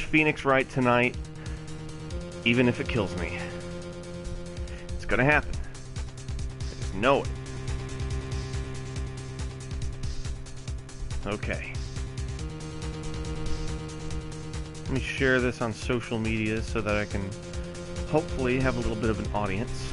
Phoenix Wright tonight, even if it kills me. It's gonna happen. I just know it. Okay. Let me share this on social media so that I can hopefully have a little bit of an audience.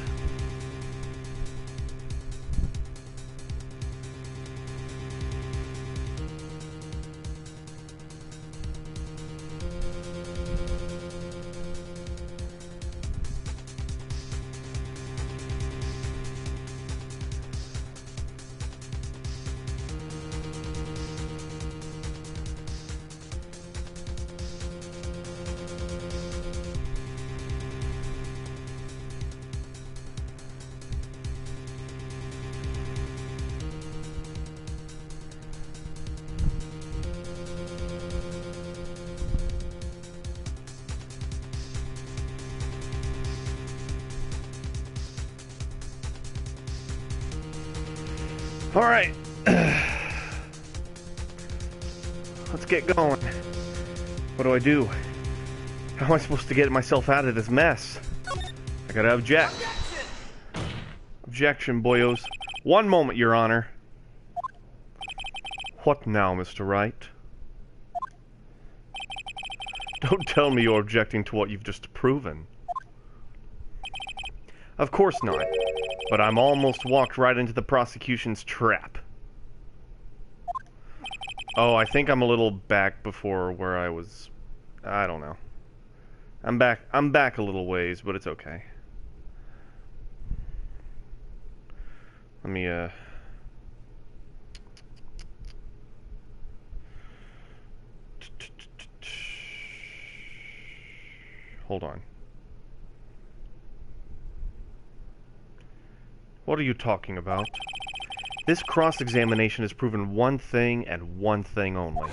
All right, let's get going. What do? How am I supposed to get myself out of this mess? I gotta object. Objection, boyos. One moment, Your Honor. What now, Mr. Wright? Don't tell me you're objecting to what you've just proven. Of course not. But I'm almost walked right into the prosecution's trap. Oh, I think I'm a little back before where I was. I don't know. I'm back a little ways, but it's okay. Let me hold on. What are you talking about? This cross-examination has proven one thing and one thing only.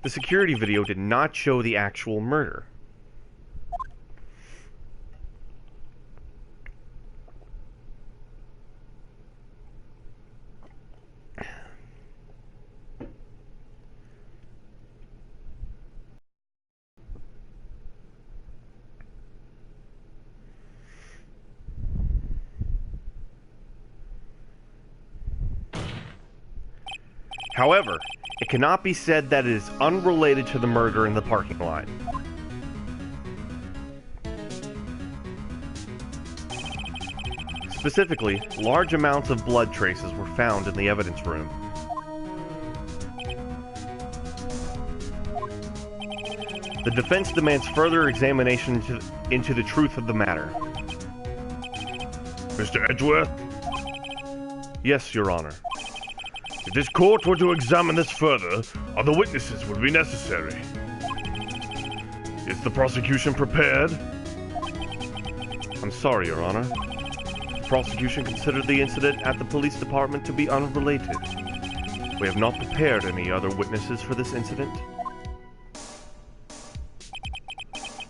The security video did not show the actual murder. However, it cannot be said that it is unrelated to the murder in the parking lot. Specifically, large amounts of blood traces were found in the evidence room. The defense demands further examination into the truth of the matter. Mr. Edgeworth? Yes, Your Honor. If this court were to examine this further, other witnesses would be necessary. Is the prosecution prepared? I'm sorry, Your Honor. The prosecution considered the incident at the police department to be unrelated. We have not prepared any other witnesses for this incident.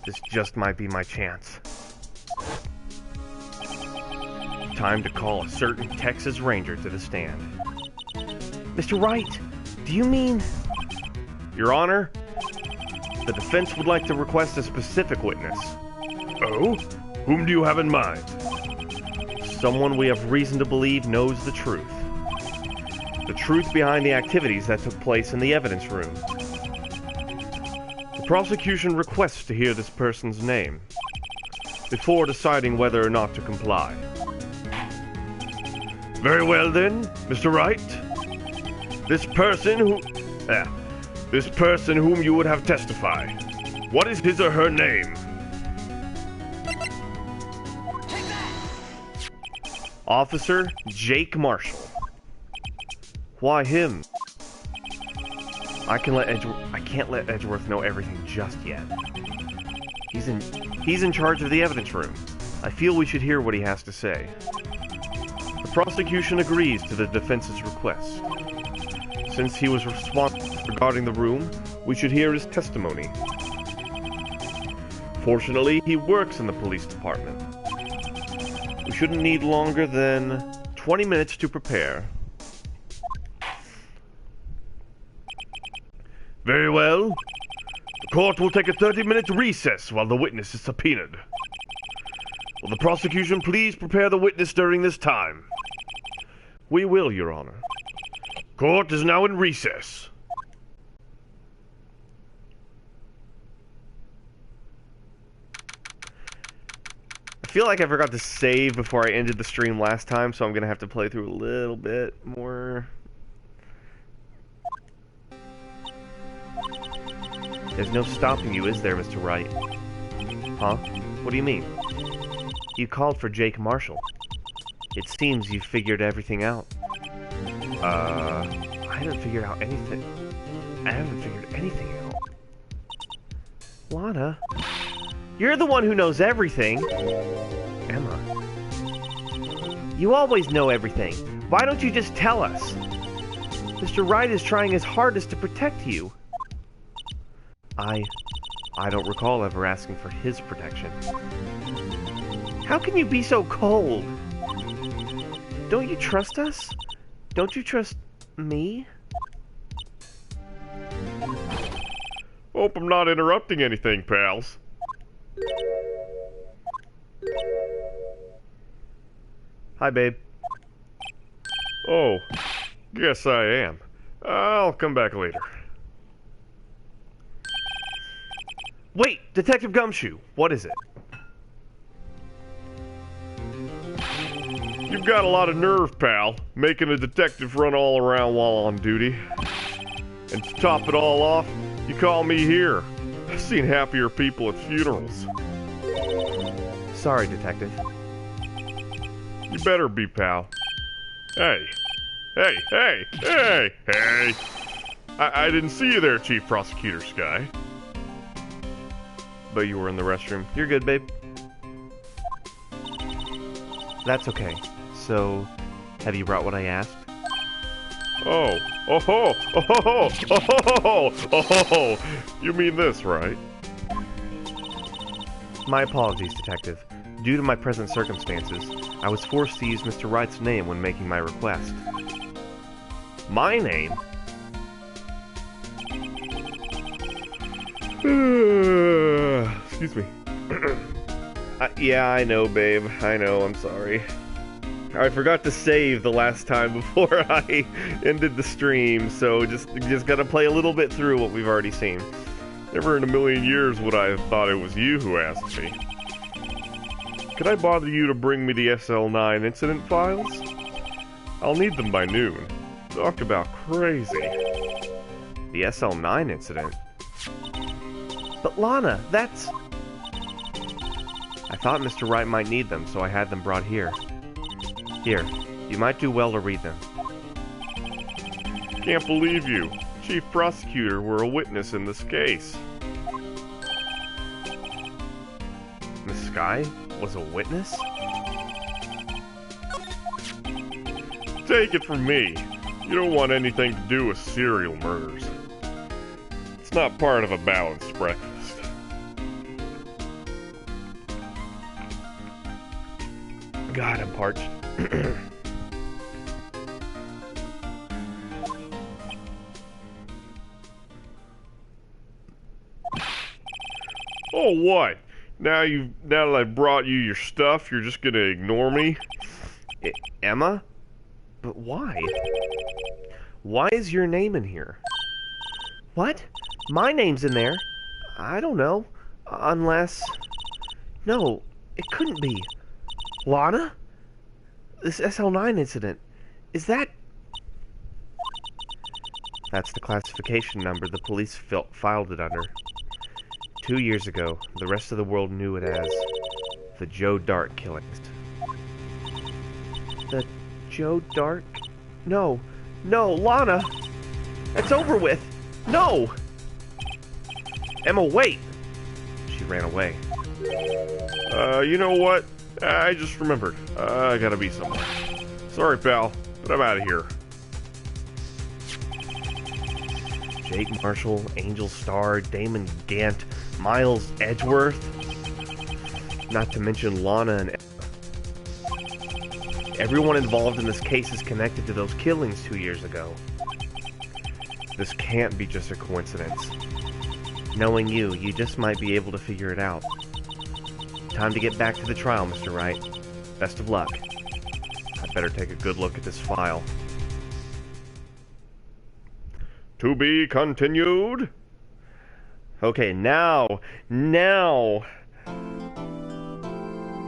This just might be my chance. Time to call a certain Texas Ranger to the stand. Mr. Wright, do you mean... Your Honor, the defense would like to request a specific witness. Oh? Whom do you have in mind? Someone we have reason to believe knows the truth. The truth behind the activities that took place in the evidence room. The prosecution requests to hear this person's name before deciding whether or not to comply. Very well then, Mr. Wright. This person whom you would have testify. What is his or her name? Officer Jake Marshall. Why him? I can't let Edgeworth know everything just yet. He's in charge of the evidence room. I feel we should hear what he has to say. The prosecution agrees to the defense's request. Since he was responsible regarding the room, we should hear his testimony. Fortunately, he works in the police department. We shouldn't need longer than 20 minutes to prepare. Very well. The court will take a 30-minute recess while the witness is subpoenaed. Will the prosecution please prepare the witness during this time? We will, Your Honor. Court is now in recess. I feel like I forgot to save before I ended the stream last time, so I'm going to have to play through a little bit more. There's no stopping you, is there, Mr. Wright? Huh? What do you mean? You called for Jake Marshall. It seems you've figured everything out. I haven't figured out anything. I haven't figured anything out. Lana, you're the one who knows everything. Emma, you always know everything. Why don't you just tell us? Mr. Wright is trying his hardest to protect you. I don't recall ever asking for his protection. How can you be so cold? Don't you trust us? Don't you trust me? Hope I'm not interrupting anything, pals. Hi, babe. Oh, guess I am. I'll come back later. Wait, Detective Gumshoe, what is it? You've got a lot of nerve, pal, making a detective run all around while on duty. And to top it all off, you call me here. I've seen happier people at funerals. Sorry, Detective. You better be, pal. Hey. I didn't see you there, Chief Prosecutor Sky. But you were in the restroom. You're good, babe. That's okay. So, have you brought what I asked? Oh, you mean this, right? My apologies, Detective. Due to my present circumstances, I was forced to use Mr. Wright's name when making my request. My name? Excuse me. Yeah, I know, babe. I know, I'm sorry. I forgot to save the last time before I ended the stream, so just gotta play a little bit through what we've already seen. Never in a million years would I have thought it was you who asked me. Could I bother you to bring me the SL9 incident files? I'll need them by noon. Talk about crazy. The SL9 incident? But Lana, that's... I thought Mr. Wright might need them, so I had them brought here. Here, you might do well to read them. Can't believe you. Chief Prosecutor were a witness in this case. Miss Sky was a witness? Take it from me. You don't want anything to do with serial murders. It's not part of a balanced breakfast. God, I'm parched. Oh, what? Now that I brought you your stuff, you're just gonna ignore me? Emma? But why? Why is your name in here? What? My name's in there? I don't know. Unless... No, it couldn't be. Lana? This SL9 incident, is that... That's the classification number the police filed it under. 2 years ago, the rest of the world knew it as the Joe Dart killings. The Joe Dart? No, Lana! That's over with! No! Emma, wait! She ran away. You know what? I just remembered. I gotta be somewhere. Sorry, pal, but I'm out of here. Jake Marshall, Angel Starr, Damon Gant, Miles Edgeworth. Not to mention Lana and Emma. Everyone involved in this case is connected to those killings 2 years ago. This can't be just a coincidence. Knowing you, you just might be able to figure it out. Time to get back to the trial, Mr. Wright. Best of luck. I'd better take a good look at this file. To be continued. Okay, now.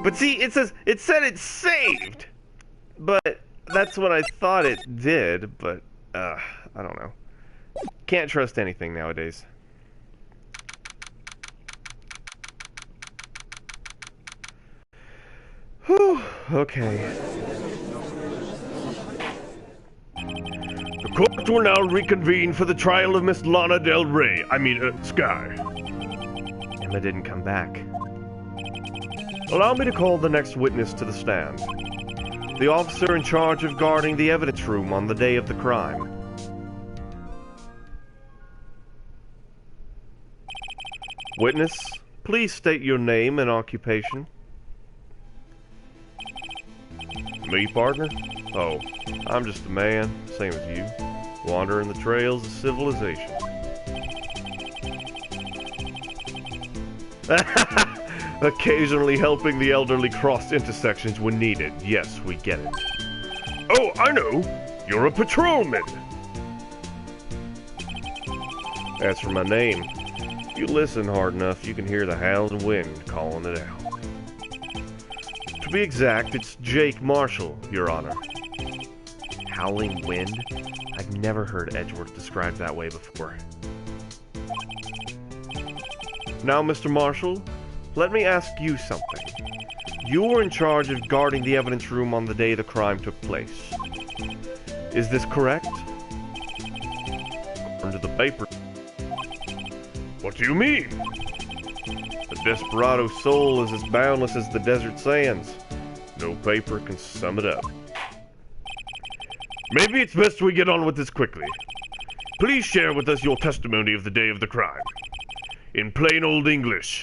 But see, it said it's saved. But that's what I thought it did, but, I don't know. Can't trust anything nowadays. Whew, okay. The court will now reconvene for the trial of Miss Lana Del Rey. Sky. Emma didn't come back. Allow me to call the next witness to the stand. The officer in charge of guarding the evidence room on the day of the crime. Witness, please state your name and occupation. Me, partner? Oh, I'm just a man, same as you, wandering the trails of civilization. Occasionally helping the elderly cross intersections when needed. Yes, we get it. Oh, I know! You're a patrolman! As for my name, if you listen hard enough, you can hear the howling wind calling it out. To be exact, it's Jake Marshall, Your Honor. Howling wind? I've never heard Edgeworth described that way before. Now, Mr. Marshall, let me ask you something. You were in charge of guarding the evidence room on the day the crime took place. Is this correct? According to the paper. What do you mean? The desperado soul is as boundless as the desert sands. No paper can sum it up. Maybe it's best we get on with this quickly. Please share with us your testimony of the day of the crime. In plain old English.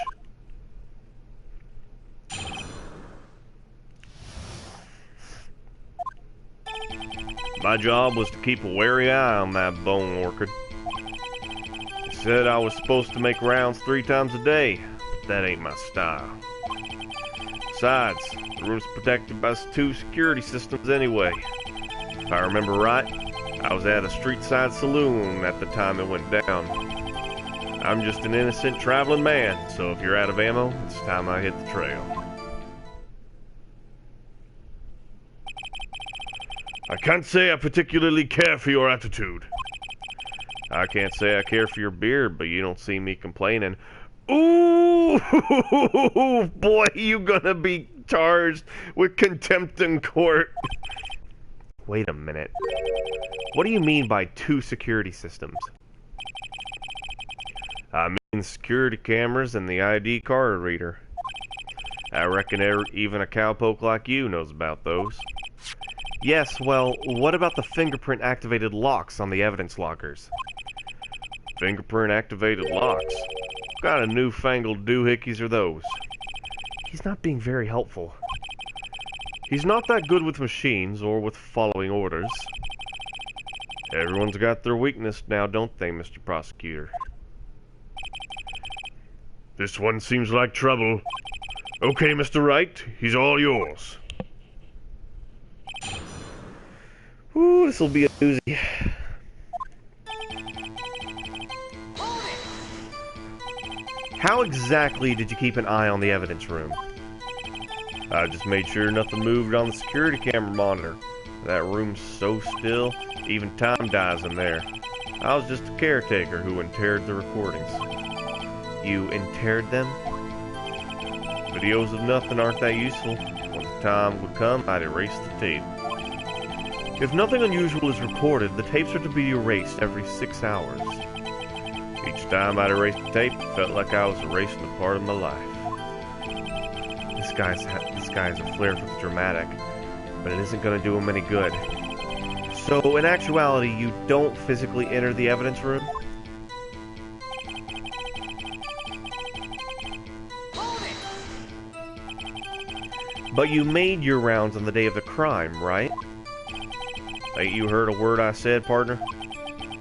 My job was to keep a wary eye on that bone orchid. They said I was supposed to make rounds 3 times a day, but that ain't my style. Besides, the room's protected by 2 security systems anyway. If I remember right, I was at a street-side saloon at the time it went down. I'm just an innocent traveling man, so if you're out of ammo, it's time I hit the trail. I can't say I particularly care for your attitude. I can't say I care for your beard, but you don't see me complaining. Ooh, boy, you gonna be charged with contempt in court. Wait a minute. What do you mean by 2 security systems? I mean security cameras and the ID card reader. I reckon even a cowpoke like you knows about those. Yes, well, what about the fingerprint-activated locks on the evidence lockers? Fingerprint-activated locks? What kind of newfangled doohickeys are those? He's not being very helpful. He's not that good with machines or with following orders. Everyone's got their weakness now, don't they, Mr. Prosecutor? This one seems like trouble. Okay, Mr. Wright, he's all yours. Ooh, this'll be a doozy. How exactly did you keep an eye on the evidence room? I just made sure nothing moved on the security camera monitor. That room's so still, even time dies in there. I was just a caretaker who interred the recordings. You interred them? Videos of nothing aren't that useful. When the time would come, I'd erase the tape. If nothing unusual is recorded, the tapes are to be erased every 6 hours. Each time I'd erase the tape, it felt like I was erasing a part of my life. This guy has a flair for the dramatic, but it isn't going to do him any good. So, in actuality, you don't physically enter the evidence room? But you made your rounds on the day of the crime, right? Ain't you heard a word I said, partner?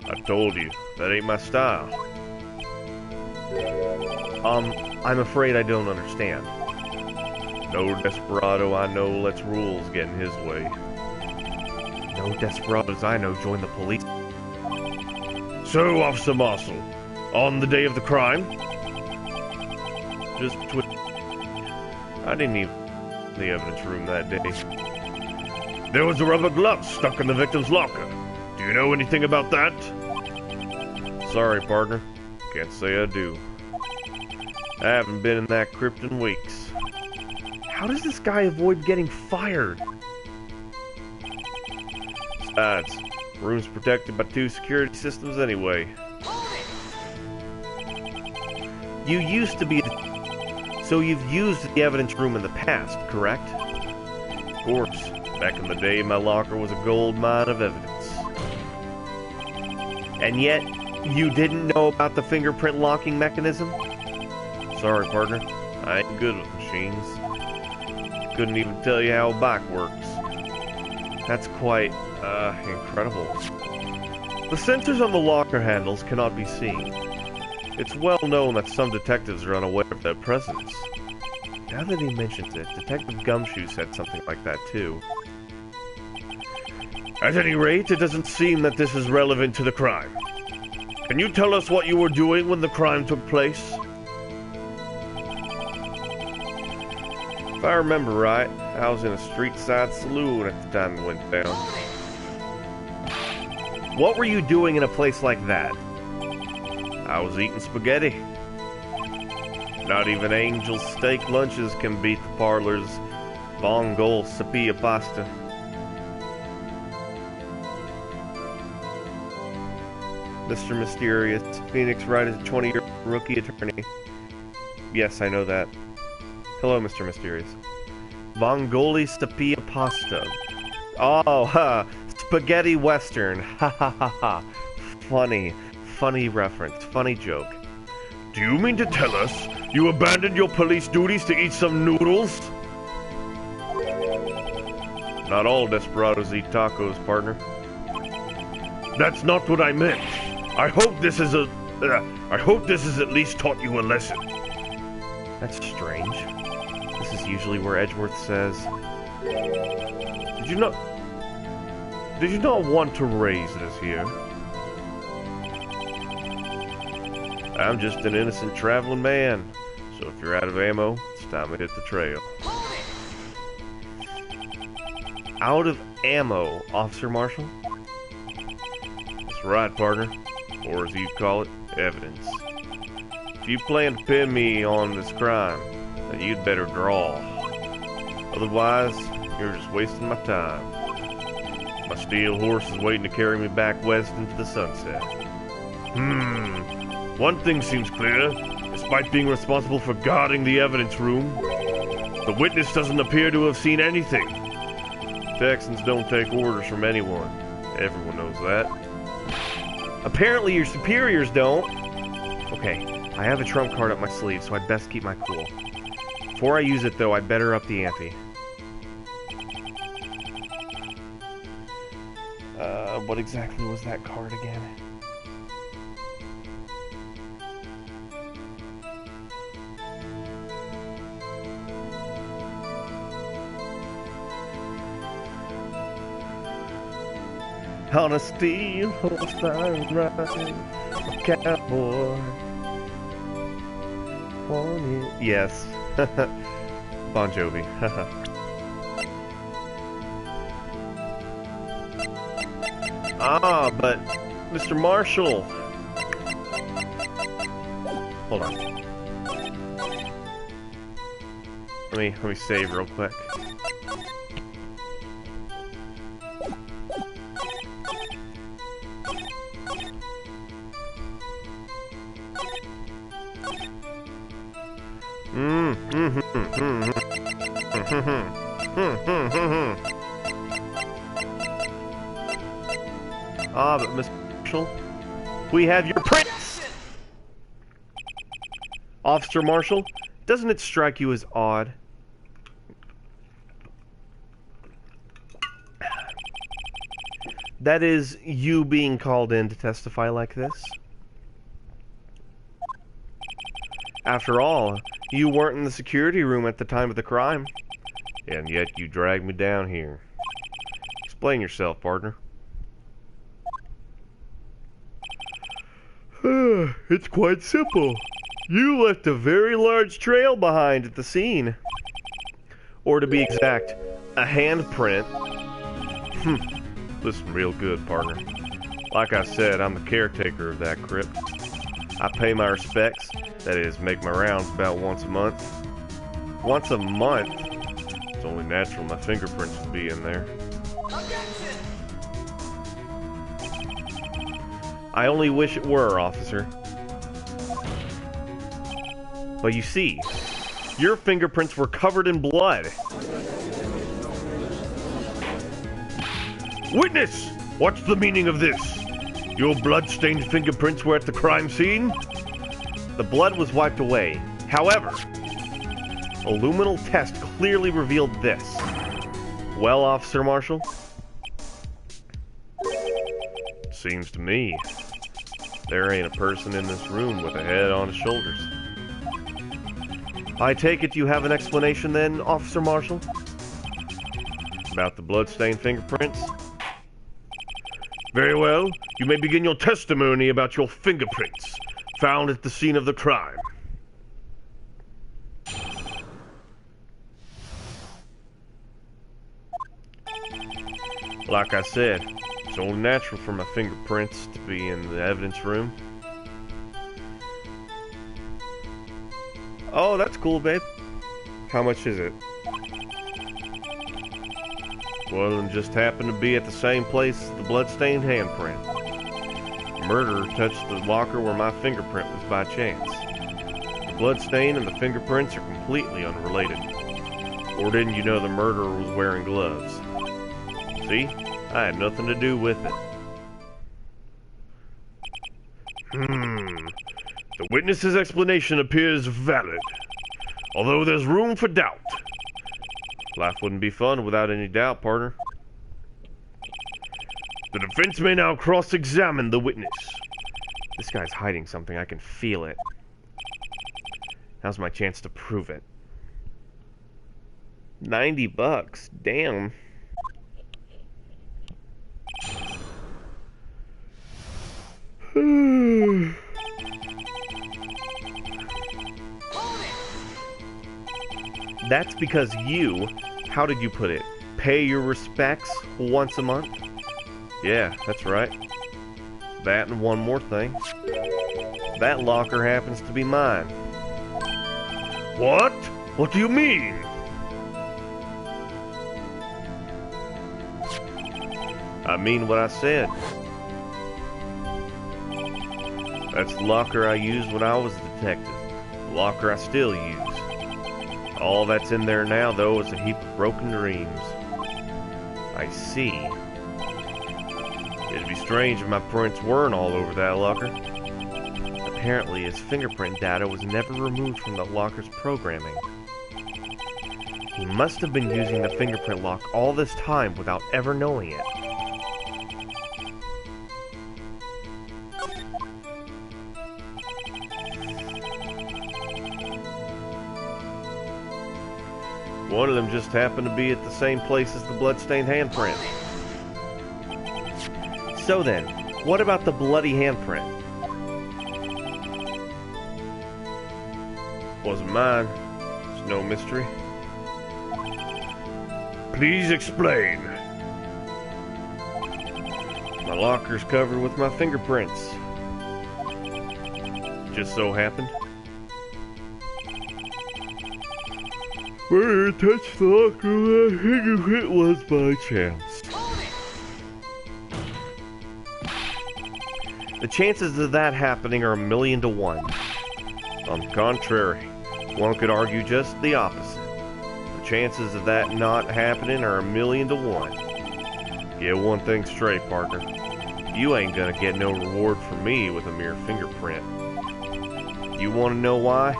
I told you, that ain't my style. I'm afraid I don't understand. No desperado I know lets rules get in his way. No desperados I know join the police. So, Officer Marshall, on the day of the crime? Just I didn't even the evidence room that day. There was a rubber glove stuck in the victim's locker. Do you know anything about that? Sorry, partner. Can't say I do. I haven't been in that crypt in weeks. How does this guy avoid getting fired? Besides, the room's protected by 2 security systems anyway. You used to be... So you've used the evidence room in the past, correct? Of course. Back in the day, my locker was a gold mine of evidence. And yet, you didn't know about the fingerprint locking mechanism? Sorry, partner. I ain't good with machines. Couldn't even tell you how a bike works. That's quite, incredible. The sensors on the locker handles cannot be seen. It's well known that some detectives are unaware of their presence. Now that he mentions it, Detective Gumshoe said something like that too. At any rate, it doesn't seem that this is relevant to the crime. Can you tell us what you were doing when the crime took place? If I remember right, I was in a street-side saloon at the time it went down. What were you doing in a place like that? I was eating spaghetti. Not even Angel's steak lunches can beat the parlor's Vongole Sapia pasta. Mr. Mysterious, Phoenix Wright is a 20-year rookie attorney. Yes, I know that. Hello, Mr. Mysterious. Vongole Sapia pasta. Oh, ha! Spaghetti Western. Ha ha ha ha. Funny. Funny reference. Funny joke. Do you mean to tell us you abandoned your police duties to eat some noodles? Not all desperados eat tacos, partner. That's not what I meant. I hope this is at least taught you a lesson. That's strange. This is usually where Edgeworth says, Did you not want to raise this here? I'm just an innocent traveling man. So if you're out of ammo, it's time to hit the trail. Out of ammo, Officer Marshall? That's right, partner. Or as you'd call it, evidence. If you plan to pin me on this crime, then you'd better draw. Otherwise, you're just wasting my time. My steel horse is waiting to carry me back west into the sunset. One thing seems clear. Despite being responsible for guarding the evidence room, the witness doesn't appear to have seen anything. Texans don't take orders from anyone. Everyone knows that. Apparently your superiors don't. Okay, I have a trump card up my sleeve, so I'd best keep my cool. Before I use it, though, I'd better up the ante. What exactly was that card again? On a steel horse I'm riding, a cowboy. Yes. Bon Jovi. Ah, but Mr. Marshall. Hold on. Let me save real quick. Ah, but Mr. Marshall, we have your prints! Officer Marshall, doesn't it strike you as odd? That is, you being called in to testify like this? After all, you weren't in the security room at the time of the crime. And yet you dragged me down here. Explain yourself, partner. It's quite simple. You left a very large trail behind at the scene. Or to be exact, a handprint. Listen real good, partner. Like I said, I'm the caretaker of that crypt. I pay my respects, that is, make my rounds about once a month. Once a month? It's only natural my fingerprints would be in there. I only wish it were, officer. But you see, your fingerprints were covered in blood. Witness! What's the meaning of this? Your blood-stained fingerprints were at the crime scene? The blood was wiped away. However, a luminal test clearly revealed this. Well, Officer Marshall? Seems to me there ain't a person in this room with a head on his shoulders. I take it you have an explanation then, Officer Marshall? About the blood-stained fingerprints? Very well. You may begin your testimony about your fingerprints found at the scene of the crime. Like I said, it's only natural for my fingerprints to be in the evidence room. Oh, that's cool, babe. How much is it? One of them just happened to be at the same place as the bloodstained handprint. The murderer touched the locker where my fingerprint was by chance. The bloodstain and the fingerprints are completely unrelated. Or didn't you know the murderer was wearing gloves? See? I had nothing to do with it. The witness's explanation appears valid, although there's room for doubt. Life wouldn't be fun without any doubt, partner. The defense may now cross-examine the witness. This guy's hiding something, I can feel it. Now's my chance to prove it. $90, damn. That's because you, how did you put it, pay your respects once a month? Yeah, that's right. That and one more thing. That locker happens to be mine. What? What do you mean? I mean what I said. That's the locker I used when I was a detective. The locker I still use. All that's in there now, though, is a heap of broken dreams. I see. It'd be strange if my prints weren't all over that locker. Apparently, his fingerprint data was never removed from the locker's programming. He must have been using the fingerprint lock all this time without ever knowing it. One of them just happened to be at the same place as the bloodstained handprint. So then, what about the bloody handprint? Wasn't mine. It's no mystery. Please explain. My locker's covered with my fingerprints. Just so happened. Where I touched the locker where my fingerprint was by chance. The chances of that happening are 1,000,000 to 1. On the contrary, one could argue just the opposite. The chances of that not happening are 1,000,000 to 1. Get one thing straight, partner. You ain't gonna get no reward from me with a mere fingerprint. You wanna know why?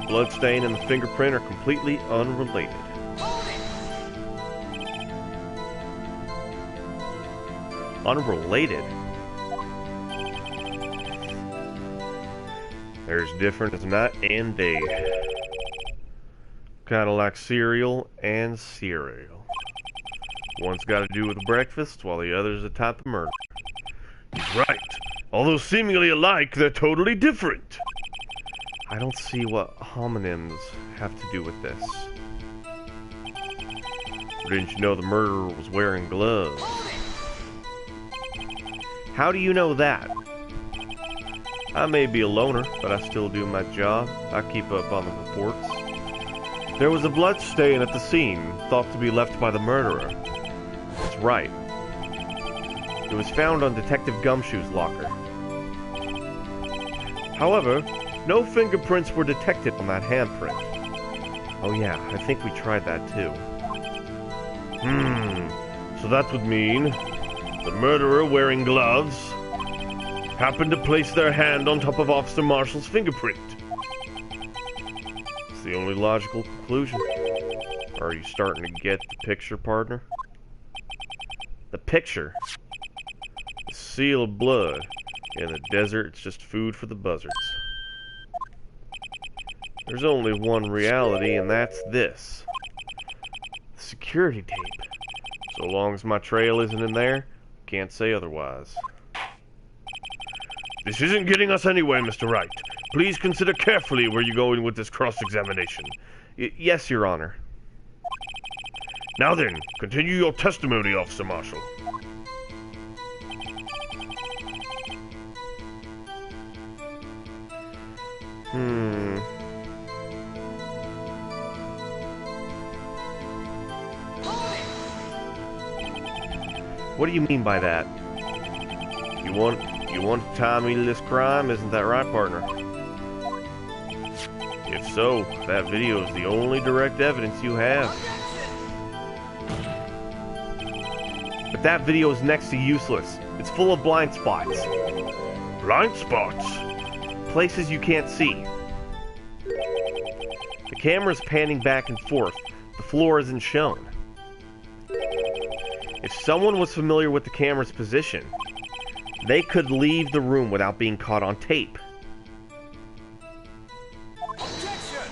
Bloodstain and the fingerprint are completely unrelated. Unrelated? There's different as night and day. Kinda like cereal and cereal. One's got to do with breakfast, while the other's a type of murder. He's right. Although seemingly alike, they're totally different. I don't see what homonyms have to do with this. Didn't you know the murderer was wearing gloves? How do you know that? I may be a loner, but I still do my job. I keep up on the reports. There was a blood stain at the scene, thought to be left by the murderer. That's right. It was found on Detective Gumshoe's locker. However, no fingerprints were detected on that handprint. Oh yeah, I think we tried that too. So that would mean the murderer wearing gloves happened to place their hand on top of Officer Marshall's fingerprint. It's the only logical conclusion. Are you starting to get the picture, partner? The picture? The seal of blood. In the desert, it's just food for the buzzards. There's only one reality, and that's this. The security tape. So long as my trail isn't in there, can't say otherwise. This isn't getting us anywhere, Mr. Wright. Please consider carefully where you're going with this cross-examination. Yes, Your Honor. Now then, continue your testimony, Officer Marshall. What do you mean by that? You want to tie me to this crime, isn't that right, partner? If so, that video is the only direct evidence you have. But that video is next to useless. It's full of blind spots. Blind spots? Places you can't see. The camera's panning back and forth. The floor isn't shown. If someone was familiar with the camera's position, they could leave the room without being caught on tape. Objection!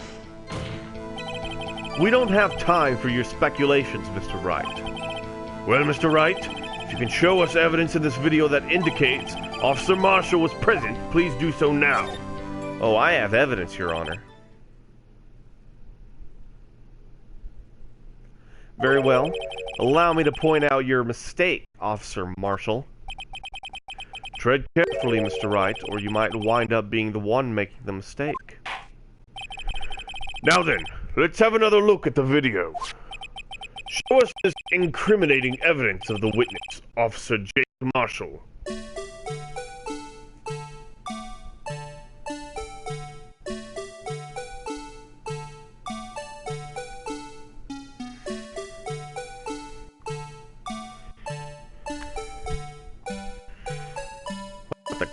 We don't have time for your speculations, Mr. Wright. Well, Mr. Wright, if you can show us evidence in this video that indicates Officer Marshall was present, please do so now. Oh, I have evidence, Your Honor. Very well. Allow me to point out your mistake, Officer Marshall. Tread carefully, Mr. Wright, or you might wind up being the one making the mistake. Now then, let's have another look at the video. Show us this incriminating evidence of the witness, Officer Jake Marshall. What the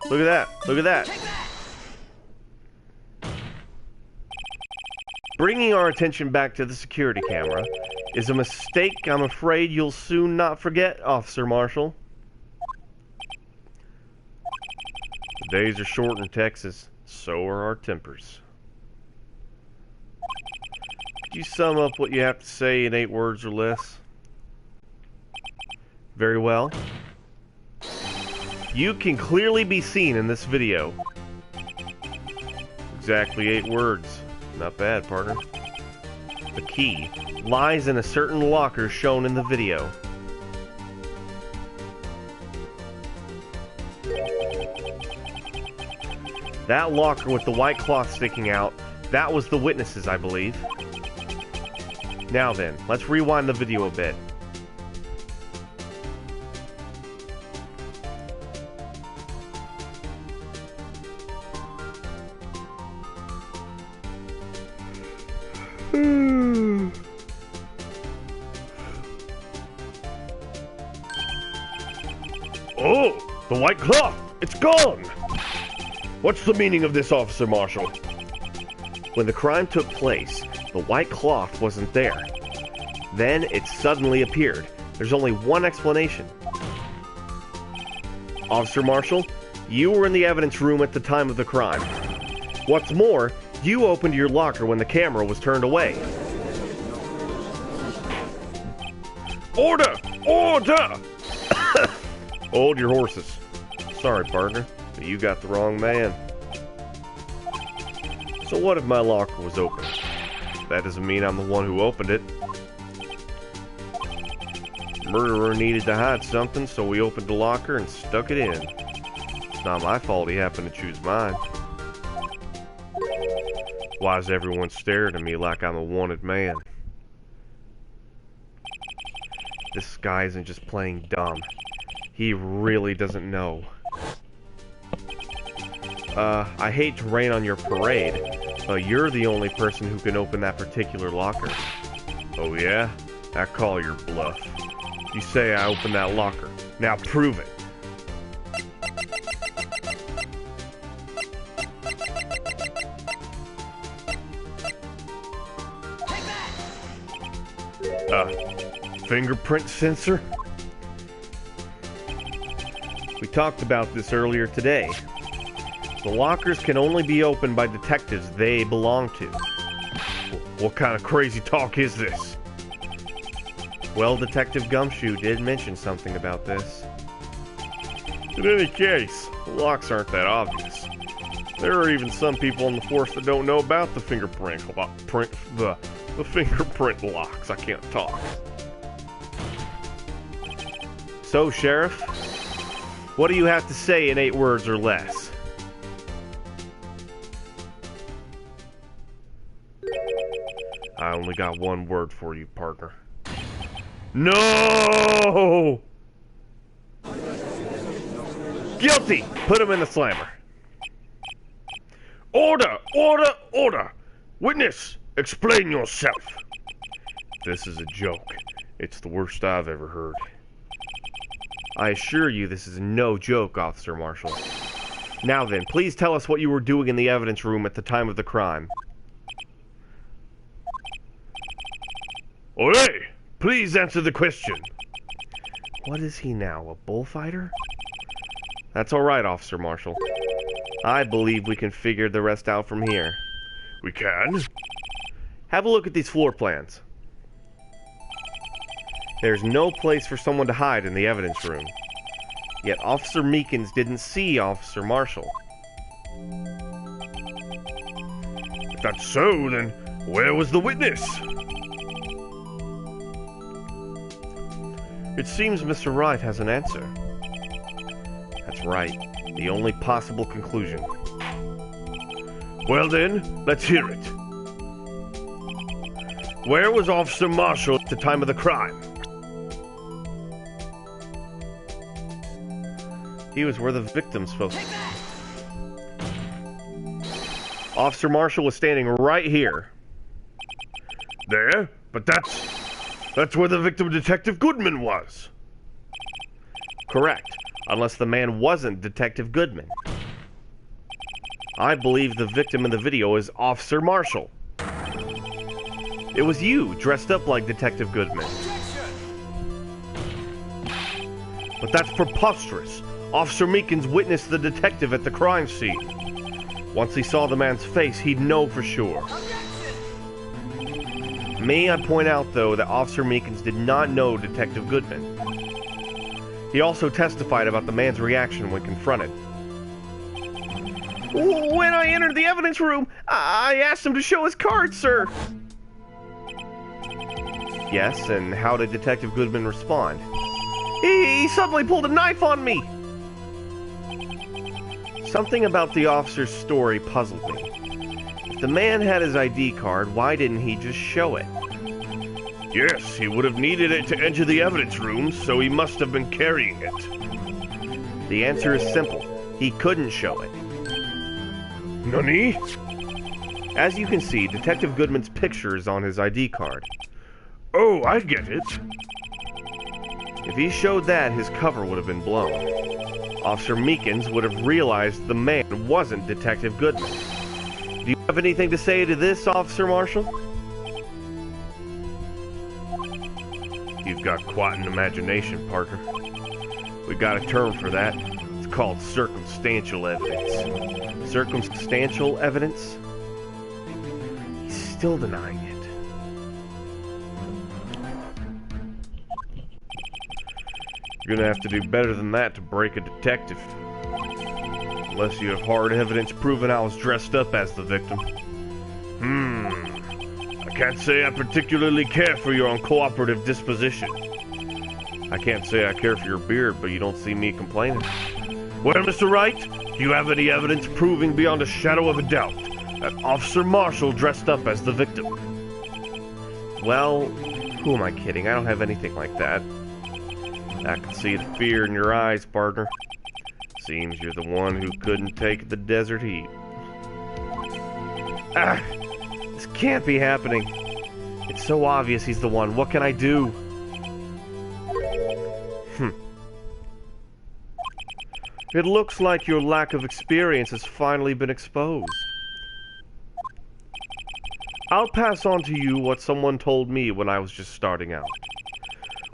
Look at that. Look at that. Bringing our attention back to the security camera is a mistake I'm afraid you'll soon not forget, Officer Marshall. The days are short in Texas, so are our tempers. Could you sum up what you have to say in 8 words or less? Very well. You can clearly be seen in this video. Exactly 8 words. Not bad, partner. The key lies in a certain locker shown in the video. That locker with the white cloth sticking out, that was the witness's, I believe. Now then, let's rewind the video a bit. Oh, the white cloth! It's gone! What's the meaning of this, Officer Marshall? When the crime took place, the white cloth wasn't there. Then it suddenly appeared. There's only one explanation. Officer Marshall, you were in the evidence room at the time of the crime. What's more, you opened your locker when the camera was turned away. Order! Order! Hold your horses. Sorry, partner, but you got the wrong man. So what if my locker was open? That doesn't mean I'm the one who opened it. Murderer needed to hide something, so we opened the locker and stuck it in. It's not my fault he happened to choose mine. Why is everyone staring at me like I'm a wanted man? This guy isn't just playing dumb. He really doesn't know. I hate to rain on your parade, but you're the only person who can open that particular locker. Oh yeah? I call your bluff. You say I opened that locker. Now prove it. Fingerprint sensor? We talked about this earlier today. The lockers can only be opened by detectives they belong to. What kind of crazy talk is this? Well, Detective Gumshoe did mention something about this. In any case, the locks aren't that obvious. There are even some people in the force that don't know about the fingerprint locks. I can't talk. So, Sheriff, what do you have to say in 8 words or less? I only got one word for you, partner. No! Guilty! Put him in the slammer. Order! Order! Order! Witness, explain yourself. This is a joke. It's the worst I've ever heard. I assure you this is no joke, Officer Marshall. Now then, please tell us what you were doing in the evidence room at the time of the crime. Ole! Please answer the question. What is he now, a bullfighter? That's alright, Officer Marshall. I believe we can figure the rest out from here. We can? Have a look at these floor plans. There's no place for someone to hide in the evidence room. Yet Officer Meekins didn't see Officer Marshall. If that's so, then where was the witness? It seems Mr. Wright has an answer. That's right. The only possible conclusion. Well then, let's hear it. Where was Officer Marshall at the time of the crime? He was where the victim's supposed to be. Officer Marshall was standing right here. There? But that's where the victim, Detective Goodman, was. Correct. Unless the man wasn't Detective Goodman. I believe the victim in the video is Officer Marshall. It was you, dressed up like Detective Goodman. But that's preposterous. Officer Meekins witnessed the detective at the crime scene. Once he saw the man's face, he'd know for sure. May I point out, though, that Officer Meekins did not know Detective Goodman. He also testified about the man's reaction when confronted. When I entered the evidence room, I asked him to show his card, sir. Yes, and how did Detective Goodman respond? He suddenly pulled a knife on me. Something about the officer's story puzzled me. If the man had his ID card, why didn't he just show it? Yes, he would have needed it to enter the evidence room, so he must have been carrying it. The answer is simple. He couldn't show it. Nani? As you can see, Detective Goodman's picture is on his ID card. Oh, I get it. If he showed that, his cover would have been blown. Officer Meekins would have realized the man wasn't Detective Goodman. Do you have anything to say to this, Officer Marshall? You've got quite an imagination, partner. We got a term for that. It's called circumstantial evidence. Circumstantial evidence? He's still denying it. You're gonna have to do better than that to break a detective. Unless you have hard evidence proving I was dressed up as the victim. I can't say I particularly care for your uncooperative disposition. I can't say I care for your beard, but you don't see me complaining. Well, Mr. Wright, do you have any evidence proving beyond a shadow of a doubt that Officer Marshall dressed up as the victim? Well, who am I kidding? I don't have anything like that. I can see the fear in your eyes, partner. Seems you're the one who couldn't take the desert heat. This can't be happening. It's so obvious he's the one. What can I do? It looks like your lack of experience has finally been exposed. I'll pass on to you what someone told me when I was just starting out.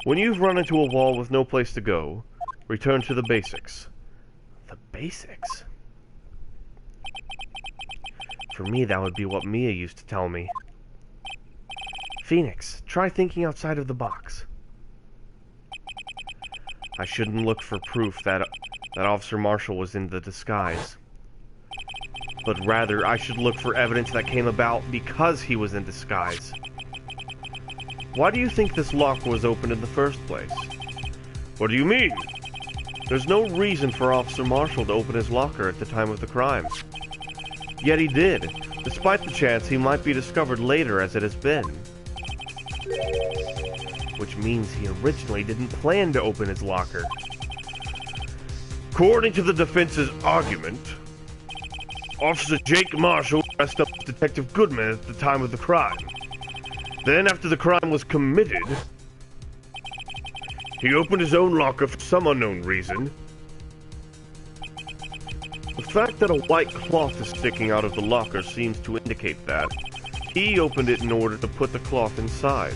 When you've run into a wall with no place to go, return to the basics. The basics? For me, that would be what Mia used to tell me. Phoenix, try thinking outside of the box. I shouldn't look for proof that Officer Marshall was in the disguise. But rather, I should look for evidence that came about because he was in disguise. Why do you think this locker was open in the first place? What do you mean? There's no reason for Officer Marshall to open his locker at the time of the crime. Yet he did, despite the chance he might be discovered later as it has been. Which means he originally didn't plan to open his locker. According to the defense's argument, Officer Jake Marshall dressed up as Detective Goodman at the time of the crime. Then, after the crime was committed, he opened his own locker for some unknown reason. The fact that a white cloth is sticking out of the locker seems to indicate that he opened it in order to put the cloth inside.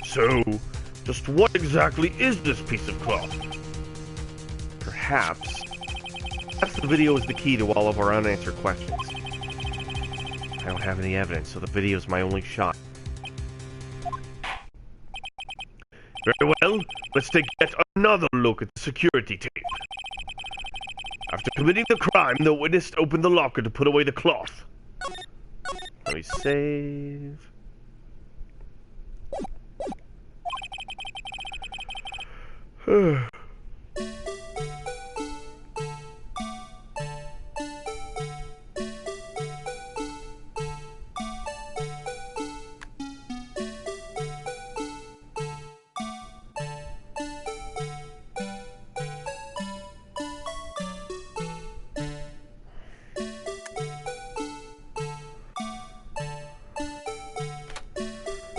So, just what exactly is this piece of cloth? Perhaps the video is the key to all of our unanswered questions. I don't have any evidence, so the video is my only shot. Very well, let's take yet another look at the security tape. After committing the crime, the witness opened the locker to put away the cloth. Let me save.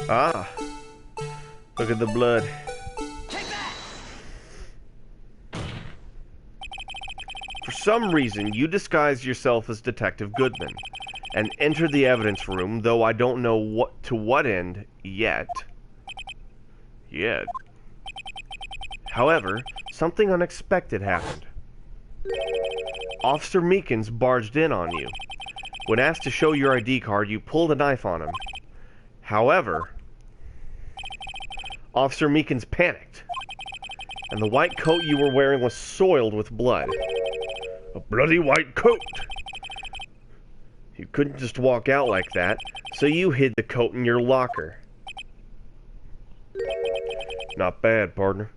Ah, look at the blood. For some reason, you disguised yourself as Detective Goodman and entered the evidence room, though I don't know to what end yet. However, something unexpected happened. Officer Meekins barged in on you. When asked to show your ID card, you pulled a knife on him. However, Officer Meekins panicked, and the white coat you were wearing was soiled with blood. A bloody white coat! You couldn't just walk out like that, so you hid the coat in your locker. Not bad, partner.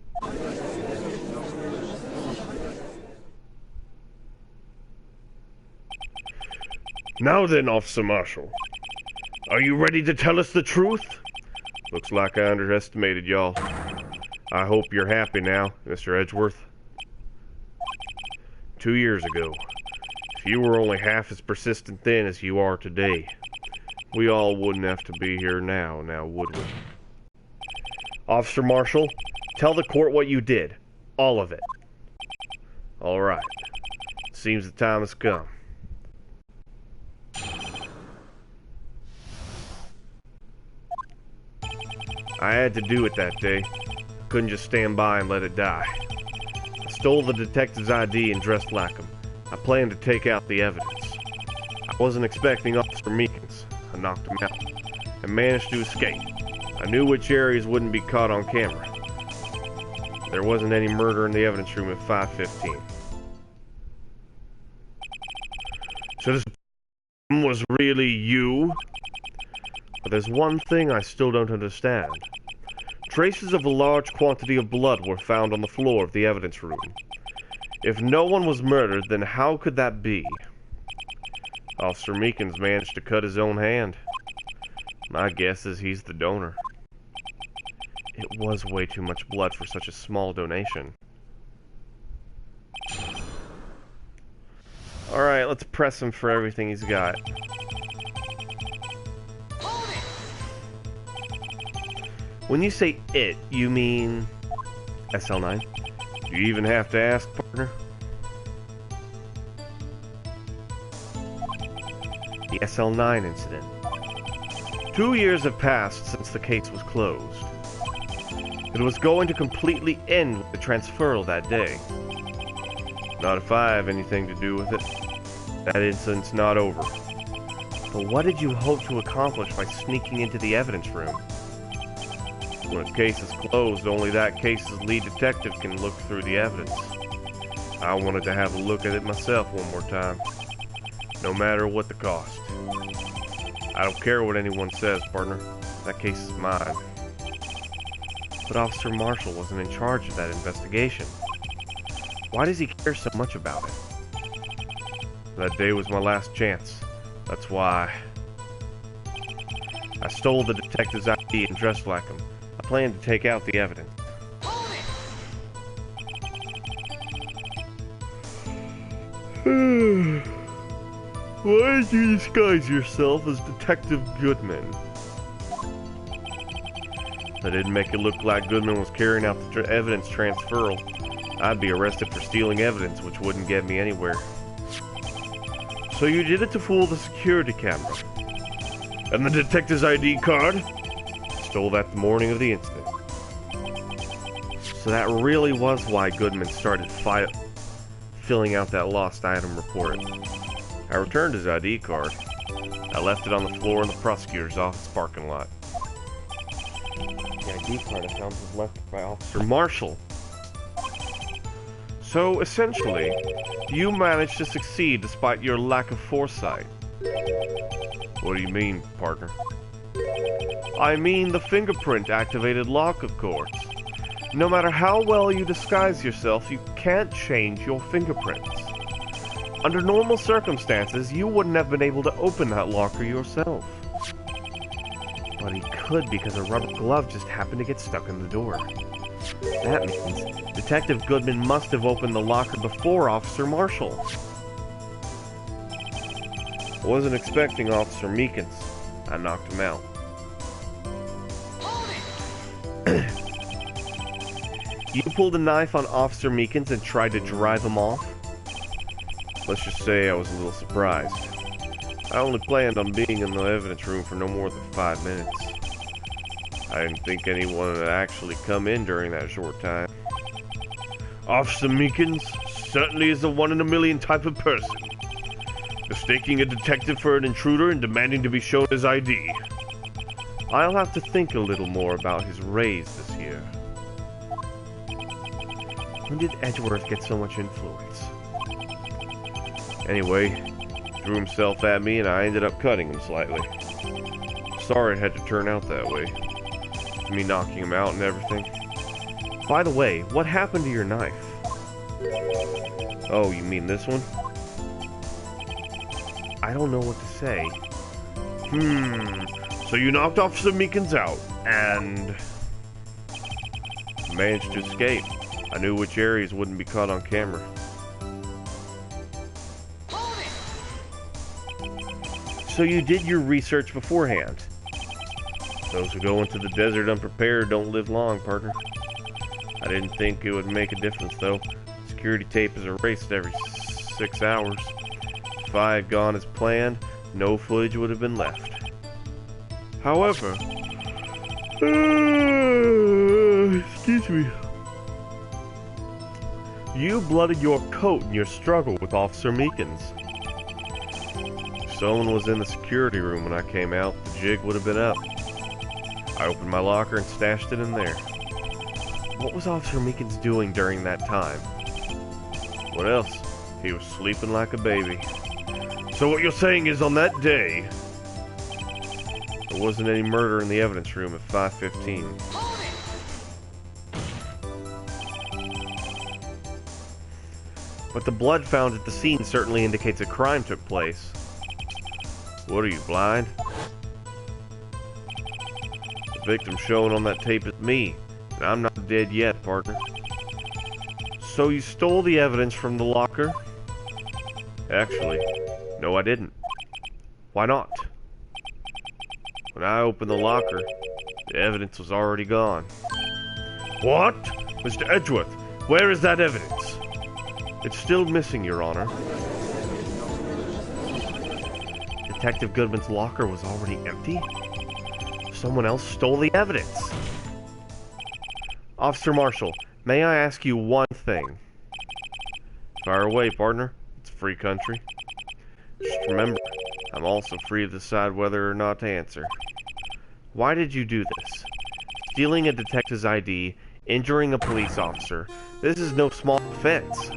Now then, Officer Marshall. Are you ready to tell us the truth? Looks like I underestimated y'all. I hope you're happy now, Mr. Edgeworth. 2 years ago, if you were only half as persistent then as you are today, we all wouldn't have to be here now, would we? Officer Marshall, tell the court what you did. All of it. Alright. Seems the time has come. I had to do it that day. Couldn't just stand by and let it die. I stole the detective's ID and dressed like him. I planned to take out the evidence. I wasn't expecting Officer Meekins. I knocked him out and managed to escape. I knew which areas wouldn't be caught on camera. There wasn't any murder in the evidence room at 5:15. So this was really you? But there's one thing I still don't understand. Traces of a large quantity of blood were found on the floor of the evidence room. If no one was murdered, then how could that be? Officer Meekins managed to cut his own hand. My guess is he's the donor. It was way too much blood for such a small donation. Alright, let's press him for everything he's got. When you say it, you mean SL9? Do you even have to ask, partner? The SL9 incident. 2 years have passed since the case was closed. It was going to completely end with the transferal that day. Not if I have anything to do with it. That incident's not over. But what did you hope to accomplish by sneaking into the evidence room? When a case is closed, only that case's lead detective can look through the evidence. I wanted to have a look at it myself one more time. No matter what the cost. I don't care what anyone says, partner. That case is mine. But Officer Marshall wasn't in charge of that investigation. Why does he care so much about it? That day was my last chance. That's why. I stole the detective's ID and dressed like him. I planned to take out the evidence. Why did you disguise yourself as Detective Goodman? I didn't make it look like Goodman was carrying out the evidence transferal. I'd be arrested for stealing evidence, which wouldn't get me anywhere. So you did it to fool the security camera. And the detective's ID card? Stole that the morning of the incident. So that really was why Goodman started filling out that lost item report. I returned his ID card. I left it on the floor in the prosecutor's office parking lot. The ID card I found was left by Officer Marshall. So, essentially, you managed to succeed despite your lack of foresight. What do you mean, partner? I mean the fingerprint-activated lock, of course. No matter how well you disguise yourself, you can't change your fingerprints. Under normal circumstances, you wouldn't have been able to open that locker yourself. But he could because a rubber glove just happened to get stuck in the door. That means Detective Goodman must have opened the locker before Officer Marshall. I wasn't expecting Officer Meekins. I knocked him out. You pulled a knife on Officer Meekins and tried to drive him off? Let's just say I was a little surprised. I only planned on being in the evidence room for no more than 5 minutes. I didn't think anyone would actually come in during that short time. Officer Meekins certainly is a one-in-a-million type of person. Mistaking a detective for an intruder and demanding to be shown his ID. I'll have to think a little more about his raise this year. When did Edgeworth get so much influence? Anyway, he threw himself at me and I ended up cutting him slightly. Sorry it had to turn out that way. Me knocking him out and everything. By the way, what happened to your knife? Oh, you mean this one? I don't know what to say. So you knocked Officer Meekins out, and managed to escape. I knew which areas wouldn't be caught on camera. So you did your research beforehand? Those who go into the desert unprepared don't live long, partner. I didn't think it would make a difference, though. security tape is erased every 6 hours. If I had gone as planned, no footage would have been left. However, excuse me, you blooded your coat in your struggle with Officer Meekins. If someone was in the security room when I came out, the jig would have been up. I opened my locker and stashed it in there. What was Officer Meekins doing during that time? What else? He was sleeping like a baby. So what you're saying is on that day, there wasn't any murder in the evidence room at 5:15. But the blood found at the scene certainly indicates a crime took place. What are you, blind? The victim shown on that tape is me, and I'm not dead yet, partner. So you stole the evidence from the locker? Actually, no I didn't. Why not? When I opened the locker, the evidence was already gone. What? Mr. Edgeworth, where is that evidence? It's still missing, Your Honor. Detective Goodman's locker was already empty? Someone else stole the evidence. Officer Marshall, may I ask you one thing? Fire away, partner. It's a free country. Just remember, I'm also free to decide whether or not to answer. Why did you do this? Stealing a detective's ID, injuring a police officer. This is no small offense.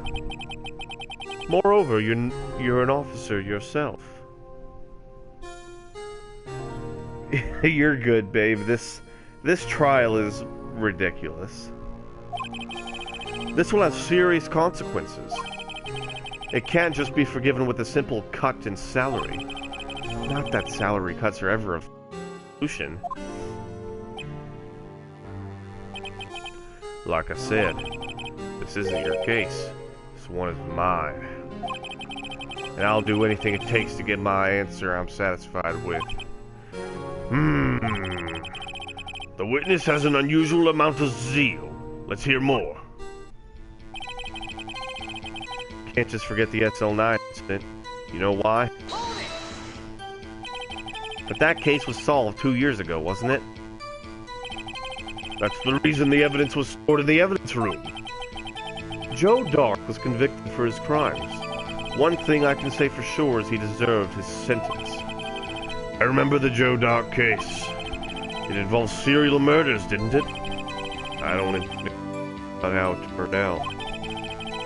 Moreover, you're an officer yourself. You're good, babe. This trial is ridiculous. This will have serious consequences. It can't just be forgiven with a simple cut in salary. Not that salary cuts are ever a solution. Like I said, this isn't your case. This one is mine. And I'll do anything it takes to get my answer I'm satisfied with. The witness has an unusual amount of zeal. Let's hear more. Can't just forget the SL9 incident. You know why? But that case was solved 2 years ago, wasn't it? That's the reason the evidence was stored in the evidence room. Joe Dark was convicted for his crimes. One thing I can say for sure is he deserved his sentence. I remember the Joe Dark case. It involved serial murders, didn't it? I don't know how it turned out.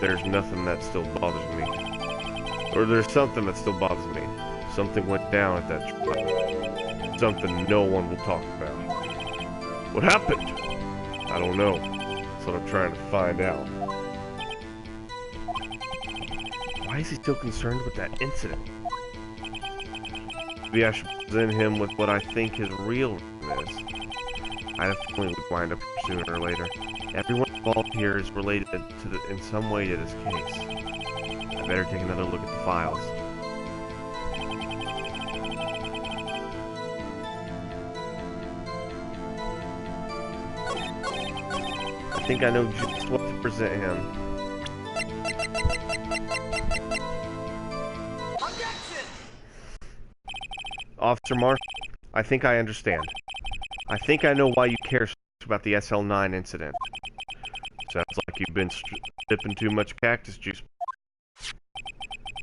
There's nothing that still bothers me. Or there's something that still bothers me. Something went down at that trial. Something no one will talk about. What happened? I don't know. That's what I'm trying to find out. Why is he still concerned with that incident? Maybe I should present him with what I think his real reason is. I have a feeling we'd wind up sooner or later. Everyone involved here is related in some way to this case. I better take another look at the files. I think I know just what to present him. Officer Marshall, I think I understand. I think I know why you care so much about the SL9 incident. Sounds like you've been sipping too much cactus juice.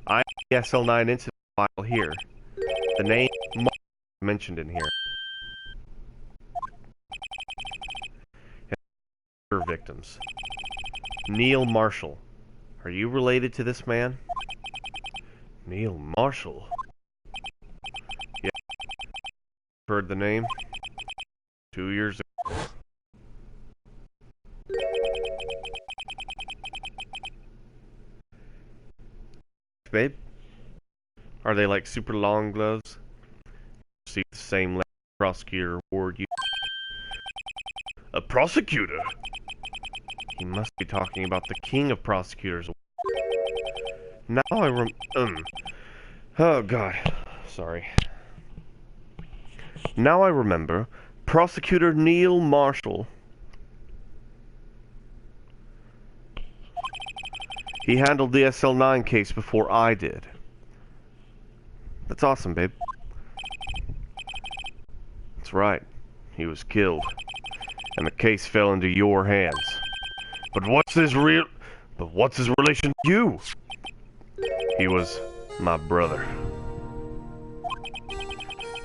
I have the SL9 incident file here. The name mentioned in here. Victims. Neil Marshall. Are you related to this man? Neil Marshall? Yeah. Heard the name? 2 years ago. Babe? Are they like super long gloves? See the same prosecutor award you. A prosecutor? He must be talking about the king of prosecutors. Now I oh god. Sorry. Now I remember. Prosecutor Neil Marshall. He handled the SL9 case before I did. That's awesome, babe. That's right. He was killed. And the case fell into your hands. But what's his relation to you? He was my brother.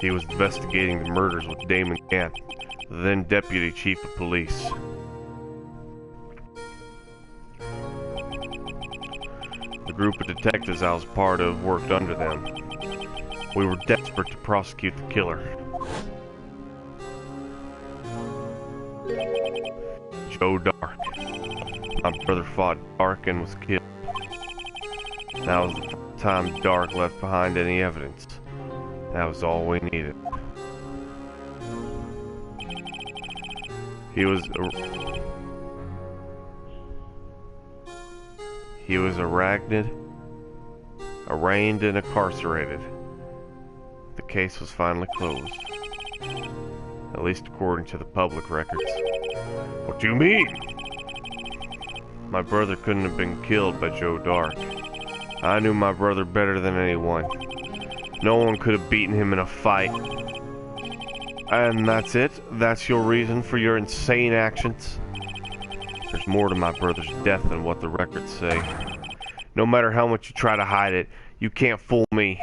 He was investigating the murders with Damon Cant, the then Deputy Chief of Police. The group of detectives I was part of worked under them. We were desperate to prosecute the killer. Joe Dark. My brother fought Dark and was killed. That was the first time Dark left behind any evidence. That was all we needed. He was arraigned and incarcerated. The case was finally closed. At least according to the public records. What do you mean? My brother couldn't have been killed by Joe Dark. I knew my brother better than anyone. No one could have beaten him in a fight. And that's it? That's your reason for your insane actions? There's more to my brother's death than what the records say. No matter how much you try to hide it, you can't fool me.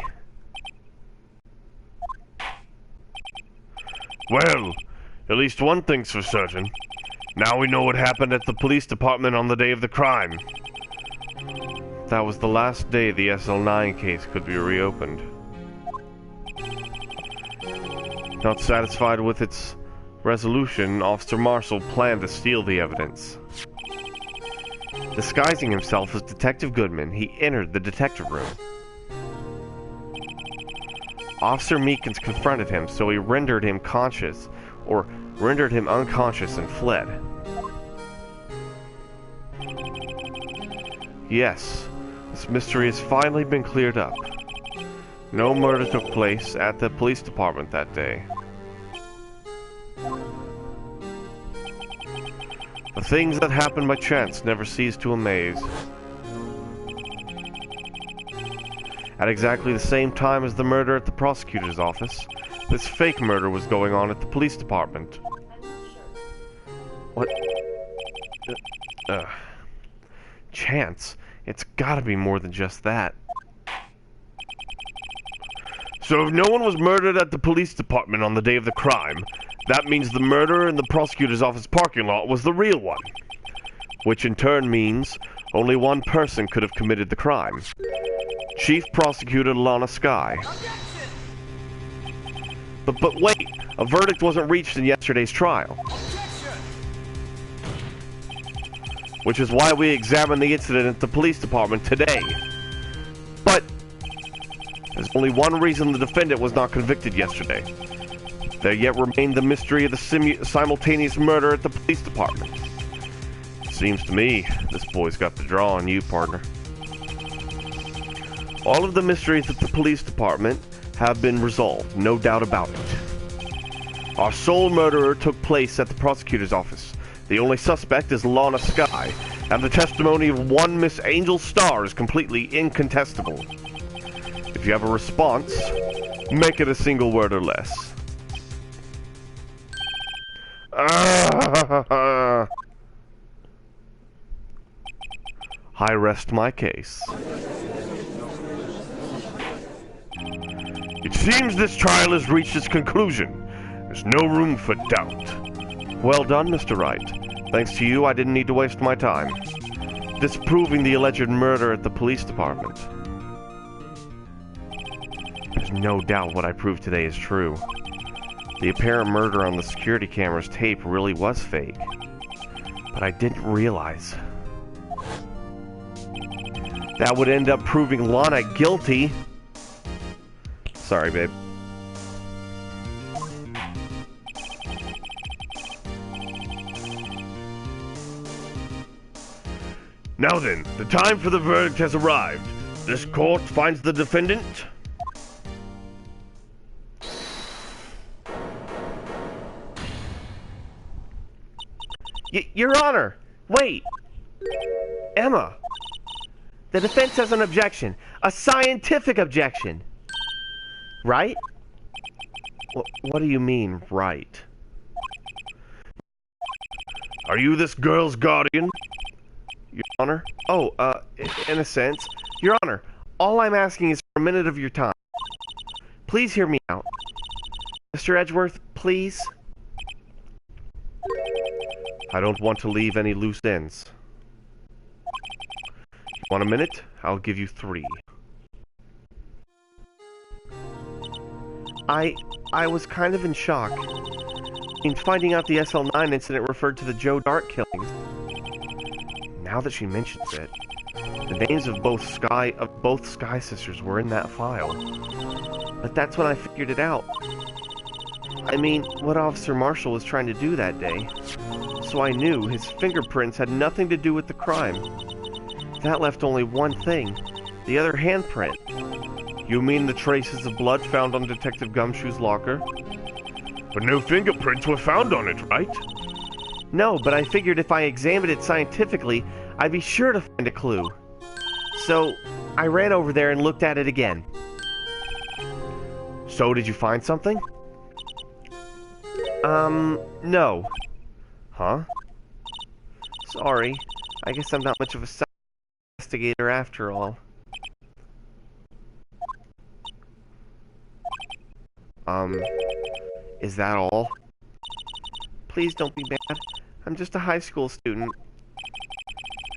Well, at least one thing's for certain. Now we know what happened at the police department on the day of the crime. That was the last day the SL9 case could be reopened. Not satisfied with its resolution, Officer Marshall planned to steal the evidence. Disguising himself as Detective Goodman, he entered the detective room. Officer Meekins confronted him, so he rendered him unconscious and fled. Yes, this mystery has finally been cleared up. No murder took place at the police department that day. The things that happen by chance never cease to amaze. At exactly the same time as the murder at the prosecutor's office, this fake murder was going on at the police department. What? Chance? It's gotta be more than just that. So if no one was murdered at the police department on the day of the crime, that means the murder in the prosecutor's office parking lot was the real one. Which in turn means only one person could have committed the crime. Chief Prosecutor Lana Skye. But wait, a verdict wasn't reached in yesterday's trial. Which is why we examined the incident at the police department today. But there's only one reason the defendant was not convicted yesterday. There yet remained the mystery of the simultaneous murder at the police department. Seems to me this boy's got the draw on you, partner. All of the mysteries at the police department have been resolved, no doubt about it. Our sole murderer took place at the prosecutor's office. The only suspect is Lana Skye, and the testimony of one Miss Angel Starr is completely incontestable. If you have a response, make it a single word or less. I rest my case. It seems this trial has reached its conclusion. There's no room for doubt. Well done, Mr. Wright. Thanks to you, I didn't need to waste my time disproving the alleged murder at the police department. There's no doubt what I proved today is true. The apparent murder on the security camera's tape really was fake. But I didn't realize that would end up proving Lana guilty. Sorry, babe. Now then, the time for the verdict has arrived. This court finds the defendant... Your Honor! Wait! Emma! The defense has an objection. A scientific objection. Right? What do you mean, right? Are you this girl's guardian? Your Honor? Oh, in a sense. Your Honor, all I'm asking is for a minute of your time. Please hear me out. Mr. Edgeworth, please? I don't want to leave any loose ends. You want a minute? I'll give you 3. I was kind of in shock. In finding out the SL9 incident referred to the Joe Dart killings. Now that she mentions it, the names of both Sky Sisters were in that file. But that's when I figured it out. I mean, what Officer Marshall was trying to do that day. So I knew his fingerprints had nothing to do with the crime. That left only one thing. The other handprint. You mean the traces of blood found on Detective Gumshoe's locker? But no fingerprints were found on it, right? No, but I figured if I examined it scientifically, I'd be sure to find a clue. So, I ran over there and looked at it again. So, did you find something? No. Huh? Sorry. I guess I'm not much of a investigator after all. Is that all? Please don't be mad. I'm just a high school student.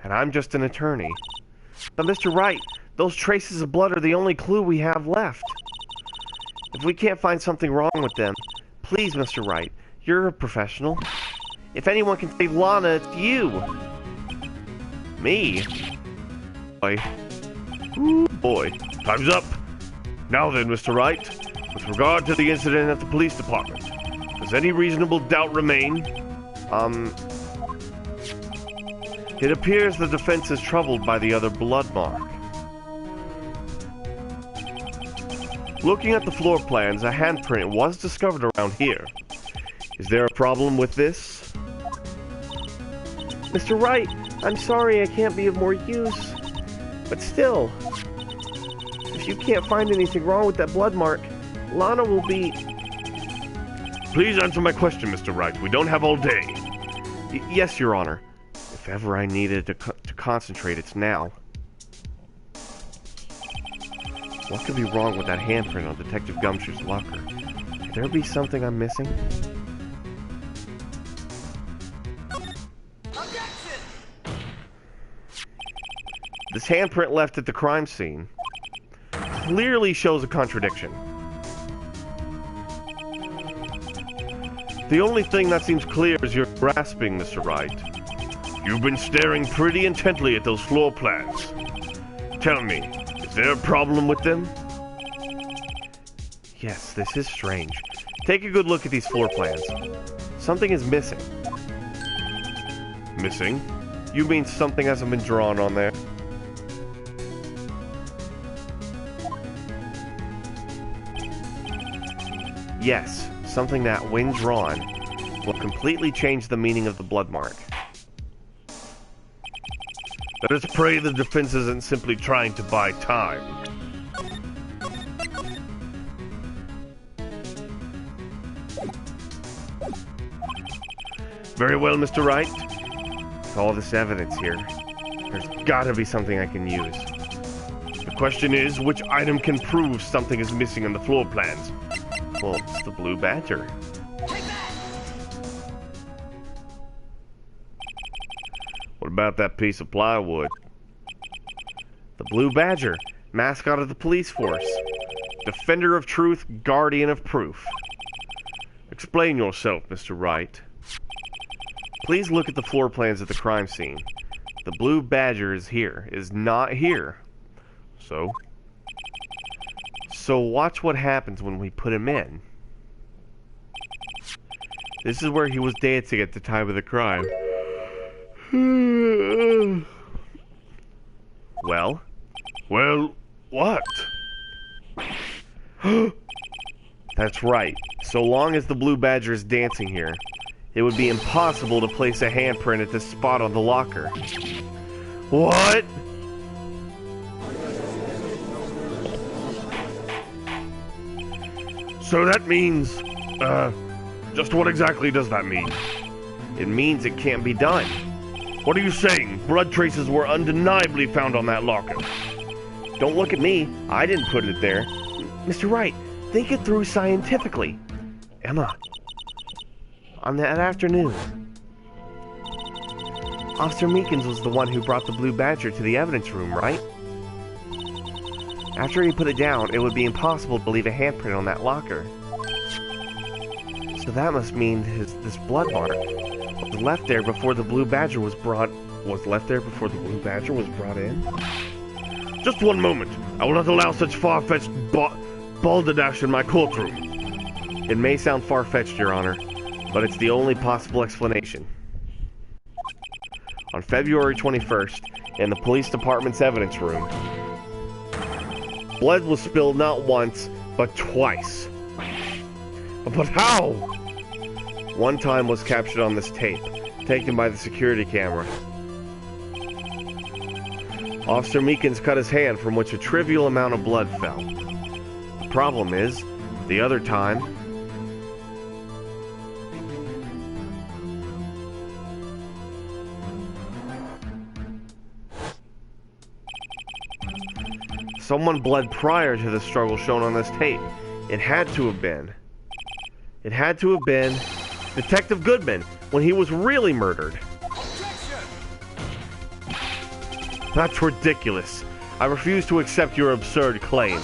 And I'm just an attorney. But Mr. Wright, those traces of blood are the only clue we have left. If we can't find something wrong with them, please, Mr. Wright, you're a professional. If anyone can save Lana, it's you. Me? Boy. Ooh, boy. Time's up. Now then, Mr. Wright, with regard to the incident at the police department, does any reasonable doubt remain? It appears the defense is troubled by the other blood mark. Looking at the floor plans, a handprint was discovered around here. Is there a problem with this? Mr. Wright, I'm sorry I can't be of more use. But still, if you can't find anything wrong with that blood mark, Lana will be... Please answer my question, Mr. Wright. We don't have all day. Yes, Your Honor. If ever I needed to concentrate, it's now. What could be wrong with that handprint on Detective Gumshoe's locker? Could there be something I'm missing? Objection! This handprint left at the crime scene clearly shows a contradiction. The only thing that seems clear is your grasping, Mr. Wright. You've been staring pretty intently at those floor plans. Tell me, is there a problem with them? Yes, this is strange. Take a good look at these floor plans. Something is missing. Missing? You mean something hasn't been drawn on there? Yes, something that, when drawn, will completely change the meaning of the blood mark. Let us pray the defense isn't simply trying to buy time. Very well, Mr. Wright. With all this evidence here, there's gotta be something I can use. The question is, which item can prove something is missing on the floor plans? Well, it's the Blue Badger. What about that piece of plywood? The Blue Badger, mascot of the police force. Defender of truth, guardian of proof. Explain yourself, Mr. Wright. Please look at the floor plans of the crime scene. The Blue Badger is not here. So? So watch what happens when we put him in. This is where he was dancing at the time of the crime. Well? Well, what? That's right. So long as the Blue Badger is dancing here, it would be impossible to place a handprint at this spot on the locker. What? So that means, just what exactly does that mean? It means it can't be done. What are you saying? Blood traces were undeniably found on that locker. Don't look at me. I didn't put it there. Mr. Wright, think it through scientifically. Emma, on that afternoon, Officer Meekins was the one who brought the Blue Badger to the evidence room, right? After he put it down, it would be impossible to leave a handprint on that locker. So that must mean this blood mark was left there before the Blue Badger was brought... Was left there before the Blue Badger was brought in? Just one moment. I will not allow such far-fetched balderdash in my courtroom. It may sound far-fetched, Your Honor, but it's the only possible explanation. On February 21st, in the police department's evidence room, blood was spilled not once, but twice. But how? One time was captured on this tape, taken by the security camera. Officer Meekins cut his hand from which a trivial amount of blood fell. The problem is, the other time, someone bled prior to the struggle shown on this tape. It had to have been Detective Goodman when he was really murdered. That's ridiculous. I refuse to accept your absurd claim.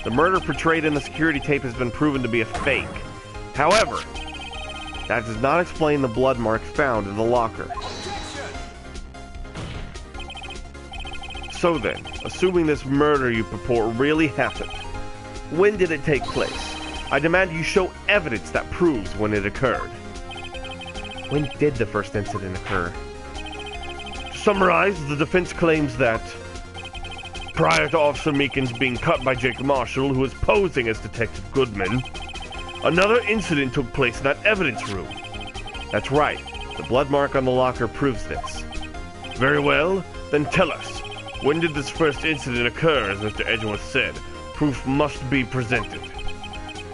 The murder portrayed in the security tape has been proven to be a fake. However, that does not explain the blood mark found in the locker. So then, assuming this murder you purport really happened, when did it take place? I demand you show evidence that proves when it occurred. When did the first incident occur? To summarize, the defense claims that prior to Officer Meekins being cut by Jake Marshall, who was posing as Detective Goodman, another incident took place in that evidence room. That's right. The blood mark on the locker proves this. Very well, then tell us. When did this first incident occur, as Mr. Edgeworth said? Proof must be presented.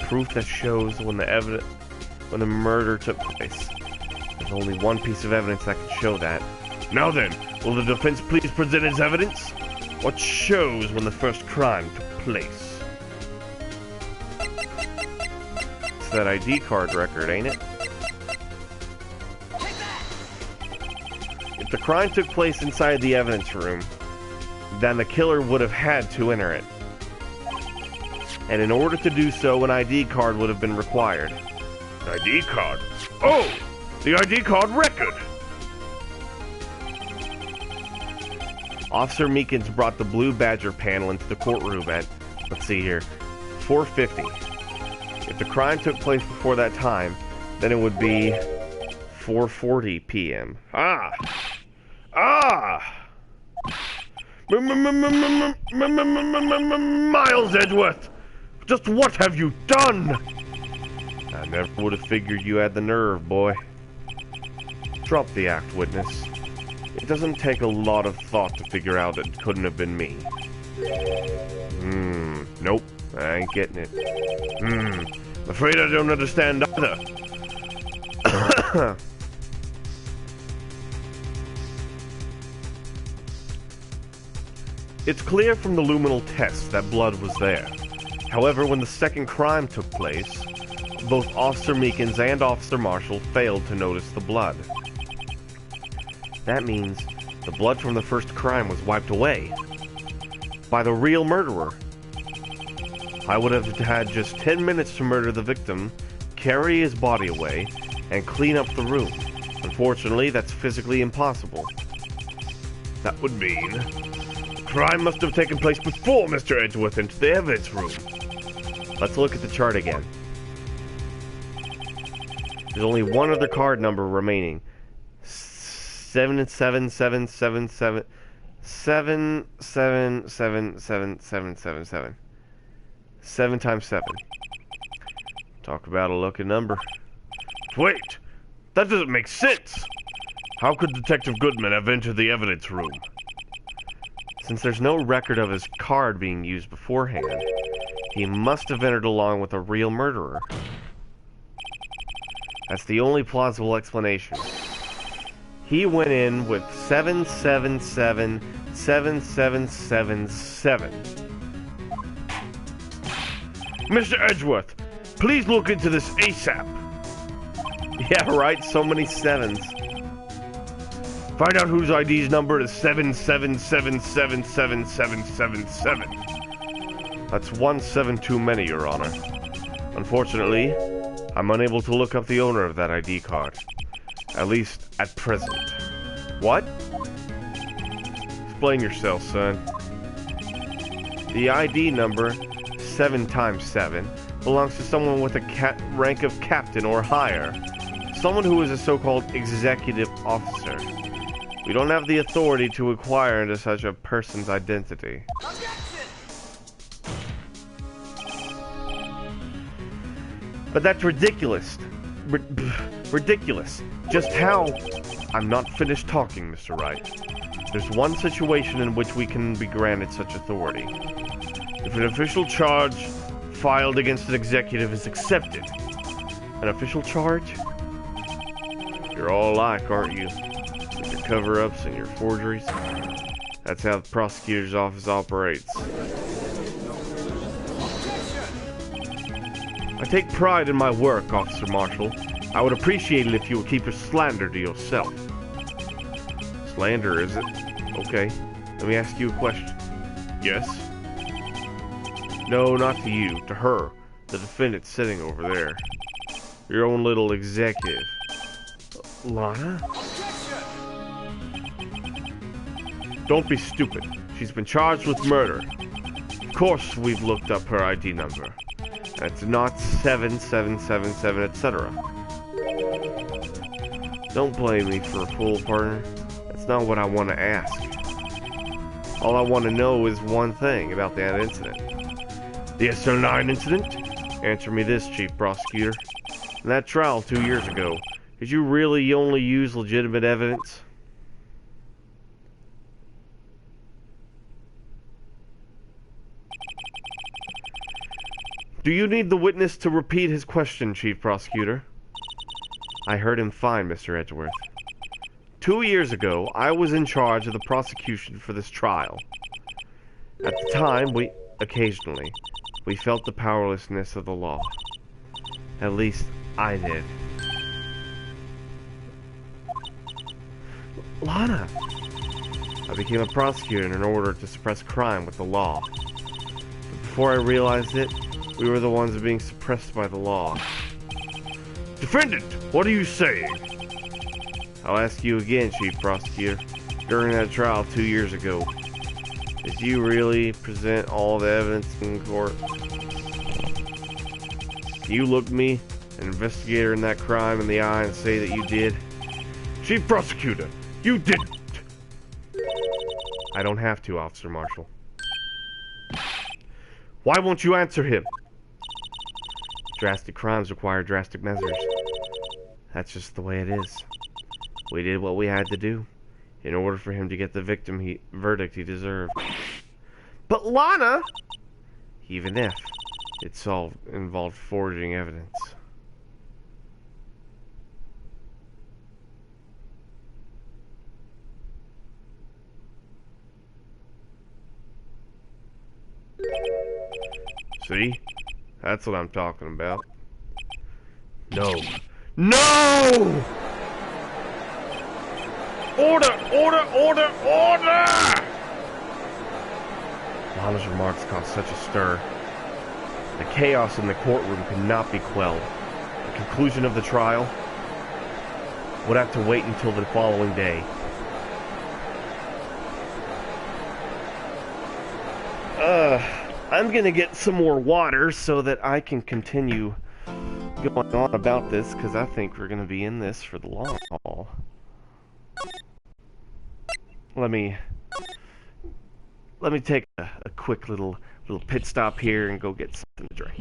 Proof that shows when the murder took place. There's only one piece of evidence that can show that. Now then, will the defense please present its evidence? What shows when the first crime took place? It's that ID card record, ain't it? If the crime took place inside the evidence room, then the killer would have had to enter it. And in order to do so, an ID card would have been required. An ID card? Oh! The ID card record! Officer Meekins brought the Blue Badger panel into the courtroom at, let's see here, 4:50. If the crime took place before that time, then it would be 4:40 p.m. Miles Edgeworth! Just what have you done? I never would have figured you had the nerve, boy. Drop the act, witness. It doesn't take a lot of thought to figure out it couldn't have been me. Nope, I ain't getting it. Afraid I don't understand either. It's clear from the luminal test that blood was there. However, when the second crime took place, both Officer Meekins and Officer Marshall failed to notice the blood. That means the blood from the first crime was wiped away by the real murderer. I would have had just 10 minutes to murder the victim, carry his body away, and clean up the room. Unfortunately, that's physically impossible. That would mean the crime must have taken place before Mr. Edgeworth entered the evidence room. Let's look at the chart again. There's only one other card number remaining. 77777 7777777. 7 times 7. Talk about a lucky number. Wait! That doesn't make sense! How could Detective Goodman have entered the evidence room? Since there's no record of his card being used beforehand, He must have entered along with a real murderer. That's the only plausible explanation. He went in with 7777777. Mr. Edgeworth, please look into this ASAP. Yeah, right, so many sevens. Find out whose ID's number is 7777777. That's 1 7 too many, Your Honor. Unfortunately, I'm unable to look up the owner of that ID card. At least, at present. What? Explain yourself, son. The ID number, 7 times 7, belongs to someone with a rank of captain or higher. Someone who is a so-called executive officer. We don't have the authority to inquire into such a person's identity. But that's ridiculous. Ridiculous. Just how? I'm not finished talking, Mr. Wright. There's one situation in which we can be granted such authority. If an official charge filed against an executive is accepted. An official charge? You're all alike, aren't you? With your cover-ups and your forgeries. That's how the prosecutor's office operates. I take pride in my work, Officer Marshall. I would appreciate it if you would keep your slander to yourself. Slander, is it? Okay. Let me ask you a question. Yes? No, not to you. To her. The defendant sitting over there. Your own little executive. Lana? Don't be stupid. She's been charged with murder. Of course we've looked up her ID number. And it's not 7777, etc. Don't blame me for a fool, partner. That's not what I want to ask. All I want to know is one thing about that incident. The SL9 incident? Answer me this, Chief Prosecutor. In that trial 2 years ago, did you really only use legitimate evidence? Do you need the witness to repeat his question, Chief Prosecutor? I heard him fine, Mr. Edgeworth. 2 years ago, I was in charge of the prosecution for this trial. At the time, we felt the powerlessness of the law. At least, I did. Lana! I became a prosecutor in order to suppress crime with the law. But before I realized it, we were the ones being suppressed by the law. Defendant, what are you saying? I'll ask you again, Chief Prosecutor. During that trial 2 years ago, did you really present all the evidence in court? You look me, an investigator in that crime, in the eye and say that you did? Chief Prosecutor, you didn't! I don't have to, Officer Marshall. Why won't you answer him? Drastic crimes require drastic measures. That's just the way it is. We did what we had to do in order for him to get the verdict he deserved. But Lana! Even if it involved forging evidence. See? That's what I'm talking about. No. No! Order! Order! Order! Order! Lana's remarks caused such a stir. The chaos in the courtroom could not be quelled. The conclusion of the trial would have to wait until the following day. I'm gonna get some more water so that I can continue going on about this, because I think we're gonna be in this for the long haul. Let me take a quick little pit stop here and go get something to drink.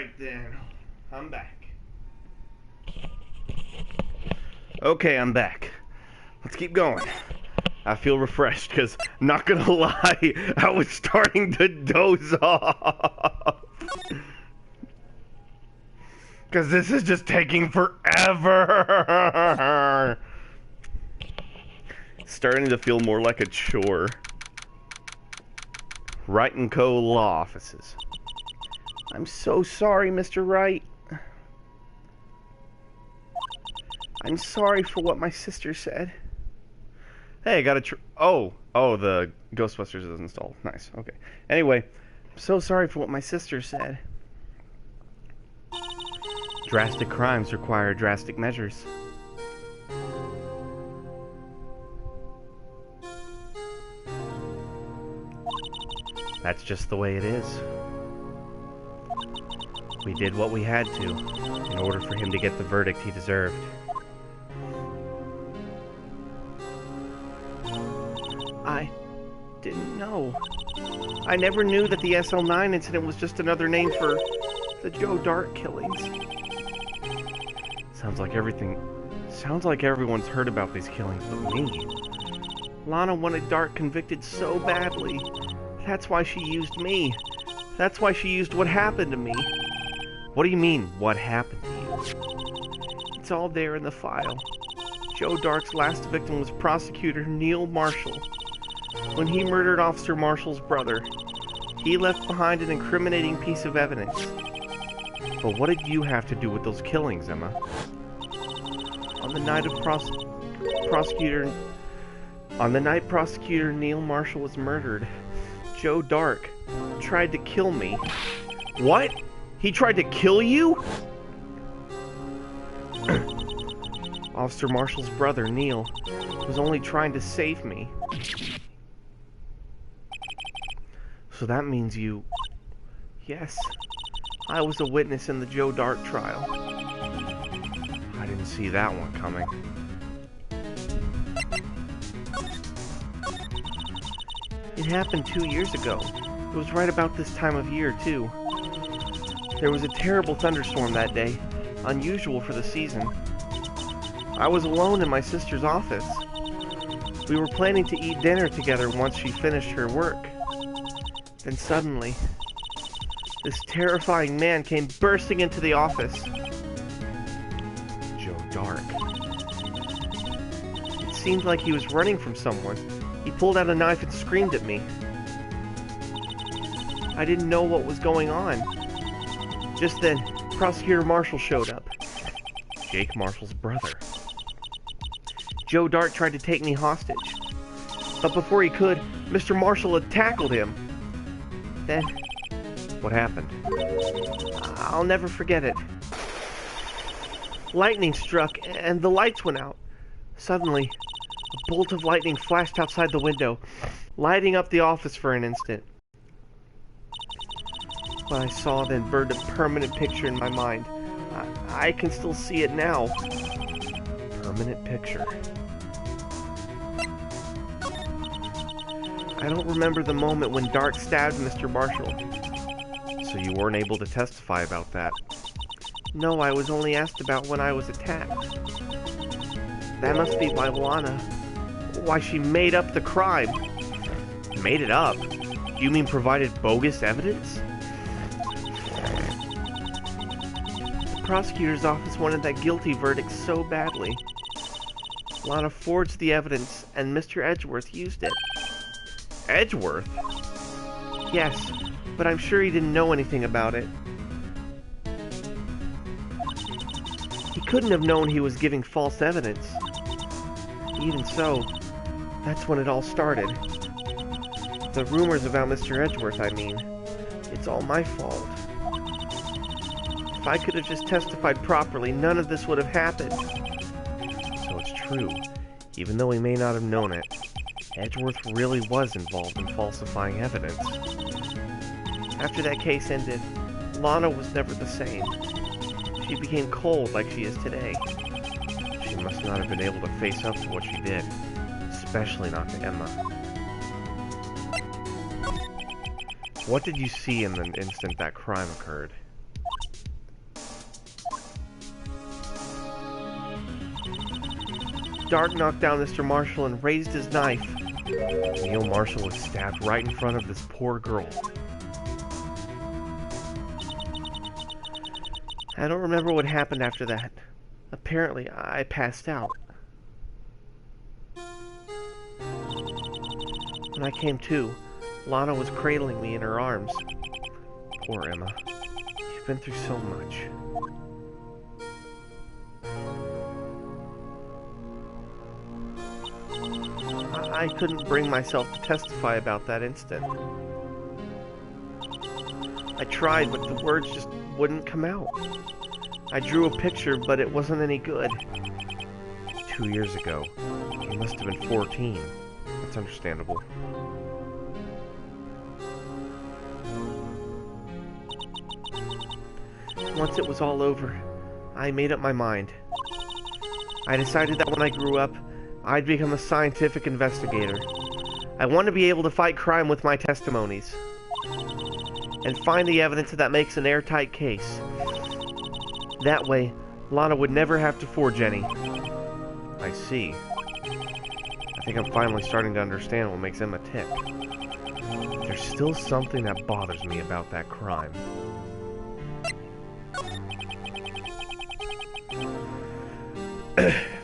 Alright then, I'm back. Okay, I'm back. Let's keep going. I feel refreshed, because, not gonna lie, I was starting to doze off. Because this is just taking forever. Starting to feel more like a chore. Wright & Co. Law Offices. I'm so sorry, Mr. Wright. I'm sorry for what my sister said. Hey, I got a oh, the Ghostbusters is installed. Nice, okay. Anyway, I'm so sorry for what my sister said. Drastic crimes require drastic measures. That's just the way it is. We did what we had to, in order for him to get the verdict he deserved. I didn't know. I never knew that the SL9 incident was just another name for the Joe Dart killings. Sounds like everyone's heard about these killings but me. Lana wanted Dart convicted so badly. That's why she used me. That's why she used what happened to me. What do you mean, what happened to you? It's all there in the file. Joe Dart's last victim was prosecutor Neil Marshall. When he murdered Officer Marshall's brother, he left behind an incriminating piece of evidence. But what did you have to do with those killings, Emma? On the night prosecutor Neil Marshall was murdered, Joe Dark tried to kill me. What? He tried to kill you? Officer Marshall's brother, Neil, was only trying to save me. So that means you... Yes, I was a witness in the Joe Dart trial. I didn't see that one coming. It happened 2 years ago. It was right about this time of year, too. There was a terrible thunderstorm that day, unusual for the season. I was alone in my sister's office. We were planning to eat dinner together once she finished her work. Then suddenly, this terrifying man came bursting into the office. Joe Dark. It seemed like he was running from someone. He pulled out a knife and screamed at me. I didn't know what was going on. Just then, Prosecutor Marshall showed up. Jake Marshall's brother. Joe Dart tried to take me hostage. But before he could, Mr. Marshall had tackled him. Then, what happened? I'll never forget it. Lightning struck, and the lights went out. Suddenly, a bolt of lightning flashed outside the window, lighting up the office for an instant. What I saw then burned a permanent picture in my mind. I can still see it now. Permanent picture. I don't remember the moment when Dart stabbed Mr. Marshall. So you weren't able to testify about that? No, I was only asked about when I was attacked. That must be why Lana... Why she made up the crime. Made it up? You mean provided bogus evidence? The prosecutor's office wanted that guilty verdict so badly. Lana forged the evidence, and Mr. Edgeworth used it. Edgeworth? Yes, but I'm sure he didn't know anything about it. He couldn't have known he was giving false evidence. Even so, that's when it all started. The rumors about Mr. Edgeworth, I mean. It's all my fault. If I could have just testified properly, none of this would have happened. So it's true. Even though he may not have known it, Edgeworth really was involved in falsifying evidence. After that case ended, Lana was never the same. She became cold like she is today. She must not have been able to face up to what she did, especially not to Emma. What did you see in the instant that crime occurred? Dark knocked down Mr. Marshall and raised his knife. Neil Marshall was stabbed right in front of this poor girl. I don't remember what happened after that. Apparently, I passed out. When I came to, Lana was cradling me in her arms. Poor Emma. You've been through so much. I couldn't bring myself to testify about that incident. I tried, but the words just wouldn't come out. I drew a picture, but it wasn't any good. 2 years ago. You must have been 14. That's understandable. Once it was all over, I made up my mind. I decided that when I grew up, I'd become a scientific investigator. I want to be able to fight crime with my testimonies. And find the evidence that makes an airtight case. That way, Lana would never have to forge any. I see. I think I'm finally starting to understand what makes Emma tick. There's still something that bothers me about that crime.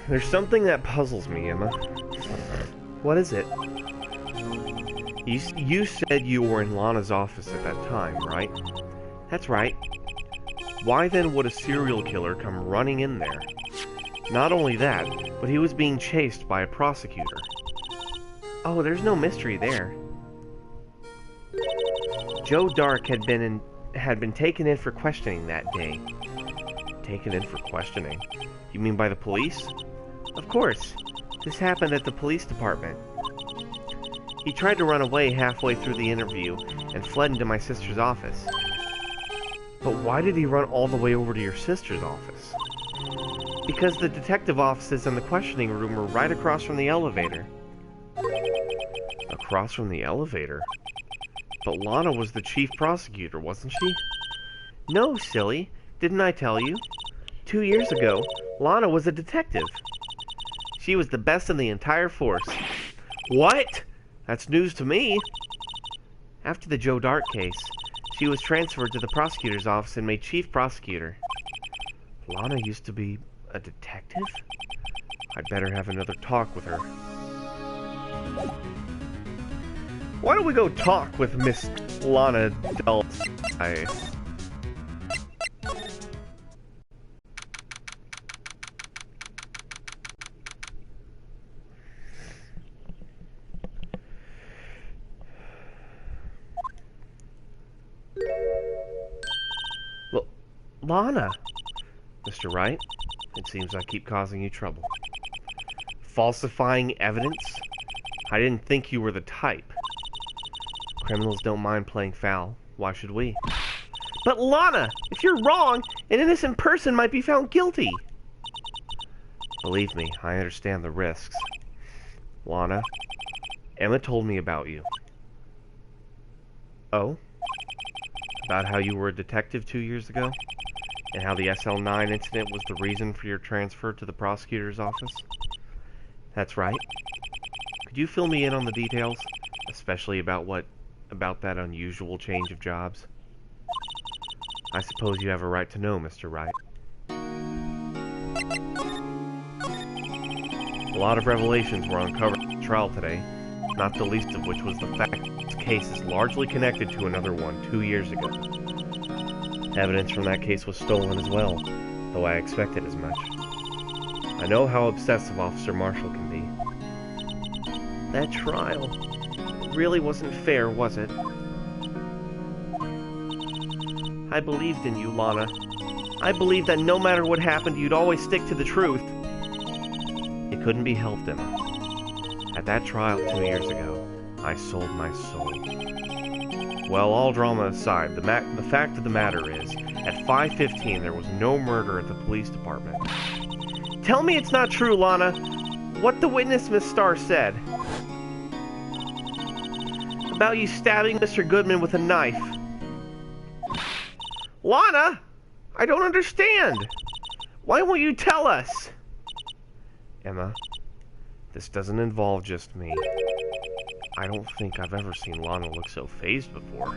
There's something that puzzles me, Emma. What is it? You said you were in Lana's office at that time, right? That's right. Why then would a serial killer come running in there? Not only that, but he was being chased by a prosecutor. Oh, there's no mystery there. Joe Dark had been taken in for questioning that day. Taken in for questioning? You mean by the police? Of course. This happened at the police department. He tried to run away halfway through the interview and fled into my sister's office. But why did he run all the way over to your sister's office? Because the detective offices and the questioning room were right across from the elevator. Across from the elevator? But Lana was the chief prosecutor, wasn't she? No, silly. Didn't I tell you? 2 years ago, Lana was a detective. She was the best in the entire force. What? That's news to me. After the Joe Dark case, she was transferred to the prosecutor's office and made chief prosecutor. Lana used to be a detective? I'd better have another talk with her. Why don't we go talk with Miss Lana Del... Lana! Mr. Wright, it seems I keep causing you trouble. Falsifying evidence? I didn't think you were the type. Criminals don't mind playing foul. Why should we? But Lana! If you're wrong, an innocent person might be found guilty! Believe me, I understand the risks. Lana, Emma told me about you. Oh? About how you were a detective 2 years ago? And how the SL9 incident was the reason for your transfer to the prosecutor's office? That's right. Could you fill me in on the details? Especially about that unusual change of jobs? I suppose you have a right to know, Mr. Wright. A lot of revelations were uncovered at the trial today, not the least of which was the fact that this case is largely connected to another one 2 years ago. Evidence from that case was stolen as well, though I expected as much. I know how obsessive Officer Marshall can be. That trial really wasn't fair, was it? I believed in you, Lana. I believed that no matter what happened, you'd always stick to the truth. It couldn't be helped, Emma. At that trial 2 years ago, I sold my soul. Well, all drama aside, the fact of the matter is, at 5:15 there was no murder at the police department. Tell me it's not true, Lana. What the witness, Miss Starr, said. About you stabbing Mr. Goodman with a knife. Lana! I don't understand! Why won't you tell us? Emma, This doesn't involve just me. I don't think I've ever seen Lana look so fazed before.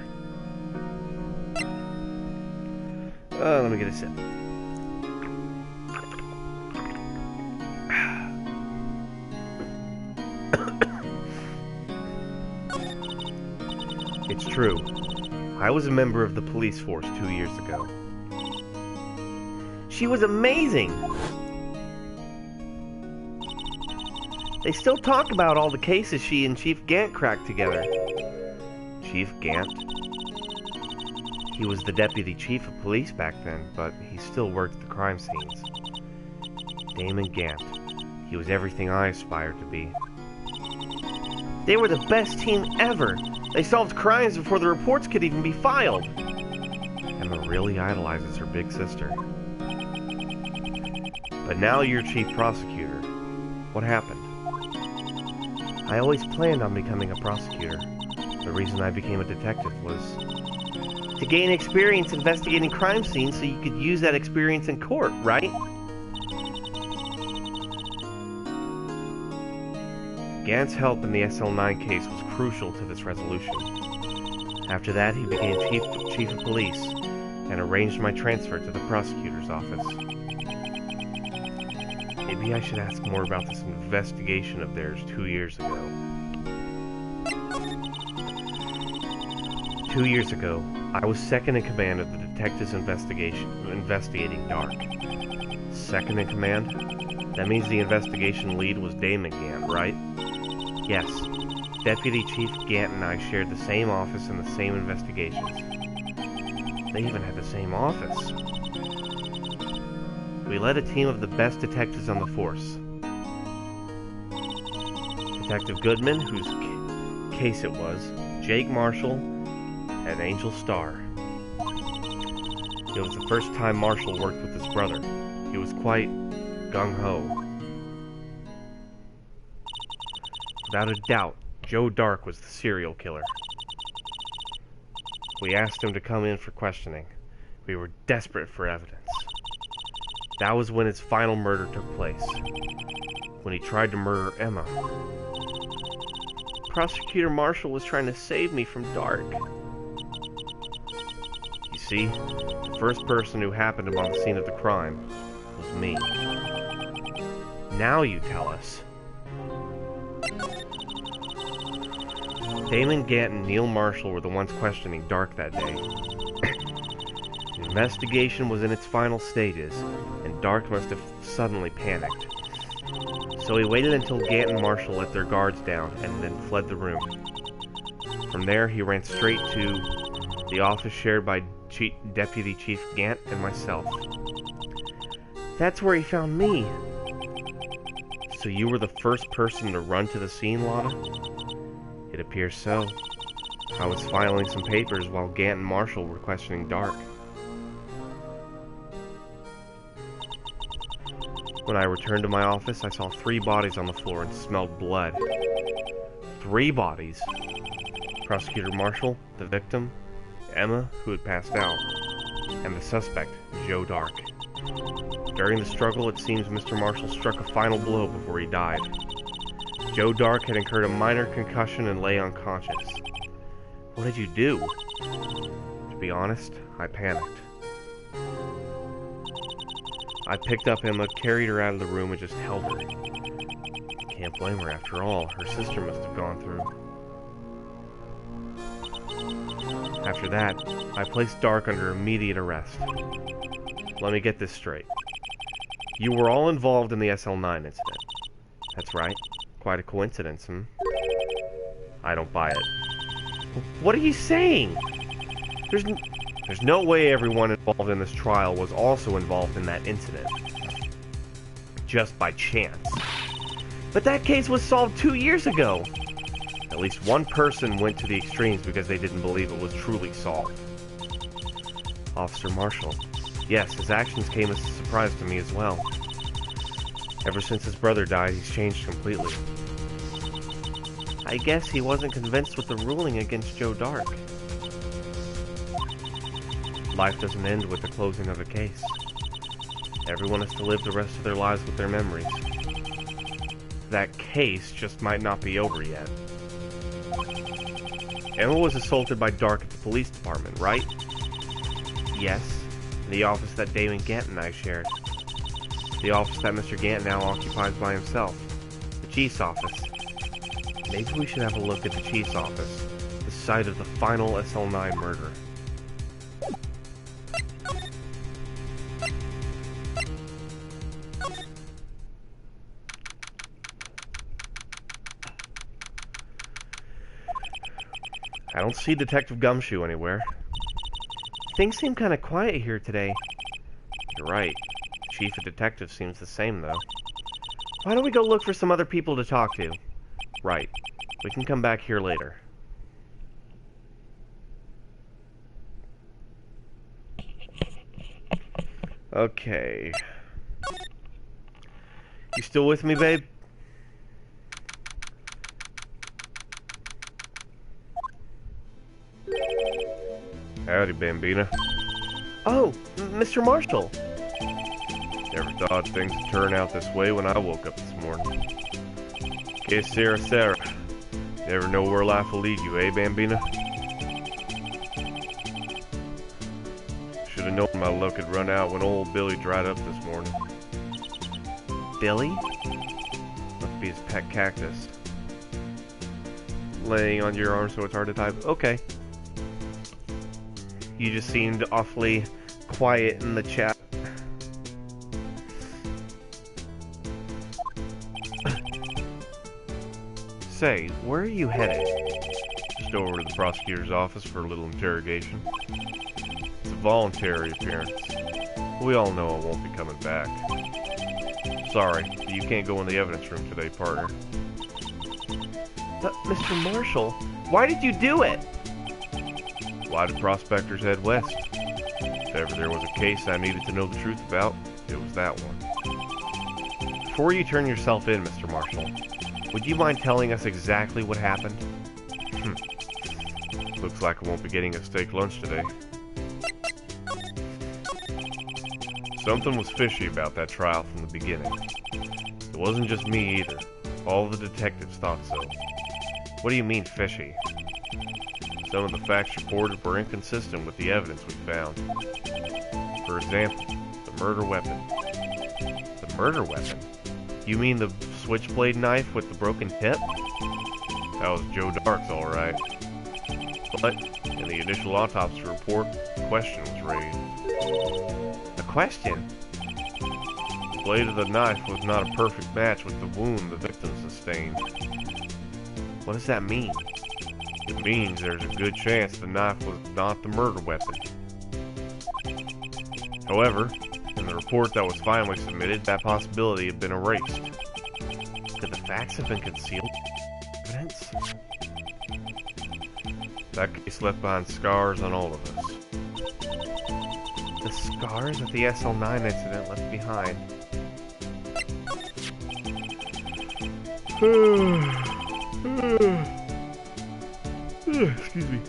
Let me get a sip. It's true. I was a member of the police force 2 years ago. She was amazing! They still talk about all the cases she and Chief Gant cracked together. Chief Gant? He was the deputy chief of police back then, but he still worked the crime scenes. Damon Gant. He was everything I aspired to be. They were the best team ever! They solved crimes before the reports could even be filed! Emma really idolizes her big sister. But now you're chief prosecutor. What happened? I always planned on becoming a prosecutor. The reason I became a detective was to gain experience investigating crime scenes so you could use that experience in court, right? Gant's help in the SL9 case was crucial to this resolution. After that, he became chief of police and arranged my transfer to the prosecutor's office. Maybe I should ask more about this investigation of theirs 2 years ago. 2 years ago, I was second in command of the detectives investigating Dark. Second in command? That means the investigation lead was Damon Gant, right? Yes. Deputy Chief Gant and I shared the same office and the same investigations. They even had the same office. We led a team of the best detectives on the force. Detective Goodman, whose case it was, Jake Marshall, and Angel Starr. It was the first time Marshall worked with his brother. He was quite gung-ho. Without a doubt, Joe Dark was the serial killer. We asked him to come in for questioning. We were desperate for evidence. That was when his final murder took place. When he tried to murder Emma. Prosecutor Marshall was trying to save me from Dark. You see, the first person who happened upon the scene of the crime was me. Now you tell us. Damon Gant and Neil Marshall were the ones questioning Dark that day. The investigation was in its final stages, and Dark must have suddenly panicked. So he waited until Gant and Marshall let their guards down and then fled the room. From there, he ran straight to the office shared by Deputy Chief Gant and myself. That's where he found me. So you were the first person to run to the scene, Lana? It appears so. I was filing some papers while Gant and Marshall were questioning Dark. When I returned to my office, I saw 3 bodies on the floor and smelled blood. 3 bodies? Prosecutor Marshall, the victim, Emma, who had passed out, and the suspect, Joe Dark. During the struggle, it seems Mr. Marshall struck a final blow before he died. Joe Dark had incurred a minor concussion and lay unconscious. What did you do? To be honest, I panicked. I picked up Emma, carried her out of the room, and just held her. Can't blame her after all. Her sister must have gone through. After that, I placed Dark under immediate arrest. Let me get this straight. You were all involved in the SL9 incident. That's right. Quite a coincidence, hmm? I don't buy it. What are you saying? There's no way everyone involved in this trial was also involved in that incident. Just by chance. But that case was solved 2 years ago! At least one person went to the extremes because they didn't believe it was truly solved. Officer Marshall. Yes, his actions came as a surprise to me as well. Ever since his brother died, he's changed completely. I guess he wasn't convinced with the ruling against Joe Dark. Life doesn't end with the closing of a case. Everyone has to live the rest of their lives with their memories. That case just might not be over yet. Emma was assaulted by Dark at the police department, right? Yes. In the office that Damon Gant and I shared. The office that Mr. Gant now occupies by himself. The chief's office. Maybe we should have a look at the chief's office, the site of the final SL9 murder. I don't see Detective Gumshoe anywhere. Things seem kind of quiet here today. You're right. The chief of detectives seems the same, though. Why don't we go look for some other people to talk to? Right. We can come back here later. Okay. You still with me, babe? Howdy, Bambina. Oh, Mr. Marshall. Never thought things would turn out this way when I woke up this morning. Que Sarah Sarah. Never know where life will lead you, eh, Bambina? Should have known my luck had run out when old Billy dried up this morning. Billy? Must be his pet cactus. Laying on your arm so it's hard to type. Okay. You just seemed awfully quiet in the chat. Say, where are you headed? Just over to the prosecutor's office for a little interrogation. It's a voluntary appearance. We all know I won't be coming back. Sorry, but you can't go in the evidence room today, partner. But, Mr. Marshall, why did you do it? Why did prospectors head west? If ever there was a case I needed to know the truth about, it was that one. Before you turn yourself in, Mr. Marshall, would you mind telling us exactly what happened? Looks like I won't be getting a steak lunch today. Something was fishy about that trial from the beginning. It wasn't just me either. All the detectives thought so. What do you mean fishy? Some of the facts reported were inconsistent with the evidence we found. For example, the murder weapon. The murder weapon? You mean the switchblade knife with the broken tip? That was Joe Dark's, alright. But, in the initial autopsy report, a question was raised. A question? The blade of the knife was not a perfect match with the wound the victim sustained. What does that mean? It means there's a good chance the knife was not the murder weapon. However, in the report that was finally submitted, that possibility had been erased. Could the facts have been concealed? Evidence? That case left behind scars on all of us. The scars that the SL9 incident left behind. Excuse me.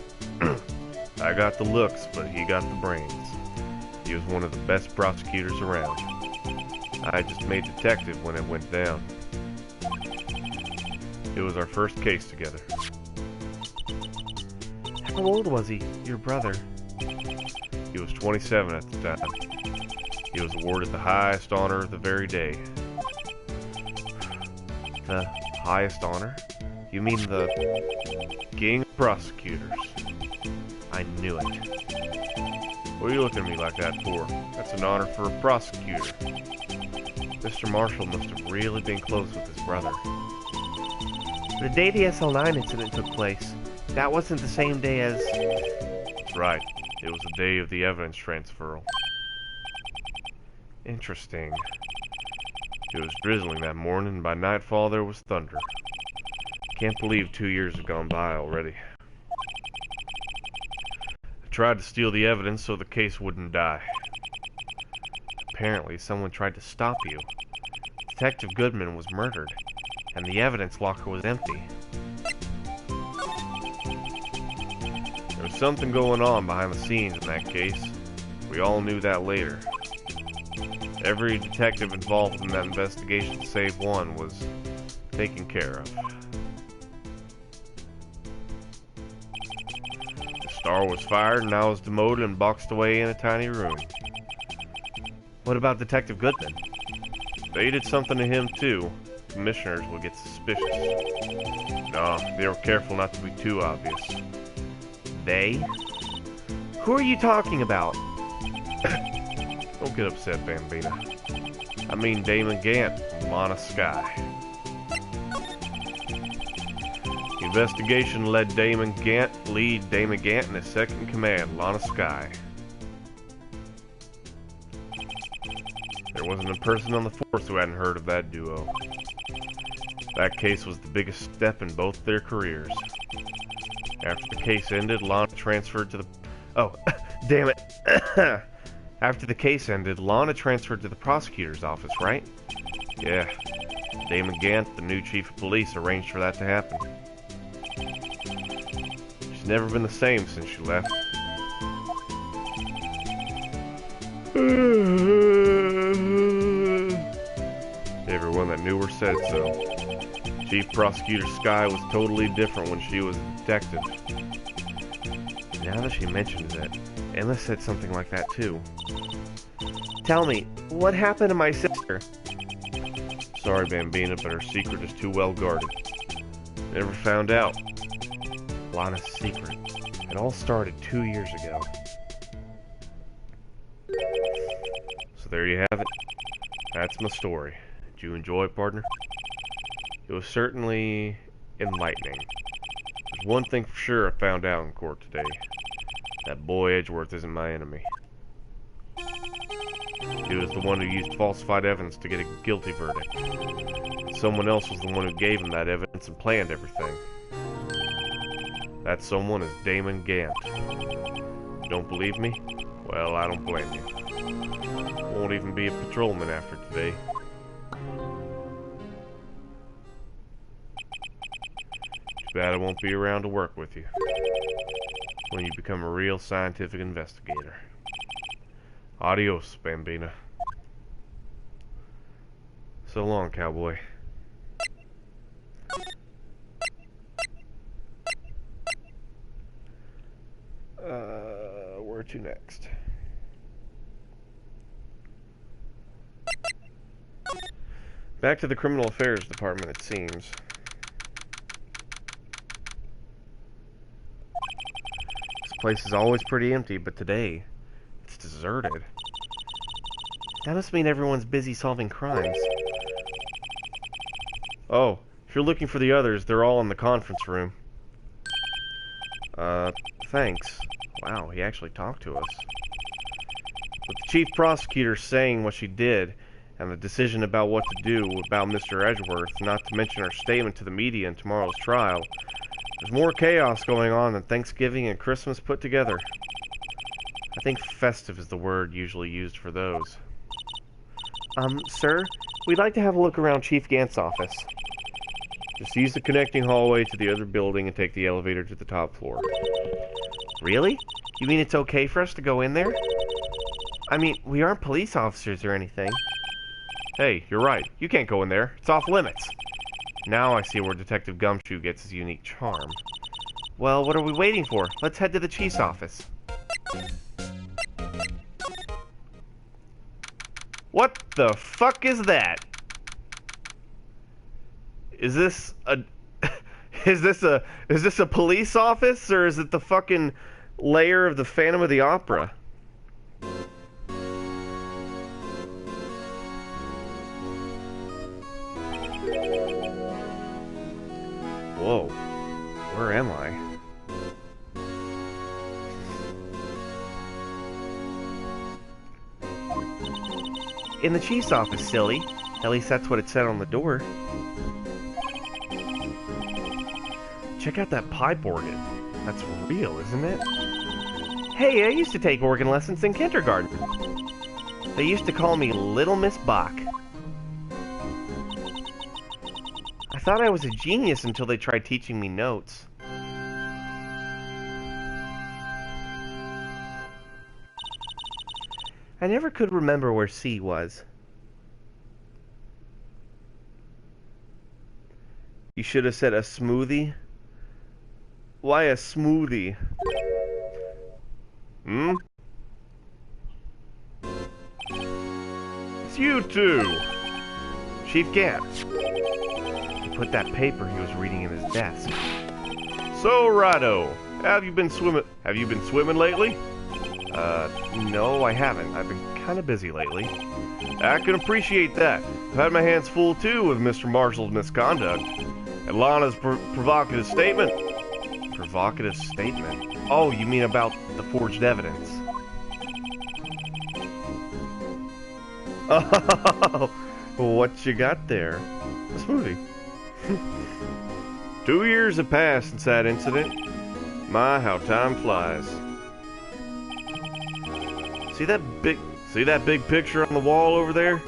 I got the looks, but he got the brains. He was one of the best prosecutors around. I just made detective when it went down. It was our first case together. How old was he, your brother? He was 27 at the time. He was awarded the highest honor of the very day. The highest honor? You mean the King of Prosecutors? I knew it. What are you looking at me like that for? That's an honor for a prosecutor. Mr. Marshall must have really been close with his brother. The day the SL9 incident took place, that wasn't the same day as... That's right. It was the day of the evidence transferal. Interesting. It was drizzling that morning, and by nightfall there was thunder. Can't believe 2 years have gone by already. I tried to steal the evidence so the case wouldn't die. Apparently, someone tried to stop you. Detective Goodman was murdered, and the evidence locker was empty. There was something going on behind the scenes in that case. We all knew that later. Every detective involved in that investigation, save one, was taken care of. The star was fired and now is demoted and boxed away in a tiny room. What about Detective Goodman? They did something to him too. Commissioners will get suspicious. No, they were careful not to be too obvious. They? Who are you talking about? Don't get upset, Bambina. I mean Damon Gant from Lana Sky. The investigation led Damon Gant in his second in command, Lana Sky. There wasn't a person on the force who hadn't heard of that duo. That case was the biggest step in both their careers. After the case ended, Lana transferred to the... Oh, damn it. After the case ended, Lana transferred to the prosecutor's office, right? Yeah. Damon Gant, the new chief of police, arranged for that to happen. She's never been the same since she left. Everyone that knew her said so. Chief Prosecutor Sky was totally different when she was a detective. Now that she mentions it, Emma said something like that too. Tell me, what happened to my sister? Sorry, Bambina, but her secret is too well guarded. Never found out. Lana's secret. It all started 2 years ago. So there you have it. That's my story. Did you enjoy it, partner? It was certainly enlightening. There's one thing for sure I found out in court today. That boy Edgeworth isn't my enemy. He was the one who used falsified evidence to get a guilty verdict. Someone else was the one who gave him that evidence and planned everything. That someone is Damon Gant. You don't believe me? Well, I don't blame you. Won't even be a patrolman after today. Too bad I won't be around to work with you when you become a real scientific investigator. Adios, Bambina. So long, cowboy. Where to next? Back to the Criminal Affairs Department, it seems. This place is always pretty empty, but today, it's deserted. That must mean everyone's busy solving crimes. Oh, if you're looking for the others, they're all in the conference room. Thanks. Wow, he actually talked to us. With the chief prosecutor saying what she did, and the decision about what to do about Mr. Edgeworth, not to mention her statement to the media in tomorrow's trial, there's more chaos going on than Thanksgiving and Christmas put together. I think festive is the word usually used for those. Sir, we'd like to have a look around Chief Gant's office. Just use the connecting hallway to the other building and take the elevator to the top floor. Really? You mean it's okay for us to go in there? I mean, we aren't police officers or anything. Hey, you're right. You can't go in there. It's off limits. Now I see where Detective Gumshoe gets his unique charm. Well, what are we waiting for? Let's head to the chief's office. What the fuck is that? Is this a is this a police office, or is it the fucking lair of the Phantom of the Opera? Whoa, where am I? In the chief's office, silly. At least that's what it said on the door. Check out that pipe organ. That's real, isn't it? Hey, I used to take organ lessons in kindergarten. They used to call me Little Miss Bach. I thought I was a genius until they tried teaching me notes. I never could remember where C was. You should have said a smoothie. Why a smoothie? Hmm? It's you two! Chief Cant. He put that paper he was reading in his desk. So, Righto, have you been swimming lately? No, I haven't. I've been kind of busy lately. I can appreciate that. I've had my hands full, too, with Mr. Marshall's misconduct. And Lana's provocative statement. Provocative statement? Oh, you mean about the forged evidence. Oh, what you got there? A smoothie. 2 years have passed since that incident. My, how time flies. See that big picture on the wall over there?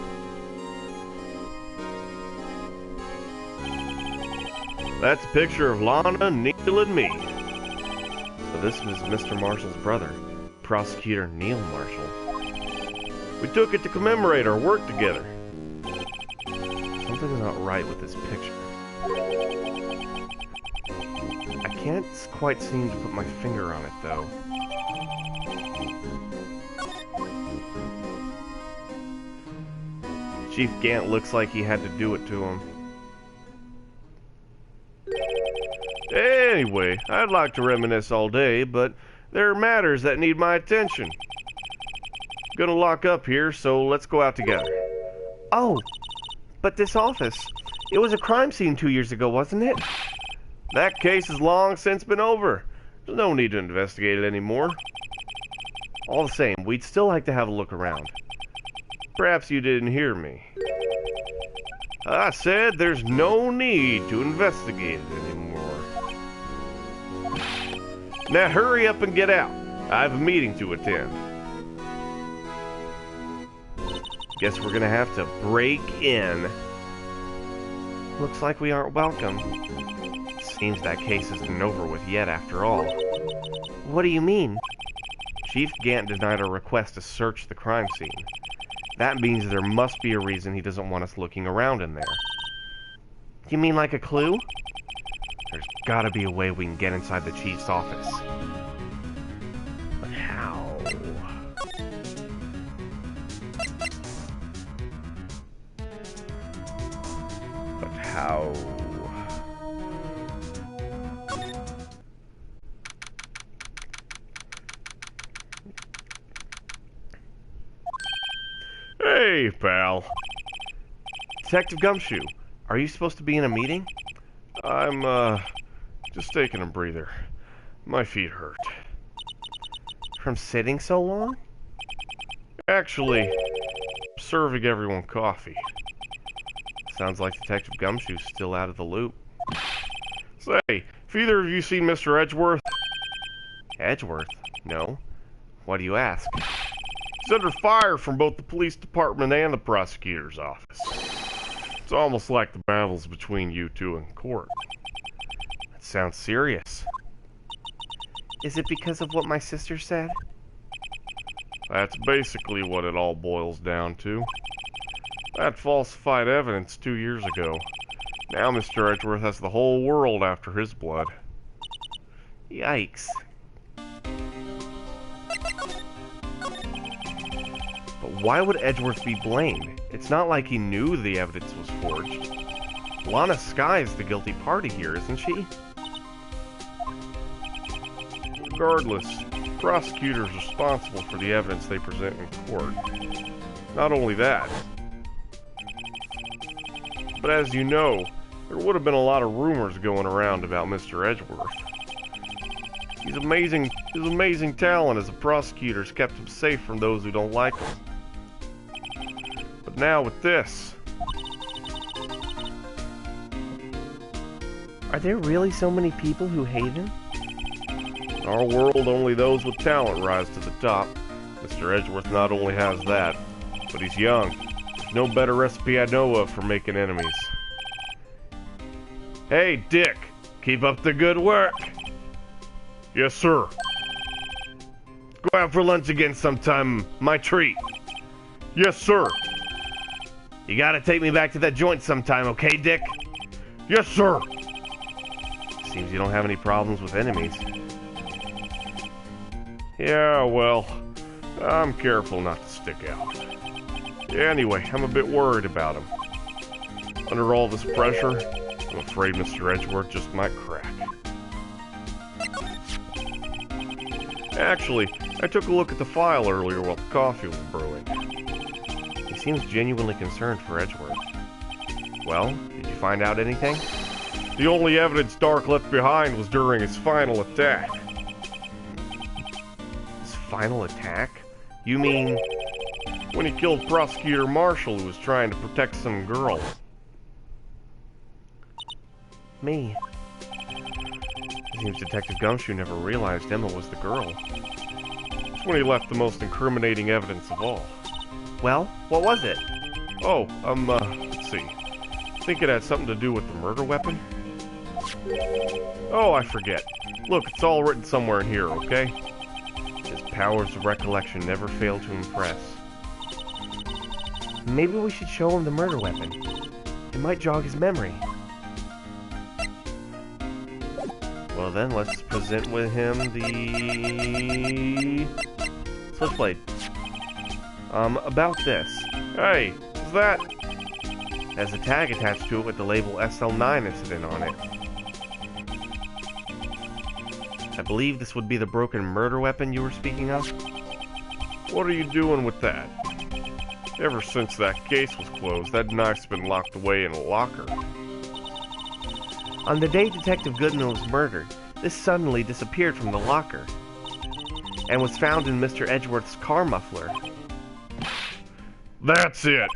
That's a picture of Lana, Neil, and me. So this was Mr. Marshall's brother, Prosecutor Neil Marshall. We took it to commemorate our work together. Something's not right with this picture. I can't quite seem to put my finger on it, though. Chief Cant looks like he had to do it to him. Anyway, I'd like to reminisce all day, but there are matters that need my attention. Gonna lock up here, so let's go out together. Oh, but this office, it was a crime scene 2 years ago, wasn't it? That case has long since been over. There's no need to investigate it anymore. All the same, we'd still like to have a look around. Perhaps you didn't hear me. I said there's no need to investigate it anymore. Now hurry up and get out. I have a meeting to attend. Guess we're gonna have to break in. Looks like we aren't welcome. Seems that case isn't over with yet after all. What do you mean? Chief Cant denied our request to search the crime scene. That means there must be a reason he doesn't want us looking around in there. You mean like a clue? There's gotta be a way we can get inside the chief's office. But how? How? Hey, pal. Detective Gumshoe, are you supposed to be in a meeting? I'm, just taking a breather. My feet hurt. From sitting so long? Actually, serving everyone coffee. Sounds like Detective Gumshoe's still out of the loop. Say, have either of you seen Mr. Edgeworth? Edgeworth? No. Why do you ask? He's under fire from both the police department and the prosecutor's office. It's almost like the battle's between you two in court. That sounds serious. Is it because of what my sister said? That's basically what it all boils down to. That falsified evidence 2 years ago. Now Mr. Edgeworth has the whole world after his blood. Yikes. But why would Edgeworth be blamed? It's not like he knew the evidence was forged. Lana Skye is the guilty party here, isn't she? Regardless, the prosecutor is responsible for the evidence they present in court. Not only that, but as you know, there would have been a lot of rumors going around about Mr. Edgeworth. His amazing talent as a prosecutor has kept him safe from those who don't like him. But now with this... Are there really so many people who hate him? In our world, only those with talent rise to the top. Mr. Edgeworth not only has that, but he's young. There's no better recipe I know of for making enemies. Hey, Dick! Keep up the good work! Yes, sir. Go out for lunch again sometime. My treat. Yes, sir. You gotta take me back to that joint sometime, okay, Dick? Yes, sir. Seems you don't have any problems with enemies. Yeah, well, I'm careful not to stick out. Anyway, I'm a bit worried about him. Under all this pressure, I'm afraid Mr. Edgeworth just might crack. Actually, I took a look at the file earlier while the coffee was brewing. He seems genuinely concerned for Edgeworth. Well, did you find out anything? The only evidence Dark left behind was during his final attack. His final attack? You mean... when he killed Prosecutor Marshall, who was trying to protect some girl. Me. It seems Detective Gumshoe never realized Emma was the girl. That's when he left the most incriminating evidence of all. Well, what was it? Oh, let's see. Think it had something to do with the murder weapon? Oh, I forget. Look, it's all written somewhere in here, okay? His powers of recollection never fail to impress. Maybe we should show him the murder weapon. It might jog his memory. Well then, let's present with him the... Switchblade. About this. Hey, is that... has a tag attached to it with the label SL9 incident on it. I believe this would be the broken murder weapon you were speaking of? What are you doing with that? Ever since that case was closed, that knife's been locked away in a locker. On the day Detective Goodman was murdered, this suddenly disappeared from the locker and was found in Mr. Edgeworth's car muffler. That's it!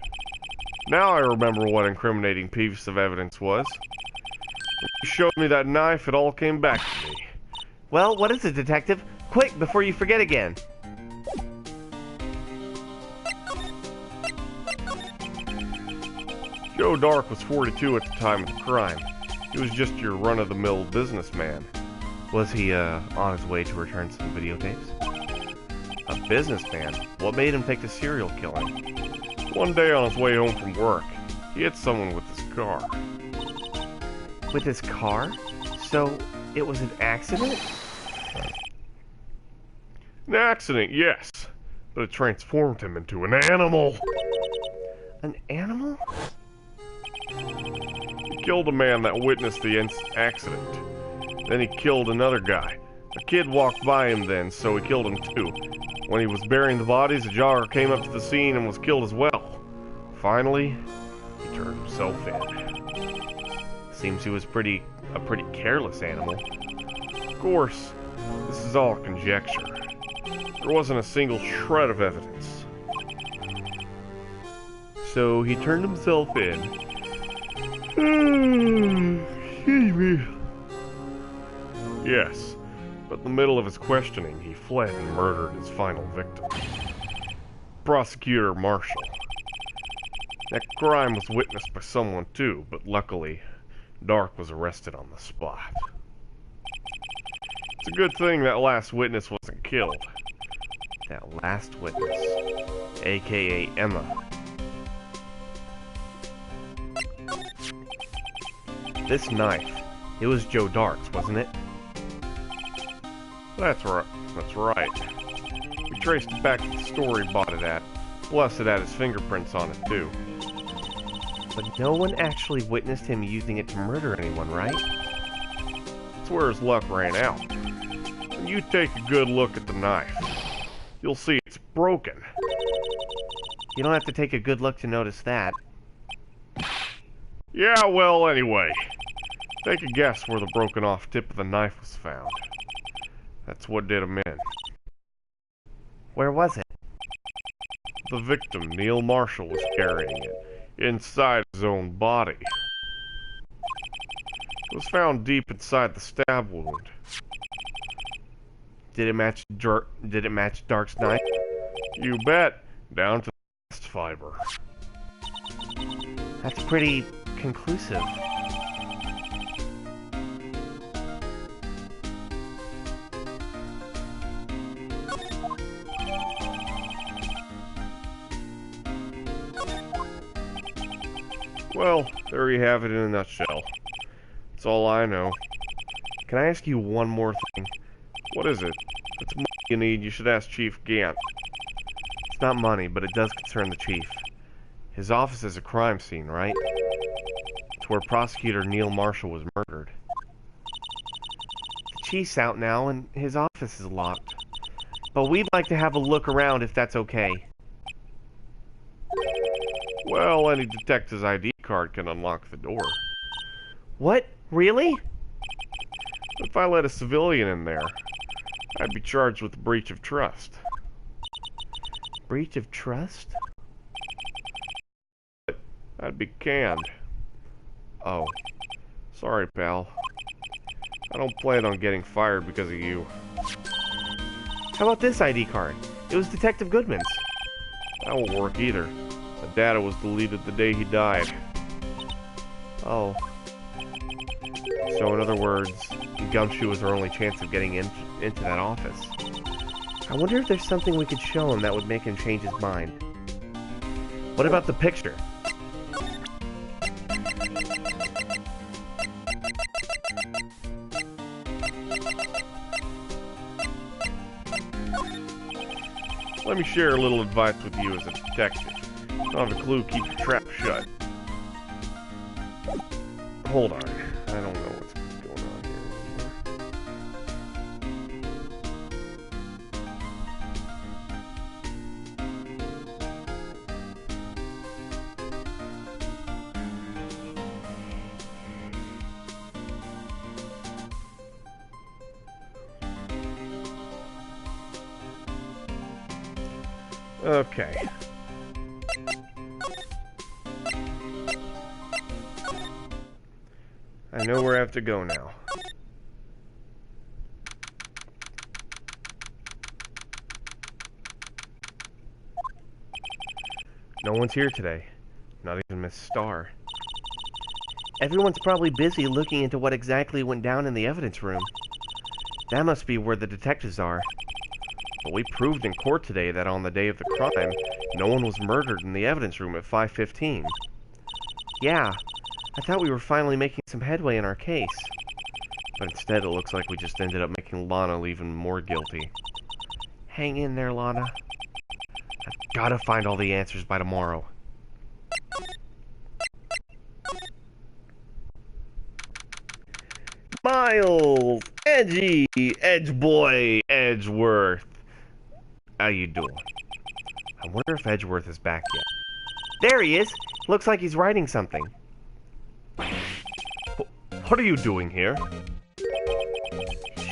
Now I remember what incriminating piece of evidence was. When you showed me that knife, it all came back to me. Well, what is it, Detective? Quick, before you forget again. Joe Dark was 42 at the time of the crime. He was just your run-of-the-mill businessman. Was he, on his way to return some videotapes? A businessman? What made him take the serial killing? One day on his way home from work, he hit someone with his car. With his car? So, it was an accident? An accident, yes, but it transformed him into an animal. An animal? He killed a man that witnessed the accident. Then he killed another guy. A kid walked by him then, so he killed him too. When he was burying the bodies, a jogger came up to the scene and was killed as well. Finally, he turned himself in. Seems he was a pretty careless animal. Of course, this is all conjecture. There wasn't a single shred of evidence. So he turned himself in. Excuse me. Yes, but in the middle of his questioning, he fled and murdered his final victim. Prosecutor Marshall. That crime was witnessed by someone too, but luckily, Dark was arrested on the spot. It's a good thing that last witness wasn't killed. That last witness, aka Emma. This knife, it was Joe Dark's, wasn't it? That's right. That's right. We traced it back to the store he bought it at. Plus, it had his fingerprints on it too. But no one actually witnessed him using it to murder anyone, right? That's where his luck ran out. When you take a good look at the knife, you'll see it's broken. You don't have to take a good look to notice that. Yeah, well, anyway. Take a guess where the broken off tip of the knife was found. That's what did him in. Where was it? The victim, Neil Marshall, was carrying it inside his own body. It was found deep inside the stab wound. Did it match Dark's knife? You bet, down to the last fiber. That's pretty conclusive. Well, there you have it in a nutshell. That's all I know. can I ask you one more thing? What is it? If it's money you need, you should ask Chief Gant. It's not money, but it does concern the chief. His office is a crime scene, right? It's where Prosecutor Neil Marshall was murdered. The chief's out now, and his office is locked. But we'd like to have a look around if that's okay. Well, any detective's ID card can unlock the door. What? Really? If I let a civilian in there, I'd be charged with breach of trust. Breach of trust? I'd be canned. Oh. Sorry, pal. I don't plan on getting fired because of you. How about this ID card? It was Detective Goodman's. That won't work either. The data was deleted the day he died. Oh. So in other words, Gumshoe was our only chance of getting into that office. I wonder if there's something we could show him that would make him change his mind. What about the picture? Let me share a little advice with you as a detective. If you don't have a clue, keep your trap shut. Hold on. I don't know what's going on here. Okay. I know where I have to go now. No one's here today. Not even Miss Starr. Everyone's probably busy looking into what exactly went down in the evidence room. That must be where the detectives are. But we proved in court today that on the day of the crime, no one was murdered in the evidence room at 5:15. Yeah, I thought we were finally making some headway in our case. But instead it looks like we just ended up making Lana even more guilty. Hang in there, Lana. I've gotta find all the answers by tomorrow. Miles! Edgy! Edge boy! Edgeworth! How you doing? I wonder if Edgeworth is back yet. There he is! Looks like he's writing something. What are you doing here?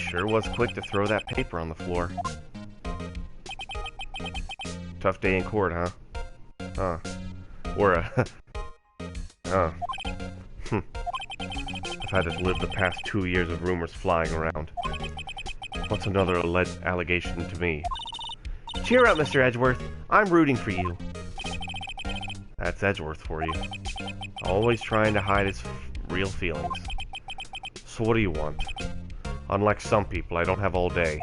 Sure was quick to throw that paper on the floor. Tough day in court, huh? Huh. Or huh. I've had to live the past 2 years of rumors flying around. What's another alleged allegation to me? Cheer up, Mr. Edgeworth. I'm rooting for you. That's Edgeworth for you. Always trying to hide his real feelings. So what do you want? Unlike some people, I don't have all day.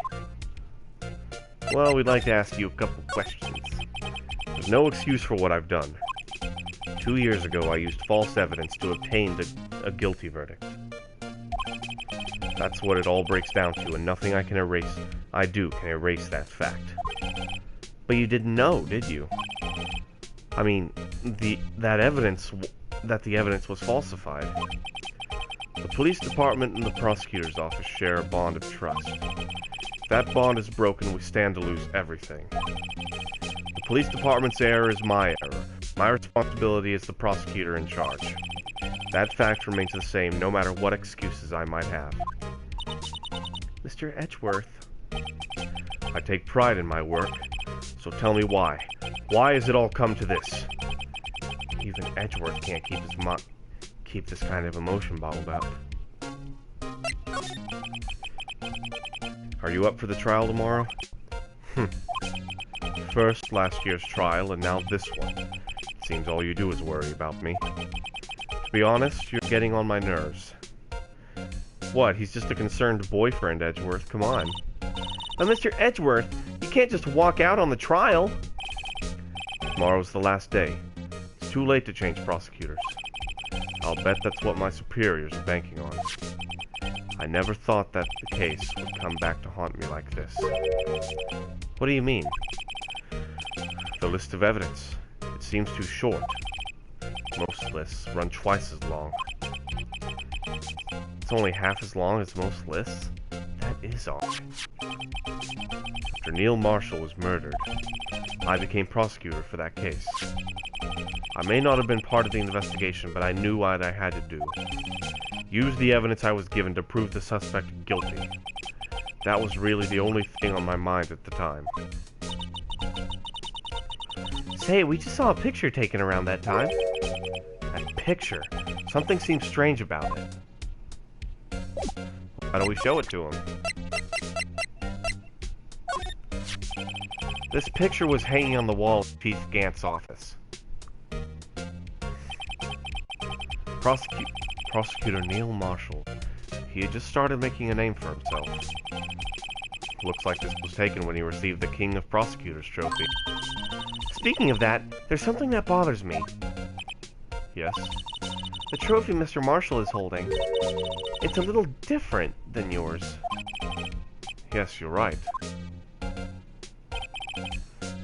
Well, we'd like to ask you a couple questions. There's no excuse for what I've done. 2 years ago, I used false evidence to obtain a guilty verdict. That's what it all breaks down to, and nothing I can erase, can erase that fact. But you didn't know, did you? I mean, the evidence was falsified. The police department and the prosecutor's office share a bond of trust. If that bond is broken, we stand to lose everything. The police department's error is my error. My responsibility is the prosecutor in charge. That fact remains the same, no matter what excuses I might have. Mr. Edgeworth. I take pride in my work, so tell me why. Why has it all come to this? Even Edgeworth can't keep this kind of emotion bottled up. Are you up for the trial tomorrow? First, last year's trial, and now this one. Seems all you do is worry about me. To be honest, you're getting on my nerves. What, he's just a concerned boyfriend, Edgeworth, come on. But Mr. Edgeworth, you can't just walk out on the trial. Tomorrow's the last day. It's too late to change prosecutors. I'll bet that's what my superiors are banking on. I never thought that the case would come back to haunt me like this. What do you mean? The list of evidence. It seems too short. Most lists run twice as long. It's only half as long as most lists? That is odd. After Neil Marshall was murdered, I became prosecutor for that case. I may not have been part of the investigation, but I knew what I had to do. Use the evidence I was given to prove the suspect guilty. That was really the only thing on my mind at the time. Say, we just saw a picture taken around that time. That picture. Something seems strange about it. Why don't we show it to him? This picture was hanging on the wall of Chief Gant's office. Prosecutor Neil Marshall. He had just started making a name for himself. Looks like this was taken when he received the King of Prosecutors trophy. Speaking of that, there's something that bothers me. Yes? The trophy Mr. Marshall is holding. It's a little different than yours. Yes, you're right.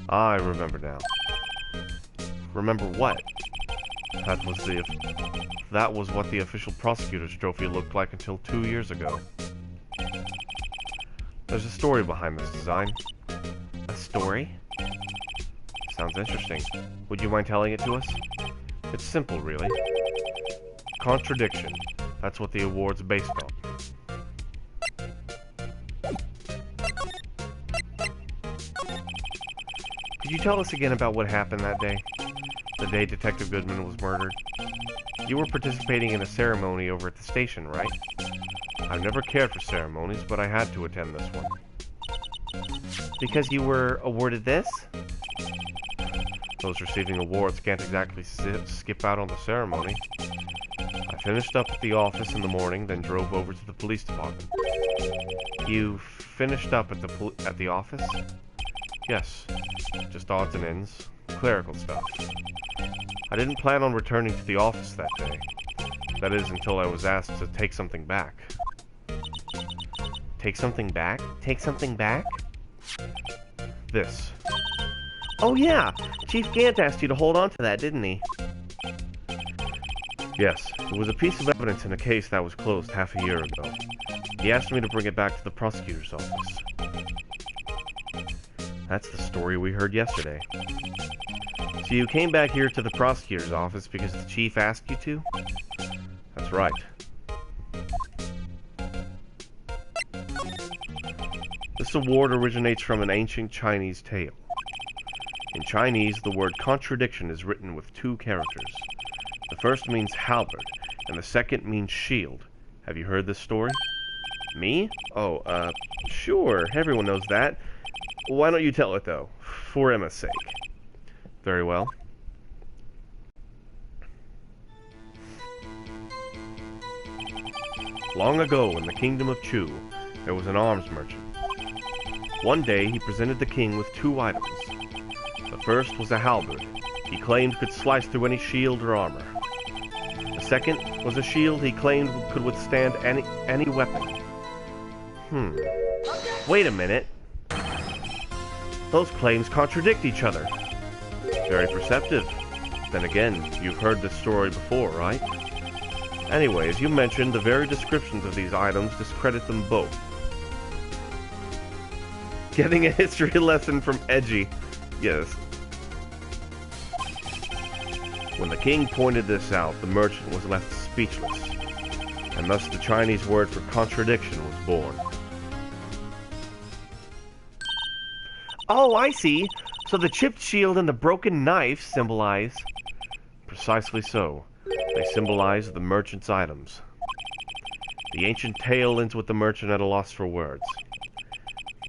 I remember now. Remember what? That was what the official prosecutor's trophy looked like until 2 years ago. There's a story behind this design. A story? Sounds interesting. Would you mind telling it to us? It's simple, really. Contradiction. That's what the award's based on. Could you tell us again about what happened that day? The day Detective Goodman was murdered? You were participating in a ceremony over at the station, right? I've never cared for ceremonies, but I had to attend this one. Because you were awarded this? Those receiving awards can't exactly skip out on the ceremony. I finished up at the office in the morning, then drove over to the police department. You finished up at the office? Yes. Just odds and ends. Clerical stuff. I didn't plan on returning to the office that day. That is, until I was asked to take something back. Take something back? Take something back? This. Oh yeah! Chief Gant asked you to hold on to that, didn't he? Yes, it was a piece of evidence in a case that was closed half a year ago. He asked me to bring it back to the prosecutor's office. That's the story we heard yesterday. So you came back here to the prosecutor's office because the chief asked you to? That's right. This award originates from an ancient Chinese tale. In Chinese, the word contradiction is written with 2 characters. The first means halberd, and the second means shield. Have you heard this story? Me? Oh, sure, everyone knows that. Why don't you tell it, though? For Emma's sake. Very well. Long ago, in the kingdom of Chu, there was an arms merchant. One day, he presented the king with 2 items. The first was a halberd. He claimed could slice through any shield or armor. The second was a shield he claimed could withstand any weapon. Wait a minute. Those claims contradict each other. Very perceptive. Then again, you've heard this story before, right? Anyway, as you mentioned, the very descriptions of these items discredit them both. Getting a history lesson from Edgy. Yes. When the king pointed this out, the merchant was left speechless, and thus the Chinese word for contradiction was born. Oh, I see. So the chipped shield and the broken knife symbolize... Precisely so. They symbolize the merchant's items. The ancient tale ends with the merchant at a loss for words.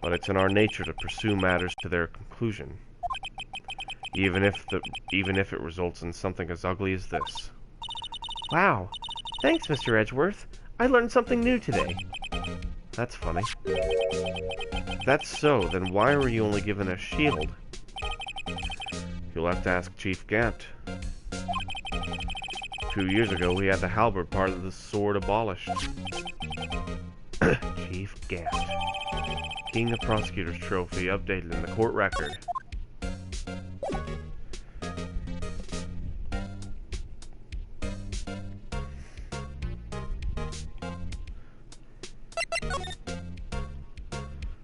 But it's in our nature to pursue matters to their conclusion, even if it results in something as ugly as this. Wow. Thanks, Mr. Edgeworth. I learned something new today. That's funny. If that's so, then why were you only given a shield? You'll have to ask Chief Gant. 2 years ago, we had the halberd part of the sword abolished. Chief Gant. King of Prosecutors Trophy updated in the court record.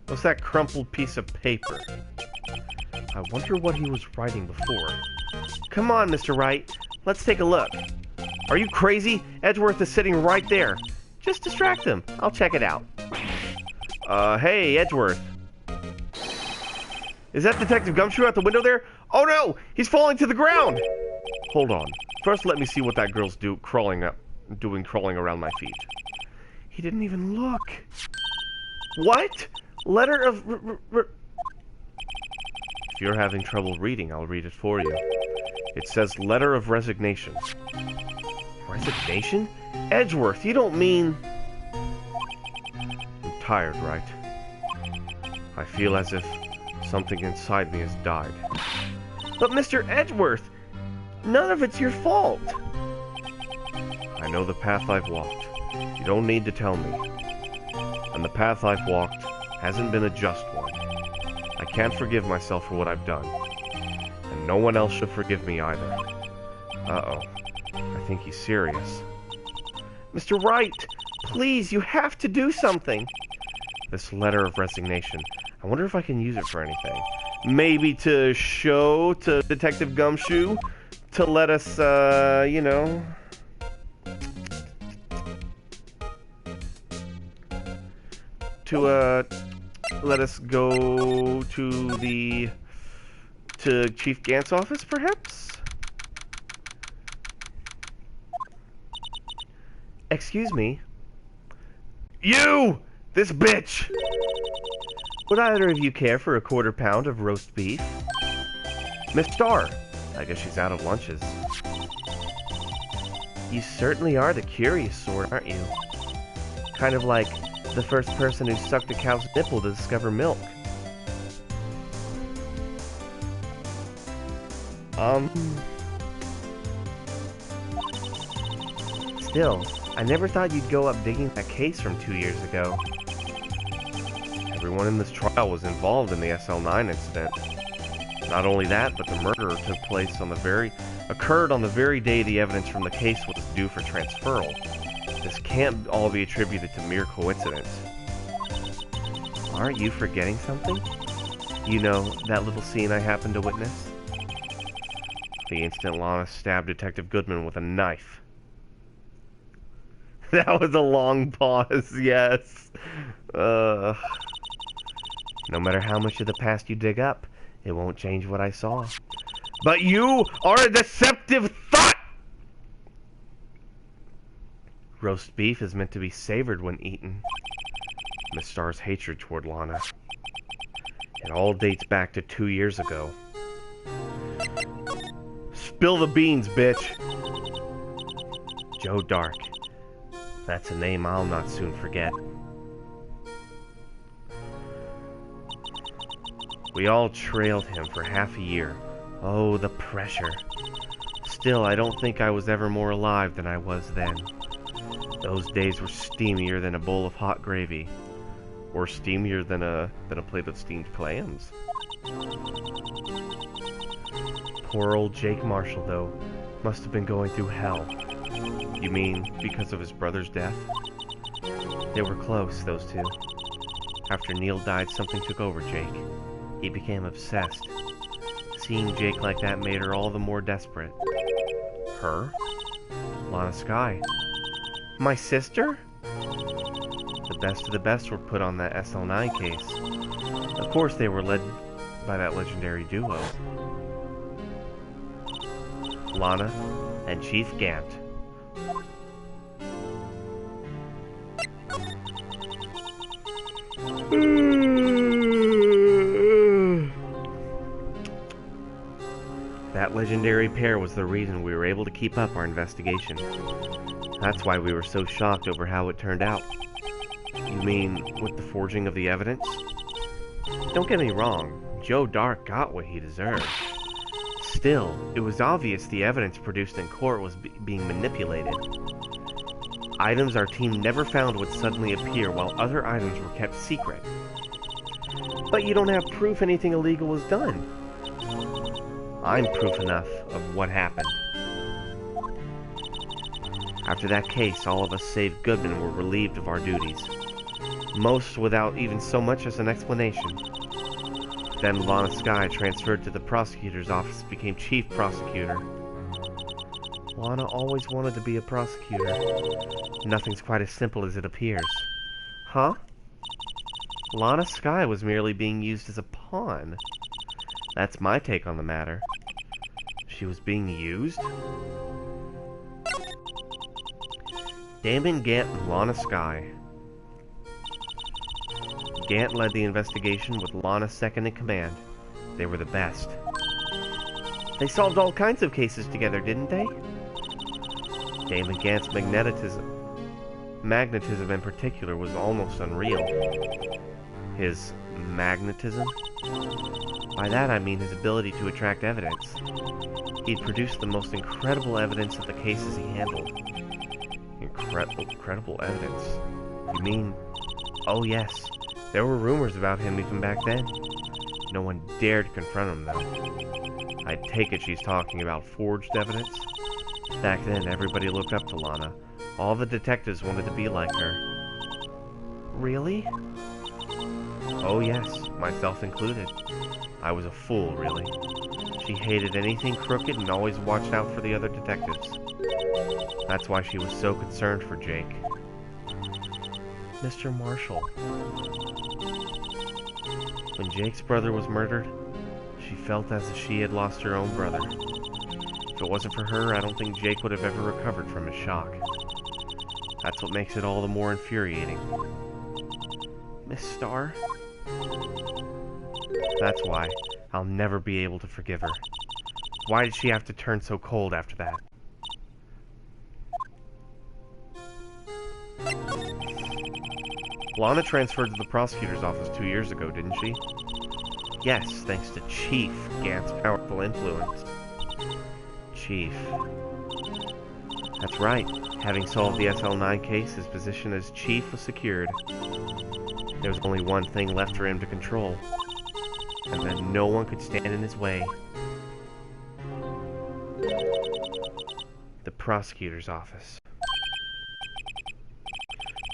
What's that crumpled piece of paper? I wonder what he was writing before. Come on, Mr. Wright. Let's take a look. Are you crazy? Edgeworth is sitting right there. Just distract him. I'll check it out. Hey, Edgeworth. Is that Detective Gumshoe out the window there? Oh no! He's falling to the ground! Hold on. First let me see what that girl's doing crawling around my feet. He didn't even look. What? Letter of... If you're having trouble reading, I'll read it for you. It says letter of resignation. Resignation? Edgeworth, you don't mean... I'm tired, right? I feel as if something inside me has died. But Mr. Edgeworth, none of it's your fault. I know the path I've walked. You don't need to tell me. And the path I've walked hasn't been a just one. I can't forgive myself for what I've done. And no one else should forgive me either. Uh-oh. I think he's serious. Mr. Wright, please, you have to do something. This letter of resignation. I wonder if I can use it for anything. Maybe to show to Detective Gumshoe to let us, you know... to, let us go to Chief Gant's office, perhaps? Excuse me. You! This bitch! Would either of you care for a quarter pound of roast beef? Miss Starr. I guess she's out of lunches. You certainly are the curious sort, aren't you? Kind of like the first person who sucked a cow's nipple to discover milk. Still, I never thought you'd go up digging that case from 2 years ago. Everyone in this trial was involved in the SL9 incident. Not only that, but the murder occurred on the very day the evidence from the case was due for transferal. This can't all be attributed to mere coincidence. Aren't you forgetting something? You know, that little scene I happened to witness? The instant Lana stabbed Detective Goodman with a knife. That was a long pause, yes. No matter how much of the past you dig up, it won't change what I saw. But you are a deceptive thought! Roast beef is meant to be savored when eaten. Miss Starr's hatred toward Lana. It all dates back to 2 years ago. Spill the beans, bitch! Joe Dark. That's a name I'll not soon forget. We all trailed him for half a year. Oh, the pressure. Still, I don't think I was ever more alive than I was then. Those days were steamier than a bowl of hot gravy. Or steamier than a plate of steamed clams. Poor old Jake Marshall, though, must have been going through hell. You mean because of his brother's death? They were close, those two. After Neil died, something took over Jake. He became obsessed. Seeing Jake like that made her all the more desperate. Her? Lana Skye. My sister? The best of the best were put on that SL9 case. Of course they were led by that legendary duo. Lana and Chief Gant. That legendary pair was the reason we were able to keep up our investigation. That's why we were so shocked over how it turned out. You mean, with the forging of the evidence? Don't get me wrong, Joe Dark got what he deserved. Still, it was obvious the evidence produced in court was being manipulated. Items our team never found would suddenly appear while other items were kept secret. But you don't have proof anything illegal was done. I'm proof enough of what happened. After that case, all of us save Goodman were relieved of our duties. Most without even so much as an explanation. Then Lana Skye transferred to the prosecutor's office and became chief prosecutor. Lana always wanted to be a prosecutor. Nothing's quite as simple as it appears. Huh? Lana Skye was merely being used as a pawn. That's my take on the matter. She was being used? Damon Gant and Lana Skye. Gant led the investigation with Lana second in command. They were the best. They solved all kinds of cases together, didn't they? Damon Gant's magnetism in particular was almost unreal. His magnetism? By that I mean his ability to attract evidence. He'd produced the most incredible evidence of the cases he handled. Incredible evidence? You mean... Oh yes, there were rumors about him even back then. No one dared confront him though. I take it she's talking about forged evidence? Back then, everybody looked up to Lana. All the detectives wanted to be like her. Really? Oh yes, myself included. I was a fool, really. She hated anything crooked and always watched out for the other detectives. That's why she was so concerned for Jake. Mr. Marshall. When Jake's brother was murdered, she felt as if she had lost her own brother. If it wasn't for her, I don't think Jake would have ever recovered from his shock. That's what makes it all the more infuriating. Miss Starr? That's why I'll never be able to forgive her. Why did she have to turn so cold after that? Lana transferred to the prosecutor's office 2 years ago, didn't she? Yes, thanks to Chief Gant's powerful influence. Chief. That's right. Having solved the SL9 case, his position as chief was secured. There was only one thing left for him to control, and that no one could stand in his way. The prosecutor's office.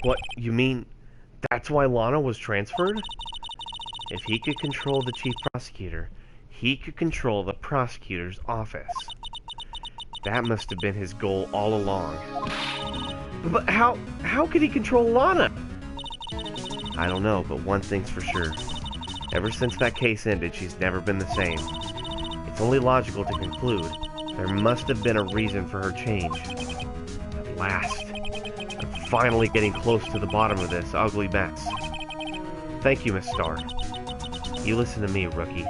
What, you mean that's why Lana was transferred? If he could control the chief prosecutor, he could control the prosecutor's office. That must have been his goal all along. But how could he control Lana? I don't know, but one thing's for sure. Ever since that case ended, she's never been the same. It's only logical to conclude there must have been a reason for her change. At last, I'm finally getting close to the bottom of this ugly mess. Thank you, Miss Starr. You listen to me, rookie.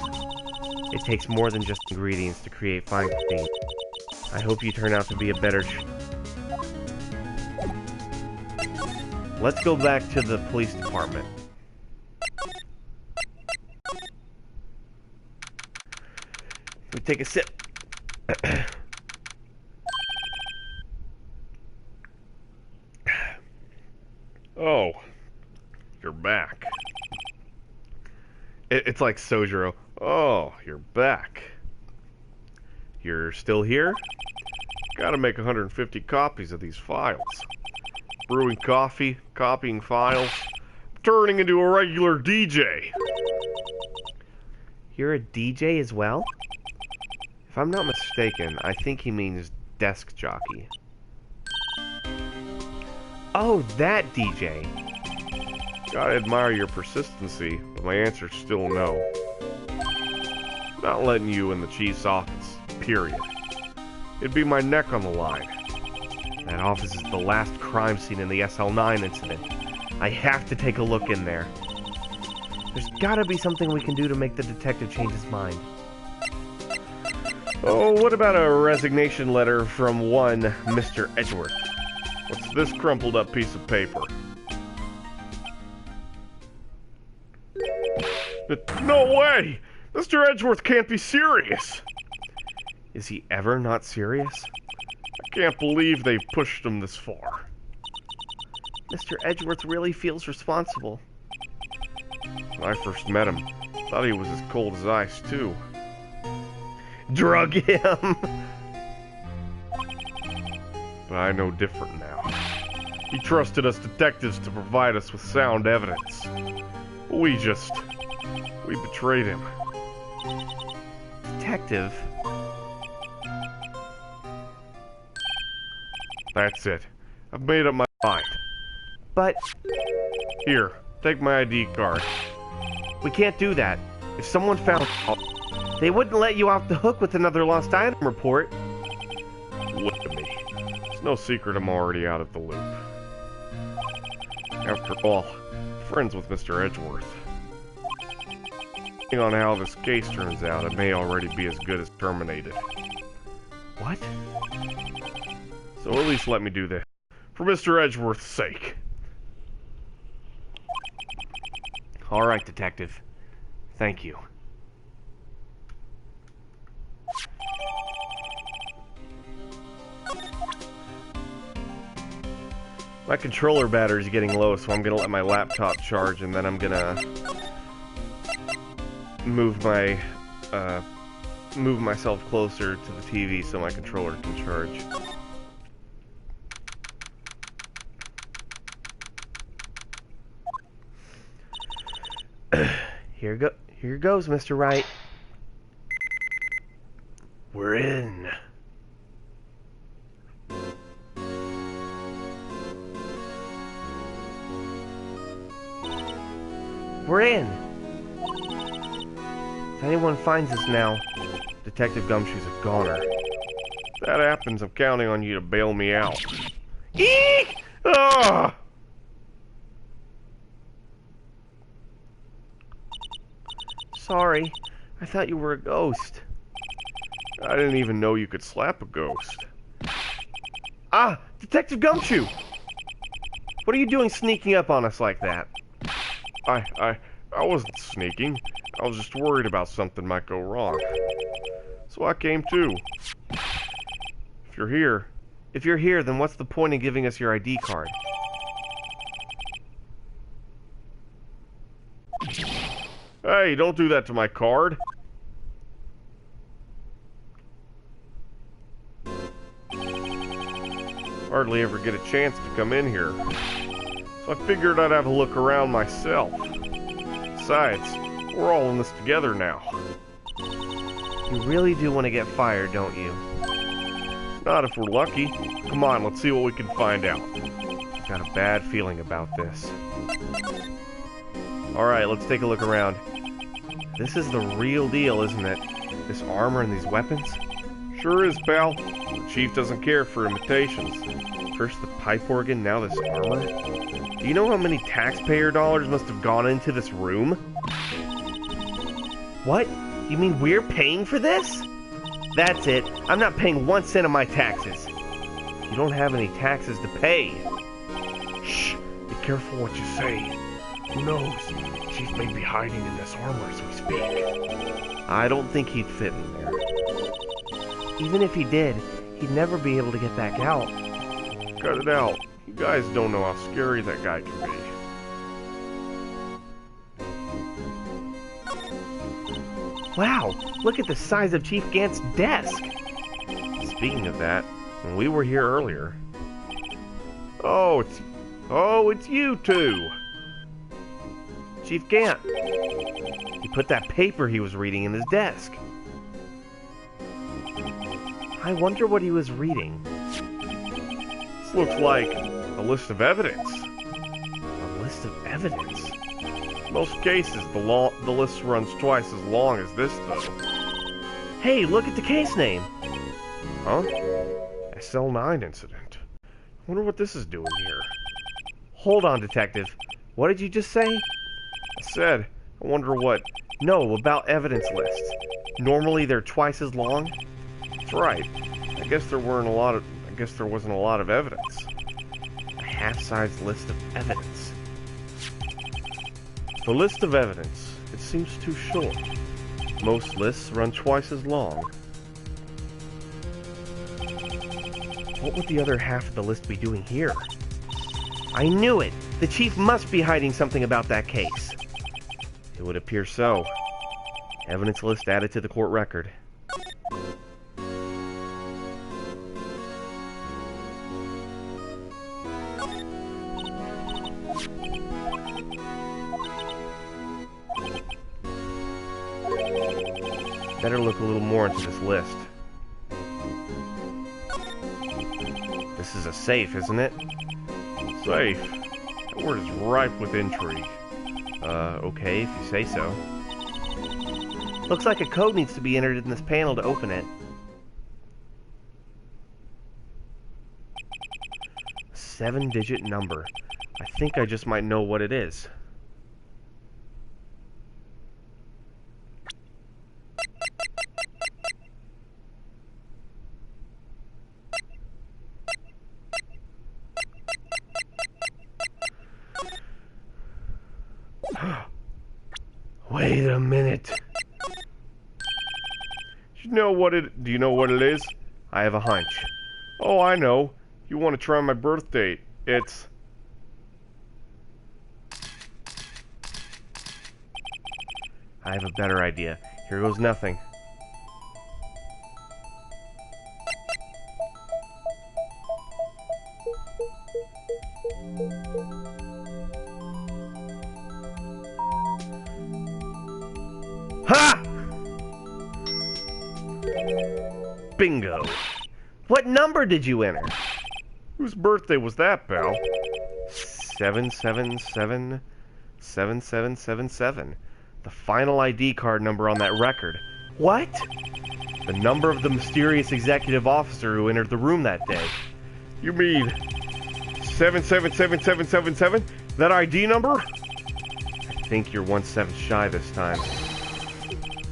It takes more than just ingredients to create fine cuisine. I hope you turn out to be a better Let's go back to the police department. We take a sip. Oh, you're back. It's like Sojiro. Oh, you're back. You're still here? Gotta make 150 copies of these files. Brewing coffee, copying files, turning into a regular DJ. You're a DJ as well? If I'm not mistaken, I think he means desk jockey. Oh, that DJ. Gotta admire your persistency, but my answer's still no. Not letting you in the chief's office, period. It'd be my neck on the line. That office is the last crime scene in the SL9 incident. I have to take a look in there. There's gotta be something we can do to make the detective change his mind. Oh, what about a resignation letter from one Mr. Edgeworth? What's this crumpled up piece of paper? No way! Mr. Edgeworth can't be serious! Is he ever not serious? I can't believe they've pushed him this far. Mr. Edgeworth really feels responsible. When I first met him, thought he was as cold as ice, too. Drug him! But I know different now. He trusted us detectives to provide us with sound evidence. We betrayed him. Detective? That's it. I've made up my mind. But... Here, take my ID card. we can't do that. If someone found out, they wouldn't let you off the hook with another lost item report. Look at me. It's no secret I'm already out of the loop. After all, friends with Mr. Edgeworth. Depending on how this case turns out, it may already be as good as terminated. What? So at least let me do this. For Mr. Edgeworth's sake. Alright, Detective. Thank you. My controller battery's getting low, so I'm gonna let my laptop charge, and then I'm gonna move myself closer to the TV so my controller can charge. Here goes, Mr. Wright. We're in. We're in. If anyone finds us now, Detective Gumshoe's a goner. If that happens, I'm counting on you to bail me out. Eek! Ah! Sorry, I thought you were a ghost. I didn't even know you could slap a ghost. Ah! Detective Gumshoe! What are you doing sneaking up on us like that? I wasn't sneaking. I was just worried about something might go wrong. So I came too. If you're here, then what's the point in giving us your ID card? Hey, don't do that to my card. Hardly ever get a chance to come in here. So I figured I'd have a look around myself. Besides, we're all in this together now. You really do want to get fired, don't you? Not if we're lucky. Come on, let's see what we can find out. I've got a bad feeling about this. Alright, let's take a look around. This is the real deal, isn't it? This armor and these weapons? Sure is, pal. The chief doesn't care for imitations. First the pipe organ, now this armor. Do you know how many taxpayer dollars must have gone into this room? What? You mean we're paying for this? That's it. I'm not paying 1 cent of my taxes. You don't have any taxes to pay. Shh. Be careful what you say. Who knows? Chief may be hiding in this armor as we speak. I don't think he'd fit in there. Even if he did, he'd never be able to get back out. Cut it out. You guys don't know how scary that guy can be. Wow, look at the size of Chief Gant's desk. Speaking of that, when we were here earlier... Oh, it's you two. Chief Gant. He put that paper he was reading in his desk. I wonder what he was reading. This looks like a list of evidence. A list of evidence? In most cases, the list runs twice as long as this, though. Hey, look at the case name. Huh? SL9 incident. I wonder what this is doing here. Hold on, Detective. What did you just say? I said, I wonder what... No, about evidence lists. Normally they're twice as long? That's right. I guess there wasn't a lot of evidence. A half-sized list of evidence. The list of evidence. It seems too short. Most lists run twice as long. What would the other half of the list be doing here? I knew it! The chief must be hiding something about that case. It would appear so. Evidence list added to the court record. Better look a little more into this list. This is a safe, isn't it? Safe? That word is ripe with intrigue. Okay, if you say so. Looks like a code needs to be entered in this panel to open it. A 7-digit number. I think I just might know what it is. Wait a minute. Do you know what it is? I have a hunch. Oh, I know. You want to try my birth date. It's... I have a better idea. Here goes nothing. Ha! Bingo. What number did you enter? Whose birthday was that, pal? 7777777. The final ID card number on that record. What? The number of the mysterious executive officer who entered the room that day. You mean 777777? That ID number? I think you're 1 7 shy this time.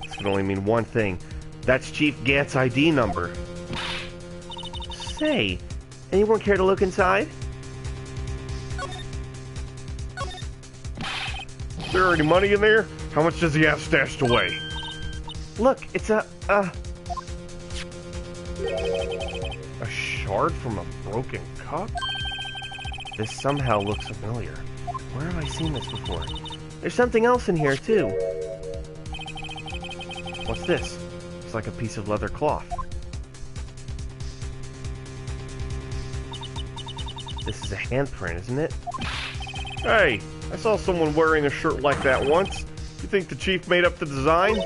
This can only mean one thing. That's Chief Gant's ID number. Say, anyone care to look inside? Is there any money in there? How much does he have stashed away? Look, it's a shard from a broken cup? This somehow looks familiar. Where have I seen this before? There's something else in here, too. What's this? It's like a piece of leather cloth. This is a handprint, isn't it? Hey, I saw someone wearing a shirt like that once. You think the chief made up the design?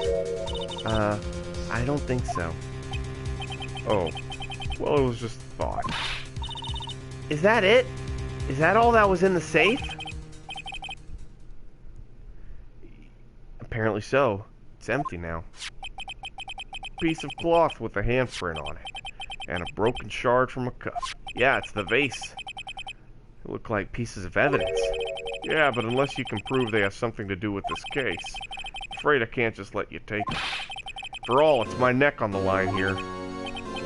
I don't think so. Oh, well, it was just a thought. Is that it? Is that all that was in the safe? Apparently so. It's empty now. Piece of cloth with a handprint on it. And a broken shard from a cup. Yeah, it's the vase. They look like pieces of evidence. Yeah, but unless you can prove they have something to do with this case, I'm afraid I can't just let you take them. For all, it's my neck on the line here.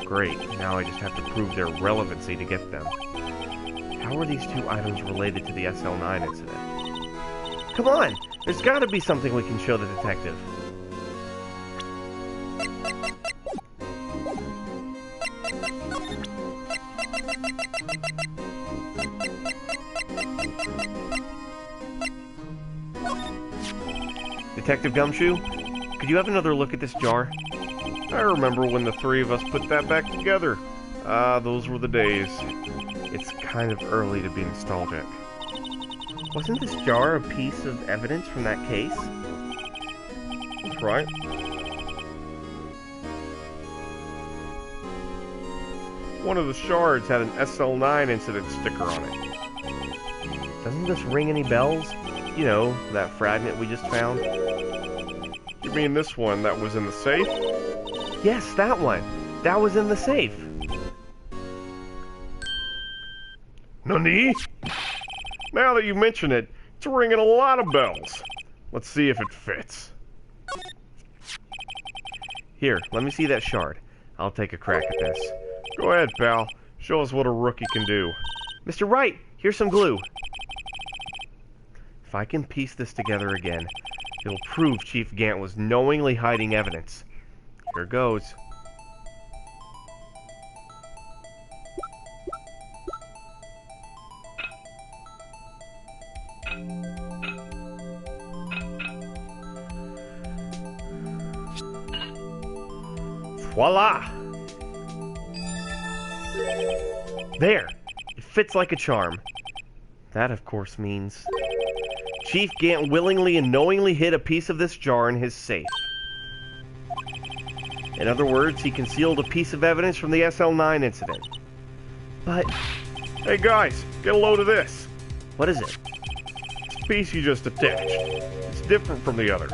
Great, now I just have to prove their relevancy to get them. How are these two items related to the SL9 incident? Come on! There's gotta be something we can show the detective. Detective Gumshoe, could you have another look at this jar? I remember when the three of us put that back together. Those were the days. It's kind of early to be nostalgic. Wasn't this jar a piece of evidence from that case? That's right. One of the shards had an SL9 incident sticker on it. Doesn't this ring any bells? You know, that fragment we just found? You mean this one that was in the safe? Yes, that one. That was in the safe. Nani? Now that you mention it, it's ringing a lot of bells. Let's see if it fits. Here, let me see that shard. I'll take a crack at this. Go ahead, pal. Show us what a rookie can do. Mr. Wright, here's some glue. If I can piece this together again, it'll prove Chief Gant was knowingly hiding evidence. Here goes. Voila! There! It fits like a charm. That, of course, means Chief Gant willingly and knowingly hid a piece of this jar in his safe. In other words, he concealed a piece of evidence from the SL9 incident. But... Hey guys, get a load of this. what is it? It's a piece you just attached. It's different from the others.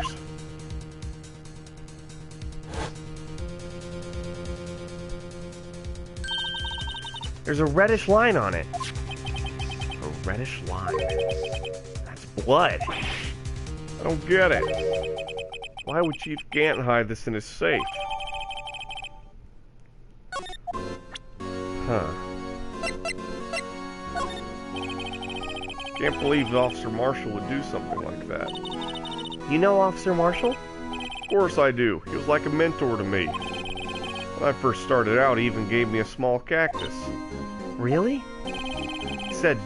There's a reddish line on it. A reddish line. That's blood. I don't get it. Why would Chief Gant hide this in his safe? Huh. Can't believe Officer Marshall would do something like that. You know Officer Marshall? Of course I do. He was like a mentor to me. When I first started out, he even gave me a small cactus. Really? He said,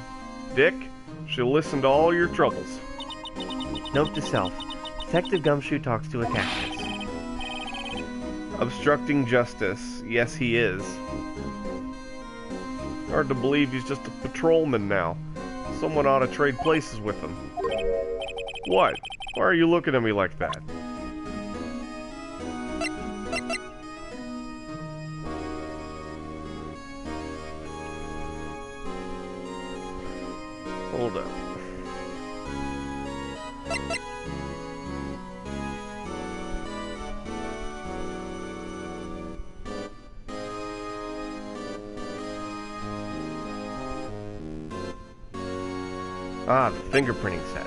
Dick, she'll listen to all your troubles. Note to self. Detective Gumshoe talks to a cactus. Obstructing justice. Yes, he is. Hard to believe he's just a patrolman now. Someone ought to trade places with him. What? Why are you looking at me like that? Hold up. Ah, the fingerprinting set.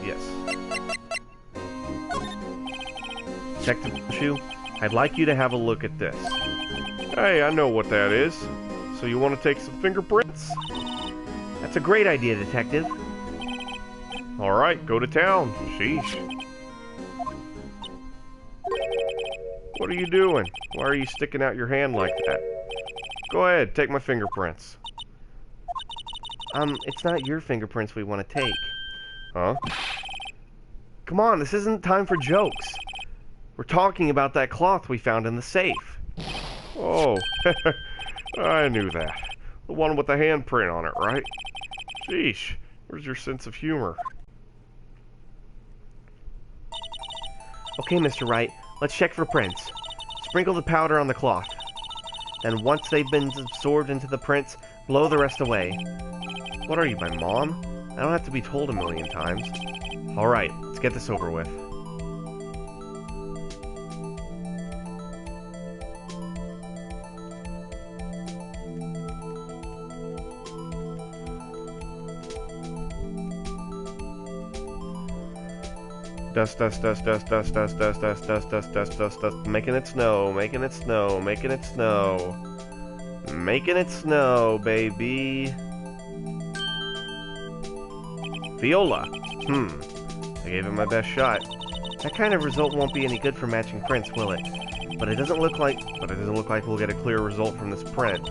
Yes. Detective Gumshoe, I'd like you to have a look at this. Hey, I know what that is. So you want to take some fingerprints? That's a great idea, Detective. Alright, go to town. Sheesh. What are you doing? Why are you sticking out your hand like that? Go ahead, take my fingerprints. It's not your fingerprints we want to take. Huh? Come on, this isn't time for jokes. We're talking about that cloth we found in the safe. Oh, I knew that. The one with the handprint on it, right? Sheesh, where's your sense of humor? Okay, Mr. Wright, let's check for prints. Sprinkle the powder on the cloth. Then once they've been absorbed into the prints, blow the rest away. What are you, my mom? I don't have to be told a million times. Alright, let's get this over with. Dust, dust, dust, dust, dust, dust, dust, dust, dust, dust, dust, dust, dust. Making it snow, making it snow, making it snow. Making it snow, baby. Viola. I gave it my best shot. That kind of result won't be any good for matching prints, will it? But it doesn't look like we'll get a clear result from this print.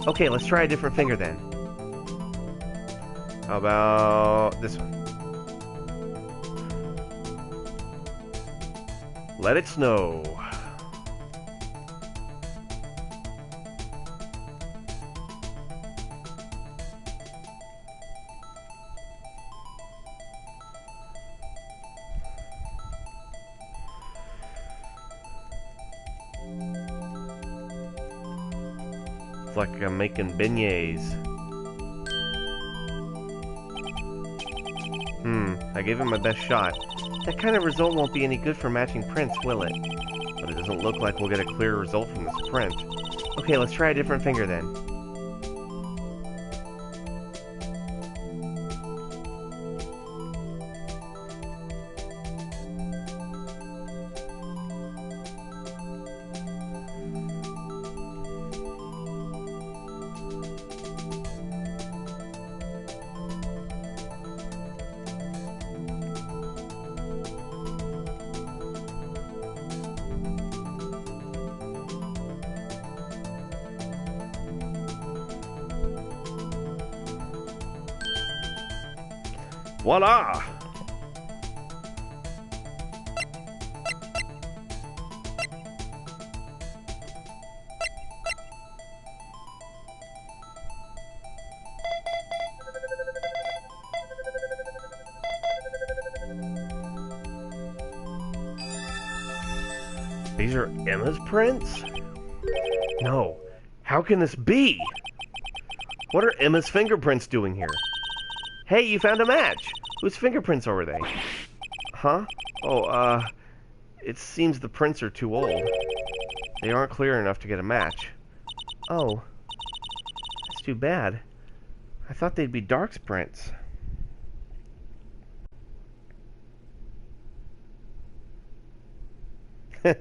Okay, let's try a different finger then. How about this one? Let it snow. It's like I'm making beignets. I gave it my best shot. That kind of result won't be any good for matching prints, will it? But it doesn't look like we'll get a clear result from this print. Okay, let's try a different finger then. Voila! These are Emma's prints? No. How can this be? What are Emma's fingerprints doing here? Hey, you found a match! Whose fingerprints are they? Huh? Oh, it seems the prints are too old. They aren't clear enough to get a match. Oh. That's too bad. I thought they'd be Dark's prints. Babe.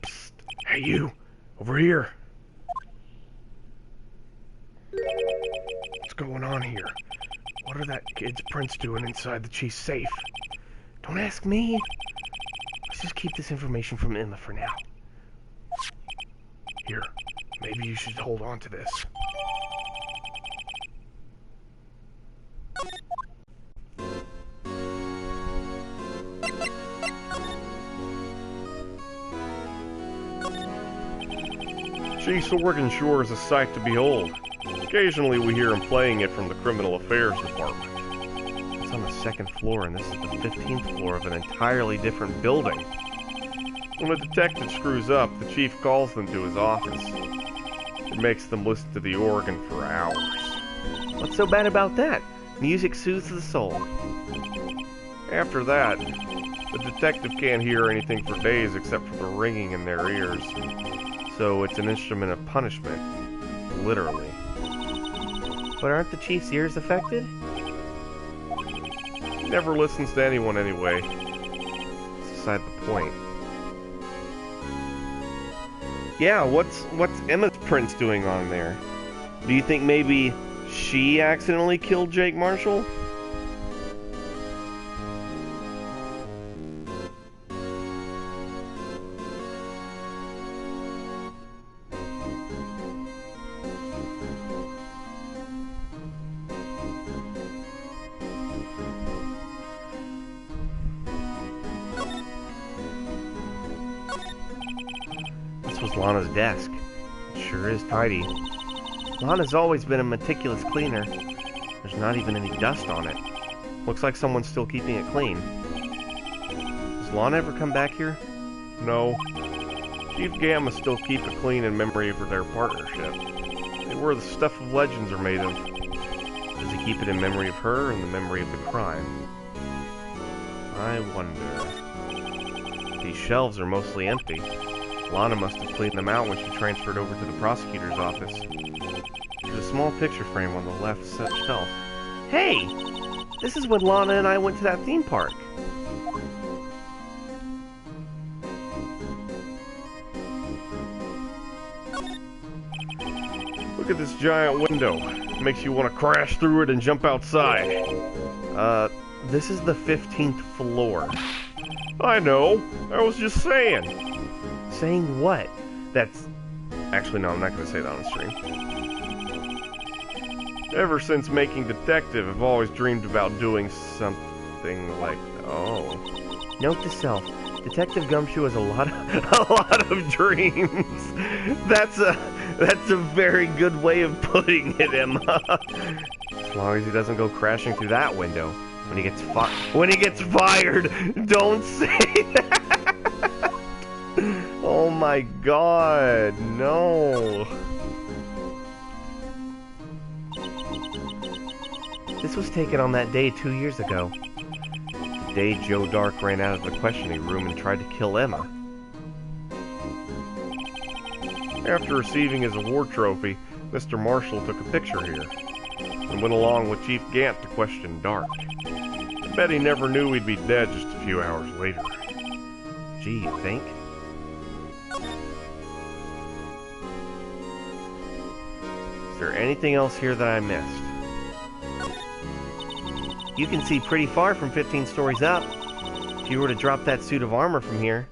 Psst. Hey, you! Over here! What's going on here? What are that kid's prints doing inside the chief's safe? Don't ask me. Let's just keep this information from Emma for now. Here, maybe you should hold on to this. Chief's organ sure is a sight to behold. Occasionally we hear him playing it from the Criminal Affairs Department. It's on the second floor, and this is the 15th floor of an entirely different building. When a detective screws up, the chief calls them to his office. It makes them listen to the organ for hours. What's so bad about that? Music soothes the soul. After that, the detective can't hear anything for days except for the ringing in their ears. So it's an instrument of punishment, literally. But aren't the chief's ears affected? He never listens to anyone anyway. It's beside the point. Yeah, what's Emma's prints doing on there? Do you think maybe she accidentally killed Jake Marshall? This was Lana's desk. It sure is tidy. Lana's always been a meticulous cleaner. There's not even any dust on it. Looks like someone's still keeping it clean. Does Lana ever come back here? No. Chief Gamma still keep it clean in memory of their partnership. They were the stuff of legends are made of. Does he keep it in memory of her or in the memory of the crime? I wonder. These shelves are mostly empty. Lana must have cleaned them out when she transferred over to the prosecutor's office. There's a small picture frame on the left shelf. Hey! This is when Lana and I went to that theme park. Look at this giant window. It makes you want to crash through it and jump outside. This is the 15th floor. I know. I was just saying. Saying what? That's... Actually, no, I'm not going to say that on the stream. Ever since making detective, I've always dreamed about doing something like... Oh. Note to self. Detective Gumshoe has a lot of dreams. That's a very good way of putting it, Emma. As long as he doesn't go crashing through that window. When he gets fired, don't say that. Oh my god, no. This was taken on that day 2 years ago. The day Joe Dark ran out of the questioning room and tried to kill Emma. After receiving his award trophy, Mr. Marshall took a picture here, and went along with Chief Gant to question Dark. I bet he never knew he'd be dead just a few hours later. Gee, you think? Is there anything else here that I missed? You can see pretty far from 15 stories up. If you were to drop that suit of armor from here.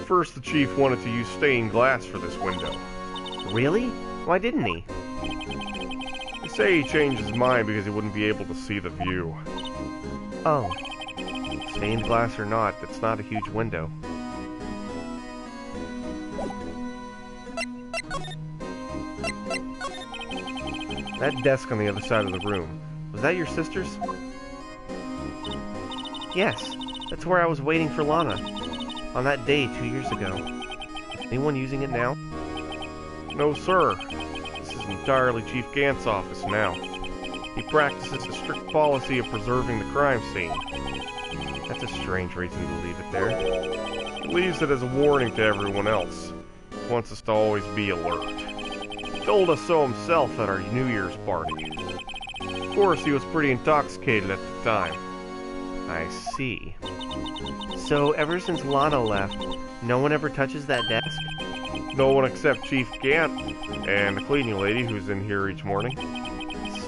First, the chief wanted to use stained glass for this window. Really? Why didn't he? They say he changed his mind because he wouldn't be able to see the view. Oh. Stained glass or not, that's not a huge window. That desk on the other side of the room, was that your sister's? Yes, that's where I was waiting for Lana. On that day 2 years ago. Is anyone using it now? No, sir. This is entirely Chief Gant's office now. He practices a strict policy of preserving the crime scene. That's a strange reason to leave it there. He leaves it as a warning to everyone else. He wants us to always be alert. He told us so himself at our New Year's party. Of course, he was pretty intoxicated at the time. I see. So, ever since Lana left, no one ever touches that desk? No one except Chief Gant and the cleaning lady who's in here each morning.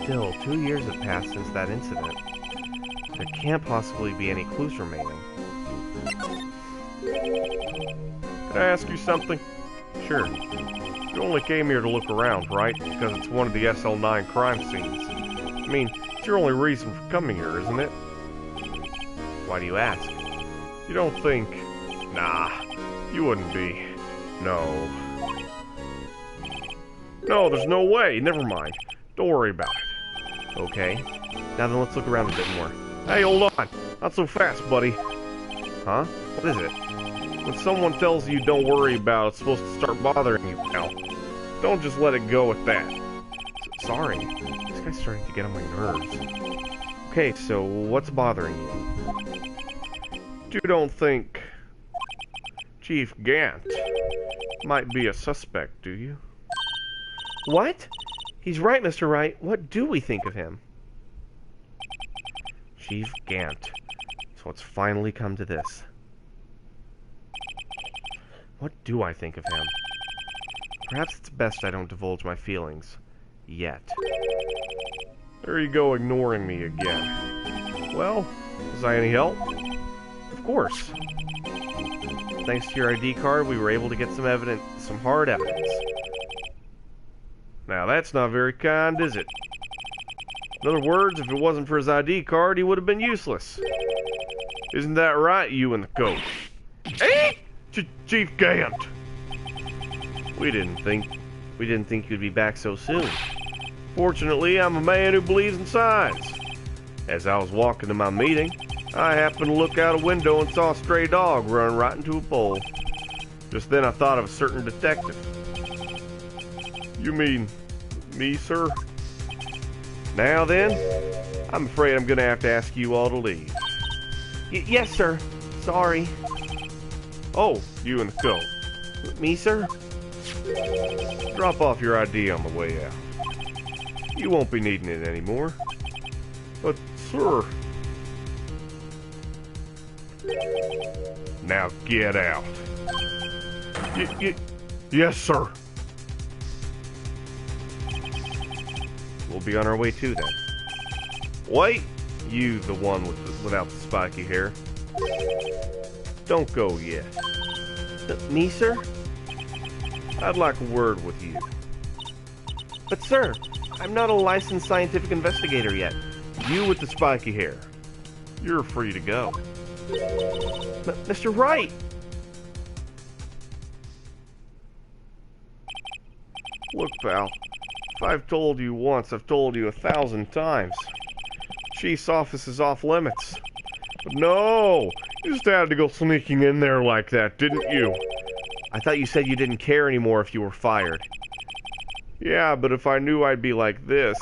Still, 2 years have passed since that incident. There can't possibly be any clues remaining. Can I ask you something? Sure. You only came here to look around, right? Because it's one of the SL9 crime scenes. I mean, it's your only reason for coming here, isn't it? Why do you ask? You don't think... Nah, you wouldn't be. No. No, there's no way. Never mind. Don't worry about it. Okay. Now then, let's look around a bit more. Hey, hold on. Not so fast, buddy. Huh? What is it? When someone tells you don't worry about it, it's supposed to start bothering you now. Don't just let it go at that. Sorry. This guy's starting to get on my nerves. Okay, so what's bothering you? You don't think Chief Gant might be a suspect, do you? What? He's right, Mr. Wright. What do we think of him? Chief Gant. So it's finally come to this. What do I think of him? Perhaps it's best I don't divulge my feelings. Yet. There you go, ignoring me again. Well, was I any help? Of course. Thanks to your ID card, we were able to get some evidence, some hard evidence. Now that's not very kind, is it? In other words, if it wasn't for his ID card, he would have been useless. Isn't that right, you and the coach? Hey! Chief Gant! We didn't think you'd be back so soon. Fortunately, I'm a man who believes in signs. As I was walking to my meeting, I happened to look out a window and saw a stray dog run right into a pole. Just then I thought of a certain detective. You mean me, sir? Now then, I'm afraid I'm going to have to ask you all to leave. Yes, sir. Sorry. Oh, you and the coat. Me, sir? Drop off your ID on the way out. You won't be needing it anymore. But, sir... Now get out. Yes, sir. We'll be on our way too, then. Wait! You, the one without the spiky hair. Don't go yet. Me, sir? I'd like a word with you. But, sir, I'm not a licensed scientific investigator yet. You with the spiky hair. You're free to go. Mr. Wright! Look, pal. If I've told you once, I've told you 1,000 times. Chief's office is off limits. But no! You just had to go sneaking in there like that, didn't you? I thought you said you didn't care anymore if you were fired. Yeah, but if I knew I'd be like this,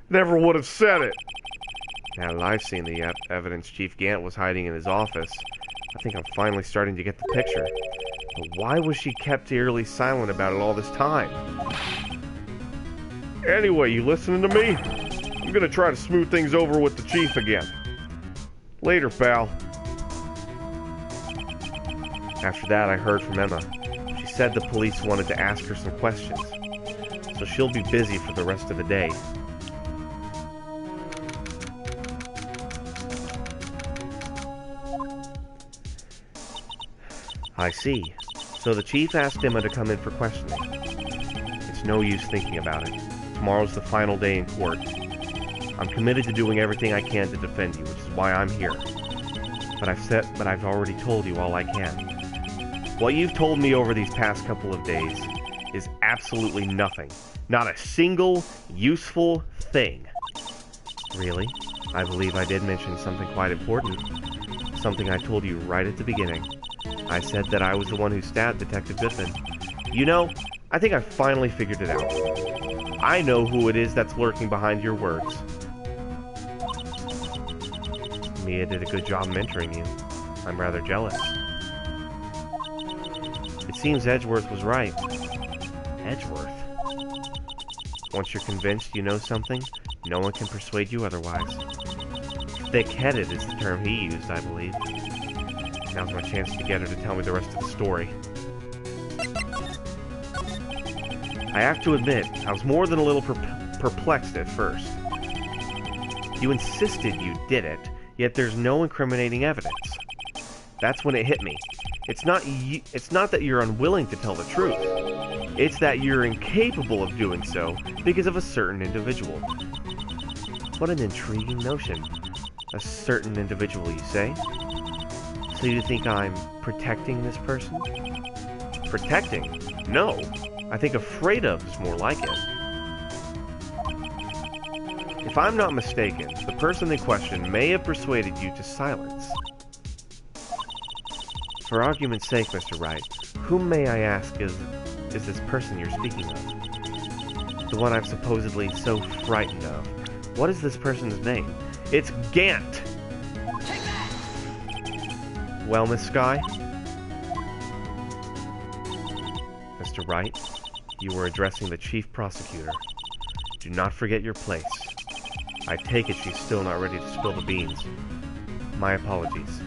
never would have said it. Now that I've seen the evidence Chief Gant was hiding in his office, I think I'm finally starting to get the picture. But why was she kept eerily silent about it all this time? Anyway, you listening to me? I'm gonna try to smooth things over with the chief again. Later, pal. After that, I heard from Emma. She said the police wanted to ask her some questions, so she'll be busy for the rest of the day. I see. So the chief asked Emma to come in for questioning. It's no use thinking about it. Tomorrow's the final day in court. I'm committed to doing everything I can to defend you, which is why I'm here. But I've already told you all I can. What you've told me over these past couple of days, is absolutely nothing. Not a single useful thing. Really? I believe I did mention something quite important. Something I told you right at the beginning. I said that I was the one who stabbed Detective Goodman. You know, I think I finally figured it out. I know who it is that's lurking behind your words. Mia did a good job mentoring you. I'm rather jealous. It seems Edgeworth was right. Edgeworth? Once you're convinced you know something, no one can persuade you otherwise. Thick-headed is the term he used, I believe. Now's my chance to get her to tell me the rest of the story. I have to admit, I was more than a little perplexed at first. You insisted you did it, yet there's no incriminating evidence. That's when it hit me. It's not that you're unwilling to tell the truth. It's that you're incapable of doing so because of a certain individual. What an intriguing notion. A certain individual, you say? So you think I'm protecting this person? Protecting? No. I think afraid of is more like it. If I'm not mistaken, the person in question may have persuaded you to silence. For argument's sake, Mr. Wright, whom may I ask is this person you're speaking of? The one I'm supposedly so frightened of. What is this person's name? It's Cant! Well, Miss Skye? Mr. Wright, you were addressing the Chief Prosecutor. Do not forget your place. I take it she's still not ready to spill the beans. My apologies.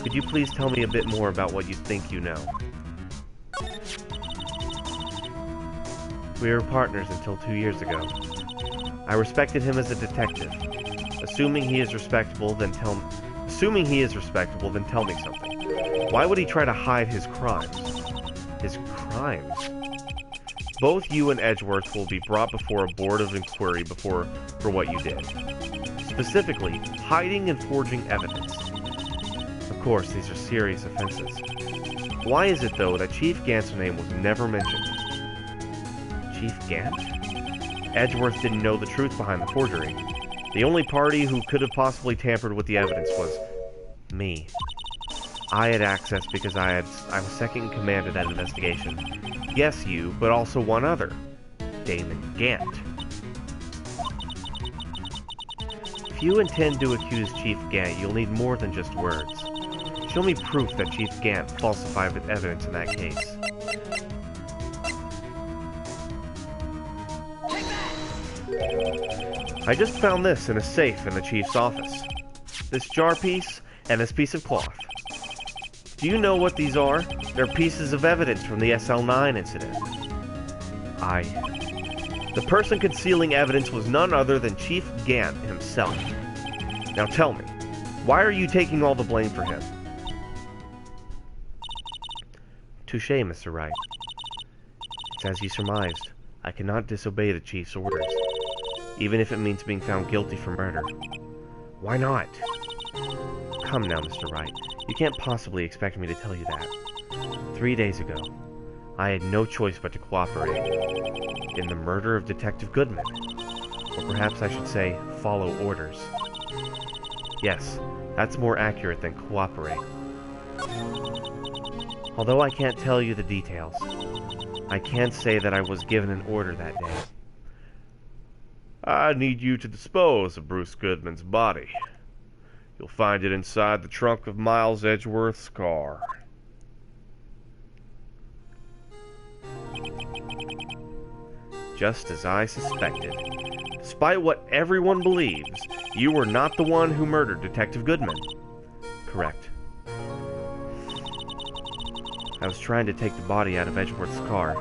Could you please tell me a bit more about what you think you know? We were partners until 2 years ago. I respected him as a detective. Assuming he is respectable, then tell me something. Why would he try to hide his crimes? His crimes? Both you and Edgeworth will be brought before a board of inquiry for what you did. Specifically, hiding and forging evidence. Of course, these are serious offenses. Why is it, though, that Chief Cant's name was never mentioned? Chief Cant? Edgeworth didn't know the truth behind the forgery. The only party who could have possibly tampered with the evidence was me. I had access because I was second in command of that investigation. Yes, you, but also one other. Damon Cant. If you intend to accuse Chief Cant, you'll need more than just words. Show me proof that Chief Cant falsified evidence in that case. I just found this in a safe in the Chief's office. This jar piece and this piece of cloth. Do you know what these are? They're pieces of evidence from the SL9 incident. The person concealing evidence was none other than Chief Cant himself. Now tell me, why are you taking all the blame for him? Touché, Mr. Wright. It's as you surmised. I cannot disobey the Chief's orders, even if it means being found guilty for murder. Why not? Come now, Mr. Wright. You can't possibly expect me to tell you that. 3 days ago, I had no choice but to cooperate in the murder of Detective Goodman. Or perhaps I should say, follow orders. Yes, that's more accurate than cooperate. Although I can't tell you the details, I can say that I was given an order that day. I need you to dispose of Bruce Goodman's body. You'll find it inside the trunk of Miles Edgeworth's car. Just as I suspected. Despite what everyone believes, you were not the one who murdered Detective Goodman. Correct. I was trying to take the body out of Edgeworth's car.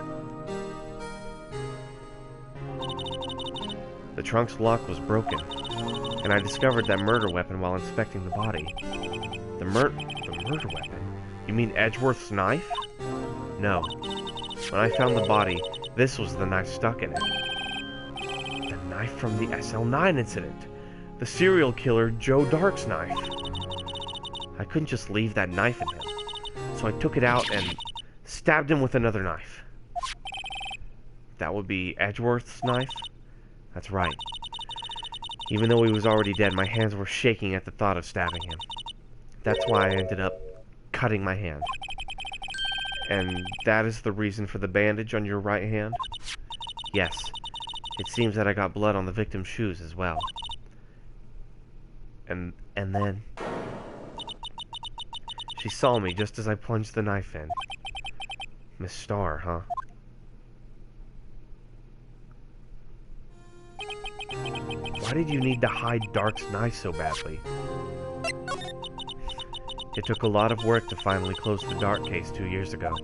The trunk's lock was broken, and I discovered that murder weapon while inspecting the body. The murder weapon? You mean Edgeworth's knife? No. When I found the body, this was the knife stuck in it. The knife from the SL9 incident. The serial killer Joe Dark's knife. I couldn't just leave that knife in him, so I took it out and stabbed him with another knife. That would be Edgeworth's knife? That's right. Even though he was already dead, my hands were shaking at the thought of stabbing him. That's why I ended up cutting my hand. And that is the reason for the bandage on your right hand? Yes. It seems that I got blood on the victim's shoes as well. And then... She saw me just as I plunged the knife in. Miss Starr, huh? Why did you need to hide Dark's knife so badly? It took a lot of work to finally close the Dark case 2 years ago.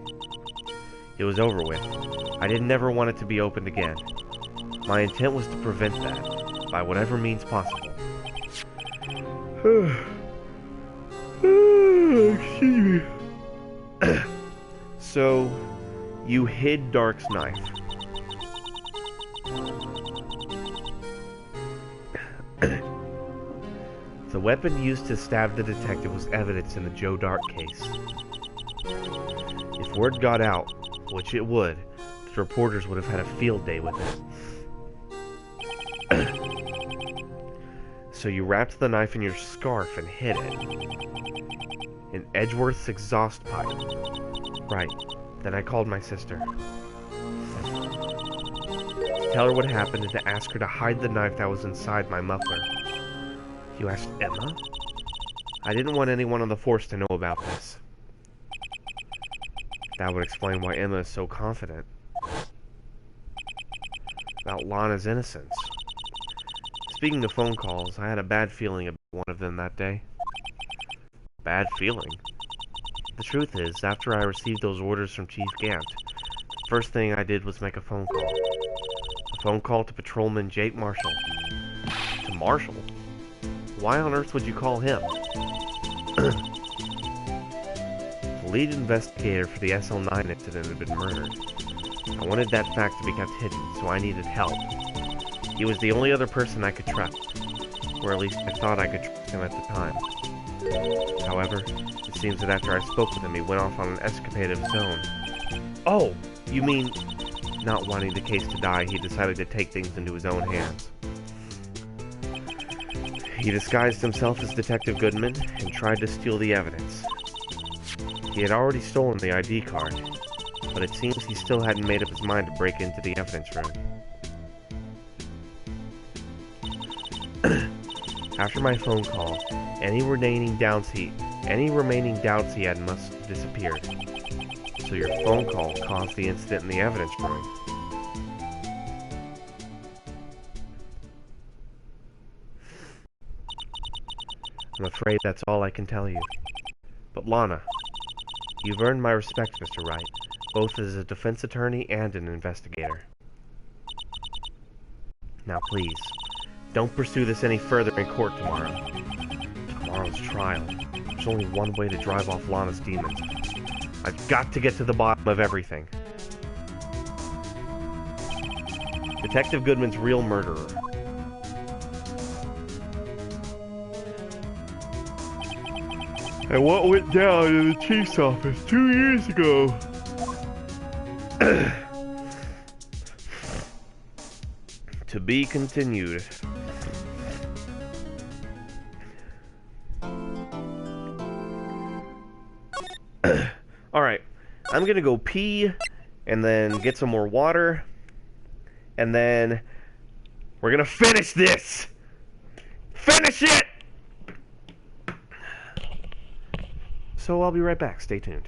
It was over with. I didn't ever want it to be opened again. My intent was to prevent that, by whatever means possible. Excuse me. So, you hid Dark's knife. The weapon used to stab the detective was evidence in the Joe Dark case. If word got out, which it would, the reporters would have had a field day with it. So you wrapped the knife in your scarf and hid it. In Edgeworth's exhaust pipe. Right. Then I called my sister. To tell her what happened and to ask her to hide the knife that was inside my muffler. You asked Emma? I didn't want anyone on the force to know about this. That would explain why Emma is so confident about Lana's innocence. Speaking of phone calls, I had a bad feeling about one of them that day. Bad feeling? The truth is, after I received those orders from Chief Gant, the first thing I did was make a phone call. A phone call to Patrolman Jake Marshall. To Marshall? Why on earth would you call him? The lead investigator for the SL9 incident had been murdered. I wanted that fact to be kept hidden, so I needed help. He was the only other person I could trust, or at least I thought I could trust him at the time. However, it seems that after I spoke with him, he went off on an escapade of his own. Oh, you mean, not wanting the case to die, he decided to take things into his own hands. He disguised himself as Detective Goodman and tried to steal the evidence. He had already stolen the ID card, but it seems he still hadn't made up his mind to break into the evidence room. After my phone call, any remaining doubts he had must have disappeared. So your phone call caused the incident in the evidence room. I'm afraid that's all I can tell you. But Lana, you've earned my respect, Mr. Wright, both as a defense attorney and an investigator. Now please, don't pursue this any further in court tomorrow. Tomorrow's trial. There's only one way to drive off Lana's demons. I've got to get to the bottom of everything. Detective Goodman's real murderer. And what went down in the chief's office 2 years ago? To be continued. Alright, I'm gonna go pee, and then get some more water, and then we're gonna finish this! Finish it! So I'll be right back, stay tuned.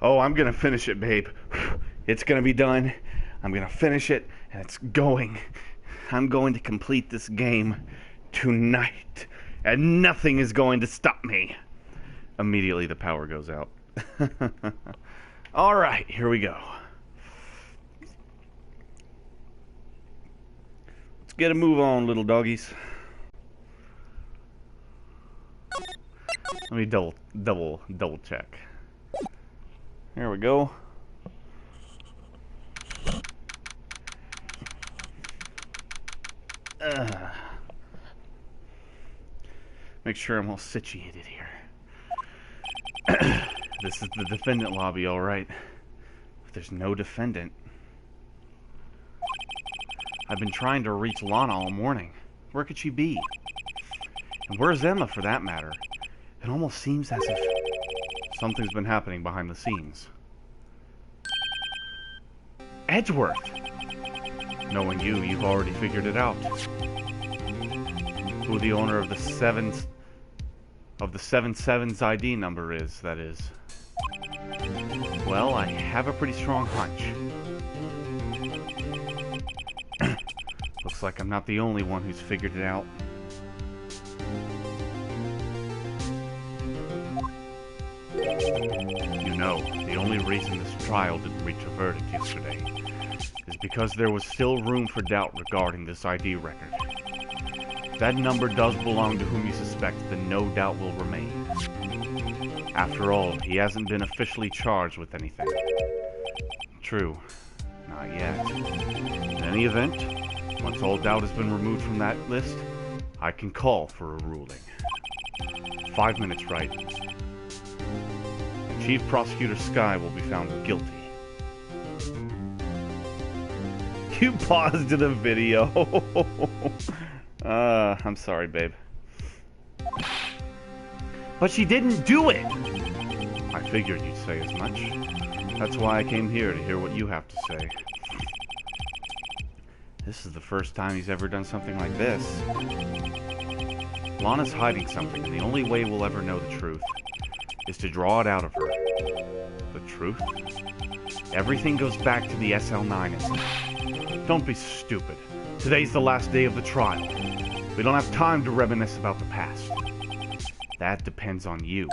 Oh, I'm gonna finish it, babe. It's gonna be done. I'm gonna finish it, and it's going. I'm going to complete this game tonight, and nothing is going to stop me. Immediately, the power goes out. All right, here we go. Let's get a move on, little doggies. Let me double check. There we go. Make sure I'm all situated here. This is the defendant lobby, all right. But there's no defendant. I've been trying to reach Lana all morning. Where could she be? And where's Emma, for that matter? It almost seems as if something's been happening behind the scenes. Edgeworth! Knowing you, you've already figured it out. Who the owner of the seven sevens ID number is, that is. Well, I have a pretty strong hunch. Looks like I'm not the only one who's figured it out. You know, the only reason this trial didn't reach a verdict yesterday is because there was still room for doubt regarding this ID record. If that number does belong to whom you suspect, then no doubt will remain. After all, he hasn't been officially charged with anything. True. Not yet. In any event, once all doubt has been removed from that list, I can call for a ruling. 5 minutes, Wright. And Chief Prosecutor Skye will be found guilty. You paused the video. I'm sorry, babe. But she didn't do it! I figured you'd say as much. That's why I came here, to hear what you have to say. This is the first time he's ever done something like this. Lana's hiding something, and the only way we'll ever know the truth is to draw it out of her. The truth? Everything goes back to the SL9 incident. Don't be stupid. Today's the last day of the trial. We don't have time to reminisce about the past. That depends on you.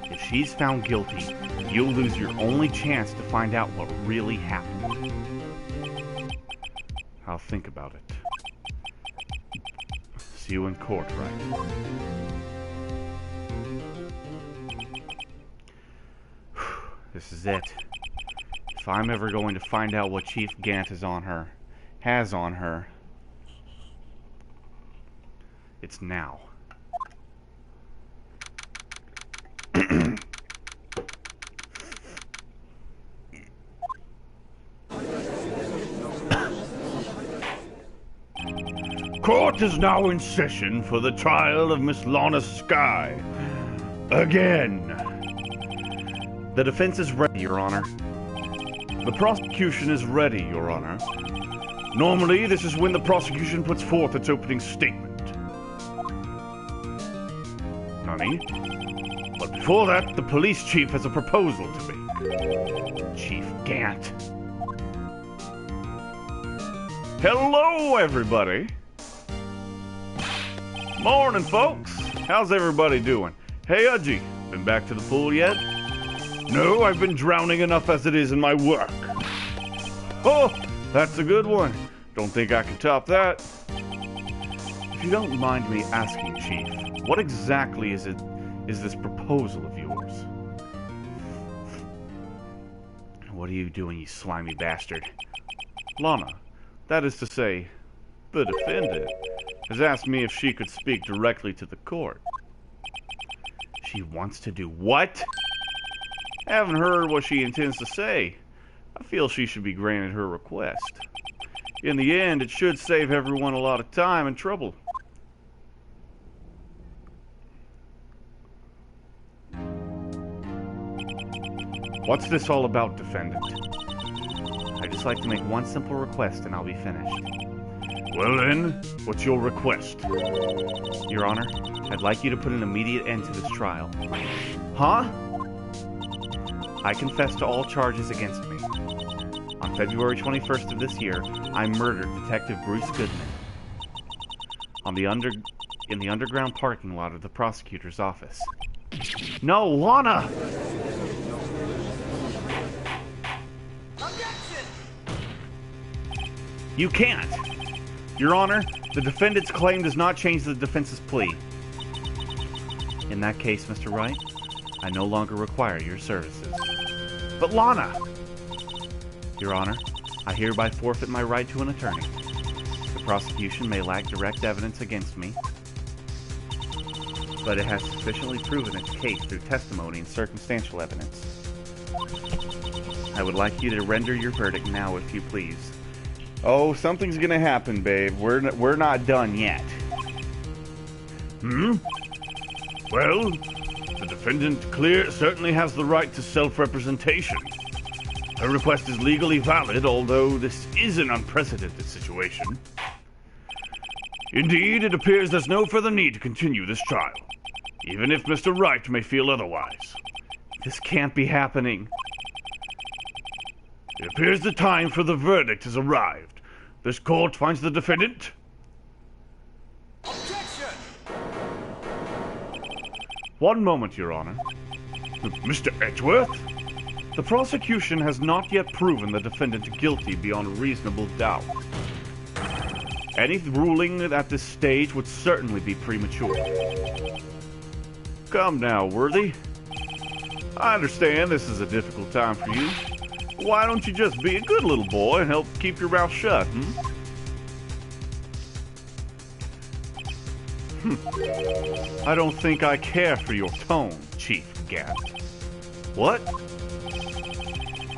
If she's found guilty, you'll lose your only chance to find out what really happened. I'll think about it. See you in court, Wright? This is it. If I'm ever going to find out what Chief Cant has on her, it's now. Court is now in session for the trial of Miss Lana Skye. Again. The defense is ready, Your Honor. The prosecution is ready, Your Honor. Normally, this is when the prosecution puts forth its opening statement. Nani? But before that, the police chief has a proposal to make. Chief Cant. Hello, everybody. Morning, folks. How's everybody doing? Hey, Udgy, been back to the pool yet? No, I've been drowning enough as it is in my work. Oh, that's a good one. Don't think I can top that. If you don't mind me asking, Chief, what exactly is this proposal of yours? What are you doing, you slimy bastard? Lana, that is to say, the defendant, has asked me if she could speak directly to the court. She wants to do what? I haven't heard what she intends to say. I feel she should be granted her request. In the end, it should save everyone a lot of time and trouble. What's this all about, defendant? I'd just like to make one simple request and I'll be finished. Well then, what's your request? Your Honor, I'd like you to put an immediate end to this trial. Huh? I confess to all charges against me. On February 21st of this year, I murdered Detective Bruce Goodman in the underground parking lot of the prosecutor's office. No, Lana! Objection! You can't! Your Honor, the defendant's claim does not change the defense's plea. In that case, Mr. Wright, I no longer require your services. But Lana! Your Honor, I hereby forfeit my right to an attorney. The prosecution may lack direct evidence against me, but it has sufficiently proven its case through testimony and circumstantial evidence. I would like you to render your verdict now, if you please. Oh, something's gonna happen, babe. We're not done yet. Well, the defendant certainly has the right to self-representation. Her request is legally valid, although this is an unprecedented situation. Indeed, it appears there's no further need to continue this trial, even if Mr. Wright may feel otherwise. This can't be happening. It appears the time for the verdict has arrived. This court finds the defendant... Objection! One moment, Your Honor. Mr. Edgeworth? The prosecution has not yet proven the defendant guilty beyond reasonable doubt. Any ruling at this stage would certainly be premature. Come now, Worthy. I understand this is a difficult time for you. Why don't you just be a good little boy and help keep your mouth shut, I don't think I care for your tone, Chief Cant. What?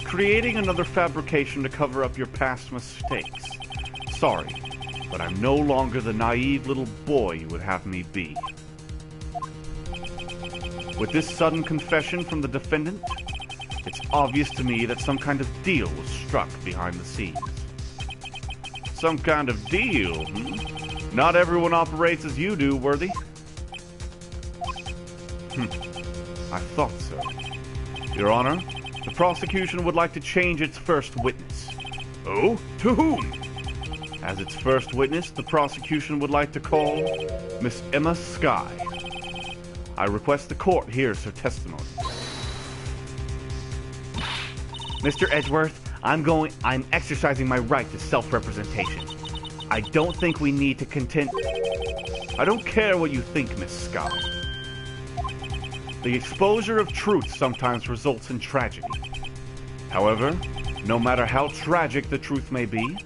Creating another fabrication to cover up your past mistakes. Sorry, but I'm no longer the naive little boy you would have me be. With this sudden confession from the defendant, it's obvious to me that some kind of deal was struck behind the scenes. Some kind of deal, Not everyone operates as you do, Worthy. I thought so. Your Honor, the prosecution would like to change its first witness. Oh? To whom? As its first witness, the prosecution would like to call Miss Emma Skye. I request the court hears her testimony. Mr. Edgeworth, I'm exercising my right to self-representation. I don't think we need to I don't care what you think, Miss Skye. The exposure of truth sometimes results in tragedy. However, no matter how tragic the truth may be,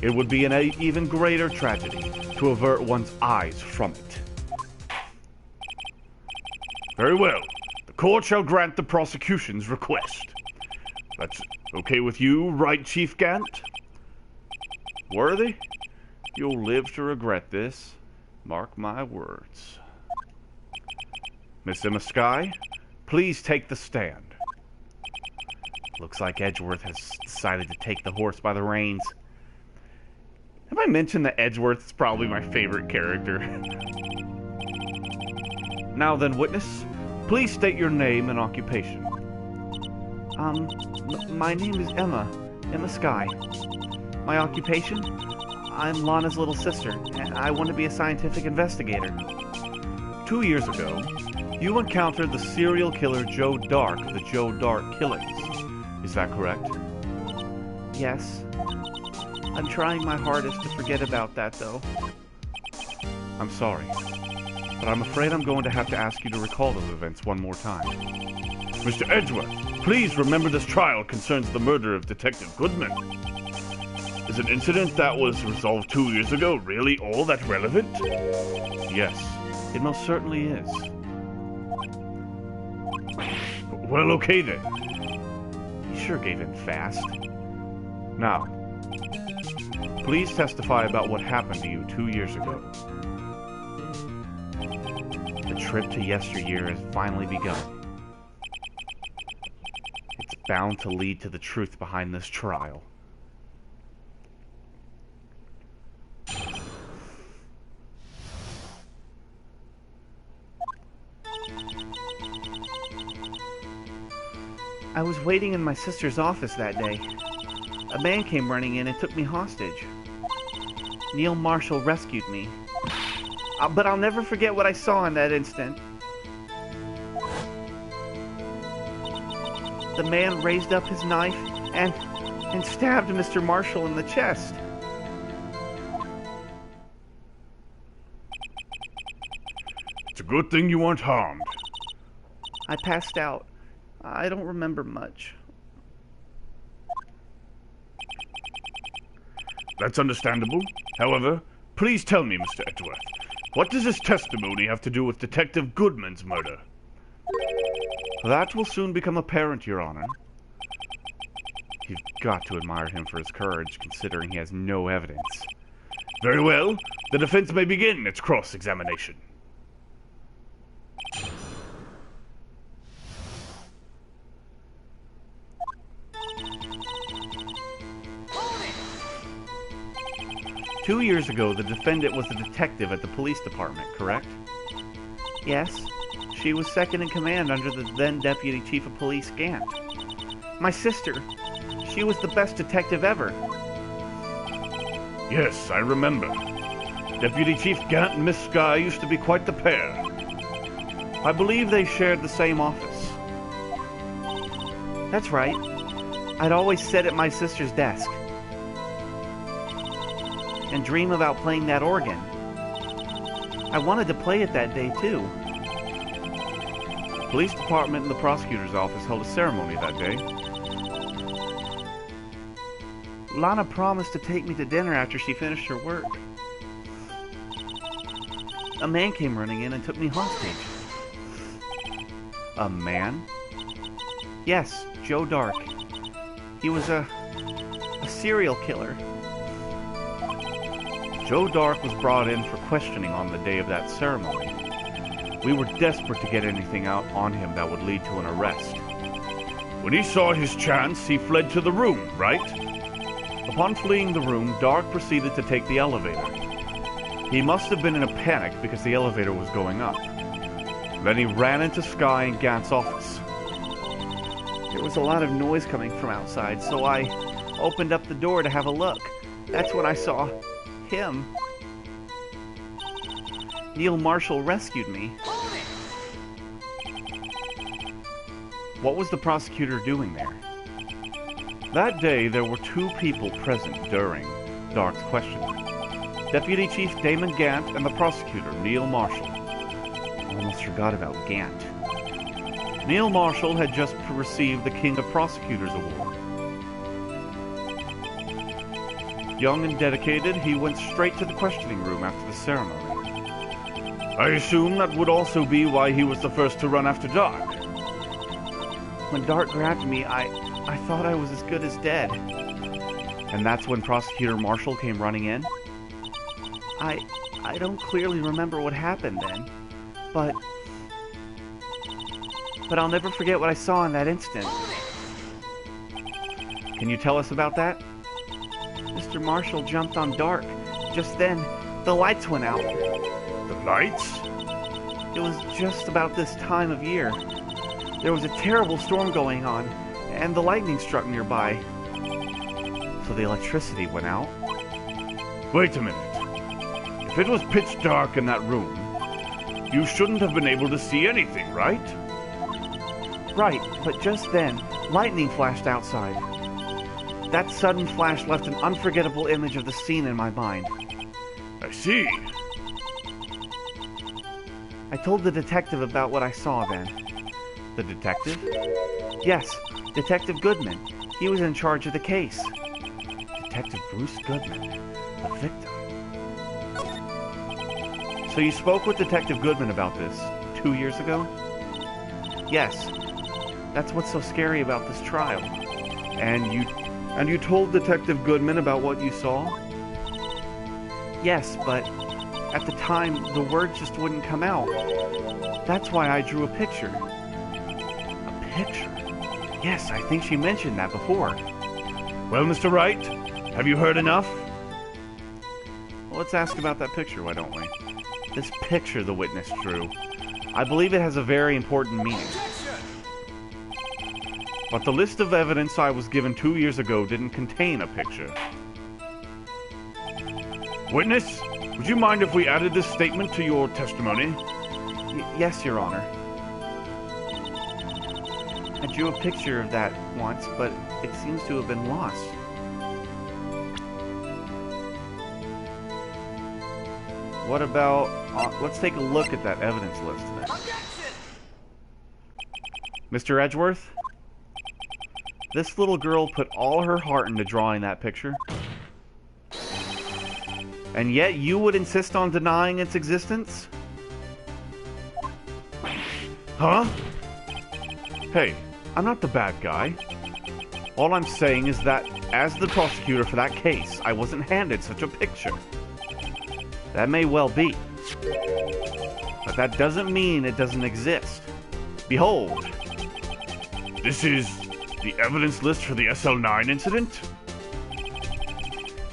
it would be an even greater tragedy to avert one's eyes from it. Very well. The court shall grant the prosecution's request. That's okay with you, right, Chief Cant? Worthy, you'll live to regret this. Mark my words. Miss Emma Skye, please take the stand. Looks like Edgeworth has decided to take the horse by the reins. Have I mentioned that Edgeworth is probably my favorite character? Now then, witness, please state your name and occupation. My name is Emma Skye. My occupation? I'm Lana's little sister, and I want to be a scientific investigator. 2 years ago, you encountered the serial killer Joe Dark of the Joe Dark killings. Is that correct? Yes. I'm trying my hardest to forget about that, though. I'm sorry, but I'm afraid I'm going to have to ask you to recall those events one more time. Mr. Edgeworth, please remember this trial concerns the murder of Detective Goodman. Is an incident that was resolved 2 years ago really all that relevant? Yes, it most certainly is. Well, okay then. You sure gave in fast. Now, please testify about what happened to you 2 years ago. The trip to yesteryear has finally begun. It's bound to lead to the truth behind this trial. I was waiting in my sister's office that day. A man came running in and took me hostage. Neil Marshall rescued me. But I'll never forget what I saw in that instant. The man raised up his knife and stabbed Mr. Marshall in the chest. It's a good thing you weren't harmed. I passed out. I don't remember much. That's understandable. However, please tell me, Mr. Edgeworth, what does this testimony have to do with Detective Goodman's murder? That will soon become apparent, Your Honor. You've got to admire him for his courage, considering he has no evidence. Very well. The defense may begin its cross-examination. "2 years ago, the defendant was a detective at the police department, correct?" "Yes. She was second in command under the then Deputy Chief of Police, Cant. My sister, she was the best detective ever." Yes, I remember. Deputy Chief Cant and Miss Skye used to be quite the pair. I believe they shared the same office. That's right. I'd always sit at my sister's desk and dream about playing that organ. I wanted to play it that day, too. The police department and the prosecutor's office held a ceremony that day. Lana promised to take me to dinner after she finished her work. A man came running in and took me hostage. A man? Yes, Joe Dark. He was a serial killer. Joe Dark was brought in for questioning on the day of that ceremony. We were desperate to get anything out on him that would lead to an arrest. When he saw his chance, he fled to the room, right? Upon fleeing the room, Dark proceeded to take the elevator. He must have been in a panic because the elevator was going up. Then he ran into Skye and Gant's office. There was a lot of noise coming from outside, so I opened up the door to have a look. That's when I saw him. Neil Marshall rescued me. What was the prosecutor doing there? That day, there were 2 people present during Dark's questioning. Deputy Chief Damon Gant and the prosecutor, Neil Marshall. Almost forgot about Gant. Neil Marshall had just received the King of Prosecutors Award. Young and dedicated, he went straight to the questioning room after the ceremony. I assume that would also be why he was the first to run after Dark. When Dark grabbed me, I thought I was as good as dead. And that's when Prosecutor Marshall came running in? I don't clearly remember what happened then, but I'll never forget what I saw in that instant. Can you tell us about that? Mr. Marshall jumped on Dark. Just then, the lights went out. The lights? It was just about this time of year. There was a terrible storm going on, and the lightning struck nearby. So the electricity went out? Wait a minute. If it was pitch dark in that room, you shouldn't have been able to see anything, right? Right, but just then, lightning flashed outside. That sudden flash left an unforgettable image of the scene in my mind. I see. I told the detective about what I saw then. The detective? Yes, Detective Goodman. He was in charge of the case. Detective Bruce Goodman, the victim. So you spoke with Detective Goodman about this 2 years ago? Yes. That's what's so scary about this trial. And you told Detective Goodman about what you saw? Yes, but at the time, the words just wouldn't come out. That's why I drew a picture. A picture? Yes, I think she mentioned that before. Well, Mr. Wright, have you heard enough? Well, let's ask about that picture, why don't we? This picture the witness drew. I believe it has a very important meaning. But the list of evidence I was given 2 years ago didn't contain a picture. Witness, would you mind if we added this statement to your testimony? Yes, Your Honor. I drew a picture of that once, but it seems to have been lost. What about... let's take a look at that evidence list then. Mr. Edgeworth? This little girl put all her heart into drawing that picture. And yet you would insist on denying its existence? Huh? Hey, I'm not the bad guy. All I'm saying is that, as the prosecutor for that case, I wasn't handed such a picture. That may well be. But that doesn't mean it doesn't exist. Behold. This is the evidence list for the SL9 incident?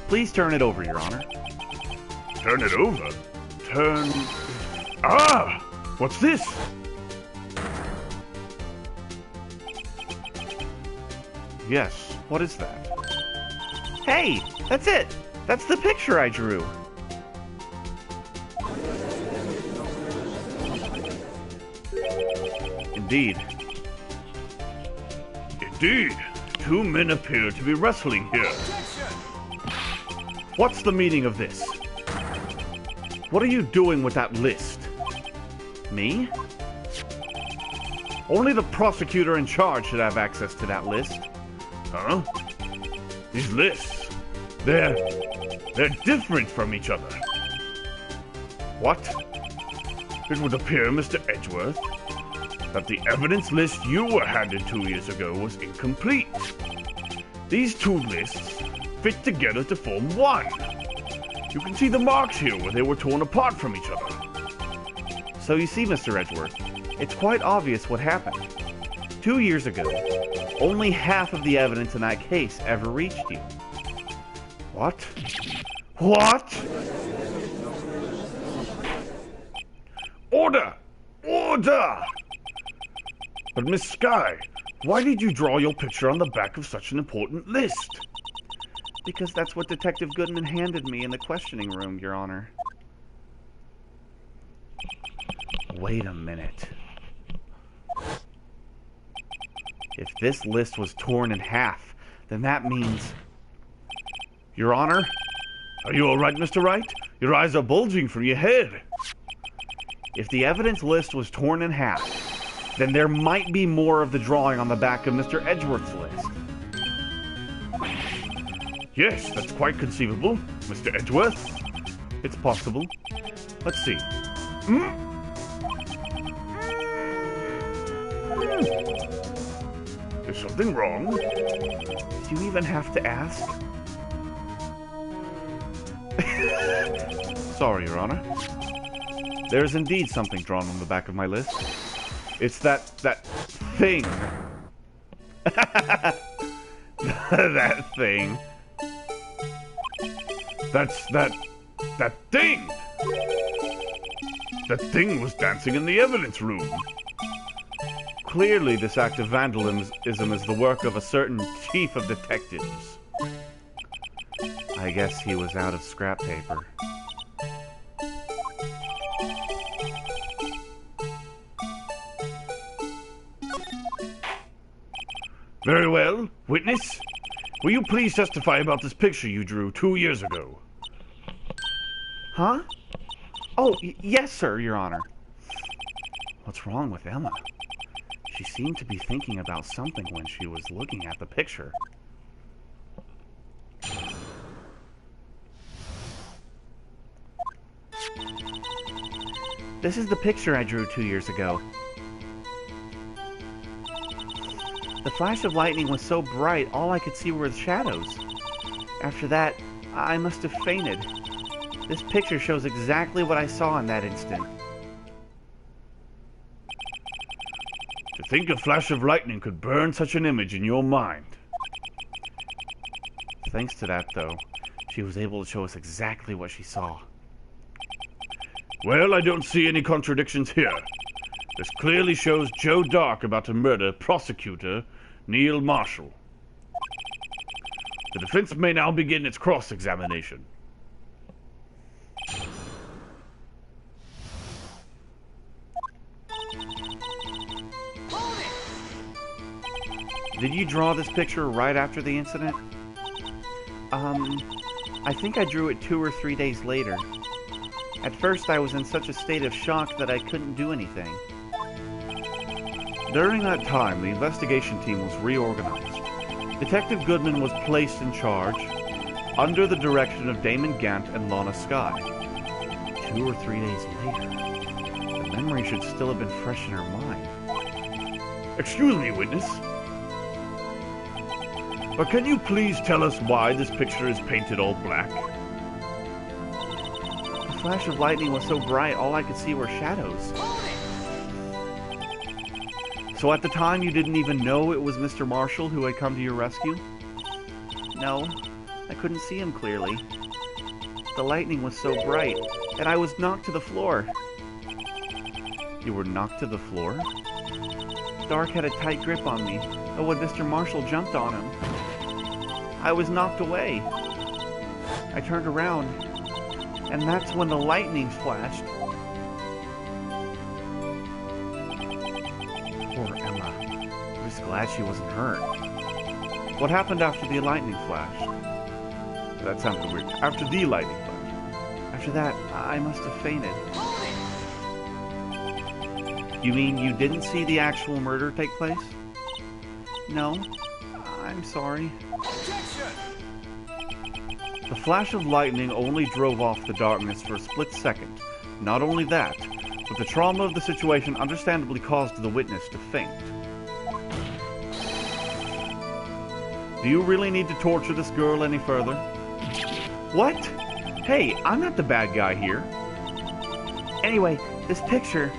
Please turn it over, Your Honor. Turn it over? Turn... Ah! What's this? Yes, what is that? Hey, that's it! That's the picture I drew! Indeed. Indeed. Two men appear to be wrestling here. What's the meaning of this? What are you doing with that list? Me? Only the prosecutor in charge should have access to that list. Huh? These lists, they're different from each other. What? It would appear, Mr. Edgeworth, that the evidence list you were handed 2 years ago was incomplete. These two lists fit together to form one. You can see the marks here where they were torn apart from each other. So you see, Mr. Edgeworth, it's quite obvious what happened. 2 years ago, only half of the evidence in that case ever reached you. What? What? Order! Order! But Miss Skye, why did you draw your picture on the back of such an important list? Because that's what Detective Goodman handed me in the questioning room, Your Honor. Wait a minute. If this list was torn in half, then that means... Your Honor? Are you all right, Mr. Wright? Your eyes are bulging from your head. If the evidence list was torn in half, then there might be more of the drawing on the back of Mr. Edgeworth's list. Yes, that's quite conceivable, Mr. Edgeworth. It's possible. Let's see. There's something wrong. Do you even have to ask? Sorry, Your Honor. There is indeed something drawn on the back of my list. It's that thing. That thing. That's that thing. That thing was dancing in the evidence room. Clearly, this act of vandalism is the work of a certain chief of detectives. I guess he was out of scrap paper. Very well. Witness, will you please testify about this picture you drew 2 years ago? Huh? Oh, yes, sir, Your Honor. What's wrong with Emma? She seemed to be thinking about something when she was looking at the picture. This is the picture I drew 2 years ago. The flash of lightning was so bright, all I could see were the shadows. After that, I must have fainted. This picture shows exactly what I saw in that instant. To think a flash of lightning could burn such an image in your mind. Thanks to that, though, she was able to show us exactly what she saw. Well, I don't see any contradictions here. This clearly shows Joe Dark about to murder prosecutor Neil Marshall. The defense may now begin its cross-examination. Did you draw this picture right after the incident? I think I drew it 2 or 3 days later. At first, I was in such a state of shock that I couldn't do anything. During that time, the investigation team was reorganized. Detective Goodman was placed in charge, under the direction of Damon Gant and Lana Skye. 2 or 3 days later. The memory should still have been fresh in her mind. Excuse me, witness. But can you please tell us why this picture is painted all black? The flash of lightning was so bright, all I could see were shadows. So at the time you didn't even know it was Mr. Marshall who had come to your rescue? No, I couldn't see him clearly. The lightning was so bright, and I was knocked to the floor. You were knocked to the floor? Dark had a tight grip on me, but when Mr. Marshall jumped on him, I was knocked away. I turned around, and that's when the lightning flashed. Poor Emma. I'm just glad she wasn't hurt. What happened after the lightning flash? That sounded weird. After the lightning flash. After that, I must have fainted. You mean you didn't see the actual murder take place? No, I'm sorry. The flash of lightning only drove off the darkness for a split second. Not only that, but the trauma of the situation understandably caused the witness to faint. Do you really need to torture this girl any further? What? Hey, I'm not the bad guy here. Anyway, this picture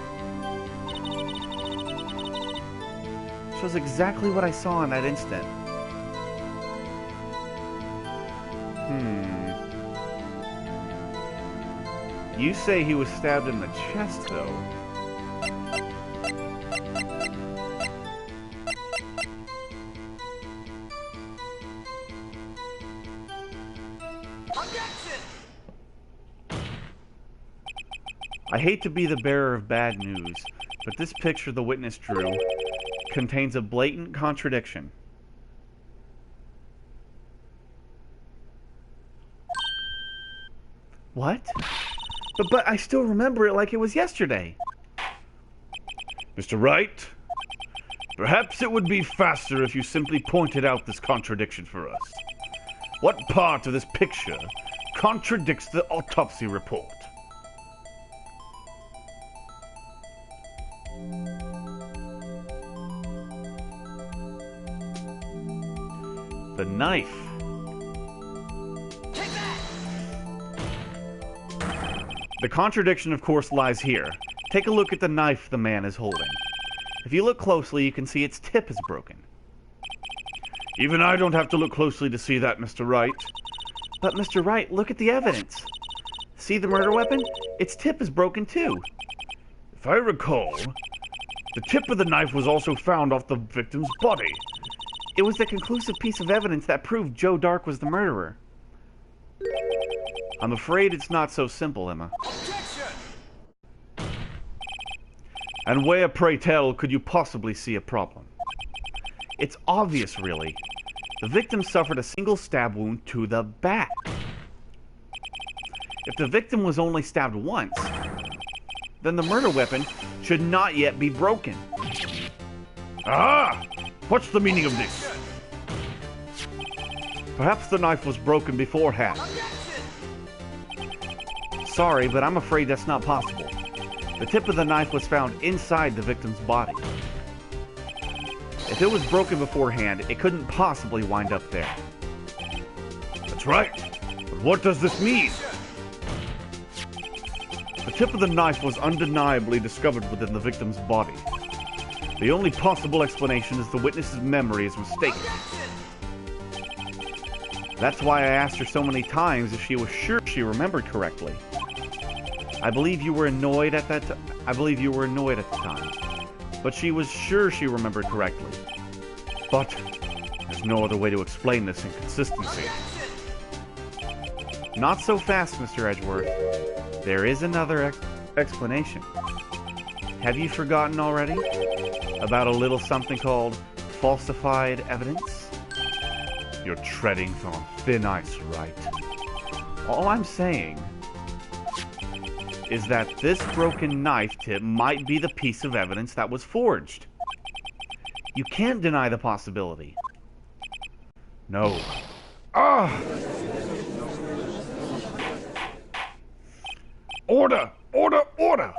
shows exactly what I saw in that instant. You say he was stabbed in the chest, though. I hate to be the bearer of bad news, but this picture the witness drew contains a blatant contradiction. What? But I still remember it like it was yesterday. Mr. Wright, perhaps it would be faster if you simply pointed out this contradiction for us. What part of this picture contradicts the autopsy report? The knife. The contradiction, of course, lies here. Take a look at the knife the man is holding. If you look closely, you can see its tip is broken. Even I don't have to look closely to see that, Mr. Wright. But, Mr. Wright, look at the evidence. See the murder weapon? Its tip is broken, too. If I recall, the tip of the knife was also found off the victim's body. It was the conclusive piece of evidence that proved Joe Dark was the murderer. I'm afraid it's not so simple, Emma. And where, pray tell, could you possibly see a problem? It's obvious, really. The victim suffered a single stab wound to the back. If the victim was only stabbed once, then the murder weapon should not yet be broken. Ah! What's the meaning of this? Perhaps the knife was broken beforehand. Sorry, but I'm afraid that's not possible. The tip of the knife was found inside the victim's body. If it was broken beforehand, it couldn't possibly wind up there. That's right. But what does this mean? The tip of the knife was undeniably discovered within the victim's body. The only possible explanation is the witness's memory is mistaken. That's why I asked her so many times if she was sure she remembered correctly. I believe you were annoyed at that the time, but she was sure she remembered correctly. But there's no other way to explain this inconsistency. Not so fast, Mr. Edgeworth. There is another explanation. Have you forgotten already? About a little something called falsified evidence? You're treading on thin ice, Wright. All I'm saying is that this broken knife tip might be the piece of evidence that was forged. You can't deny the possibility. No. Ah! Order! Order! Order!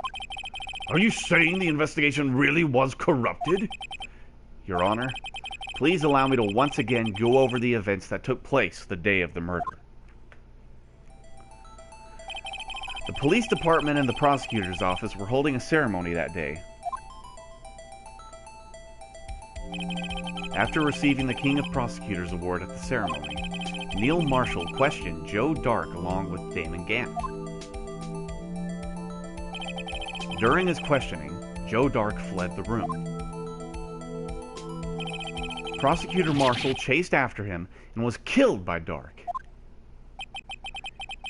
Are you saying the investigation really was corrupted? Your Honor, please allow me to once again go over the events that took place the day of the murder. The police department and the prosecutor's office were holding a ceremony that day. After receiving the King of Prosecutors Award at the ceremony, Neil Marshall questioned Joe Dark along with Damon Gant. During his questioning, Joe Dark fled the room. Prosecutor Marshall chased after him and was killed by Dark.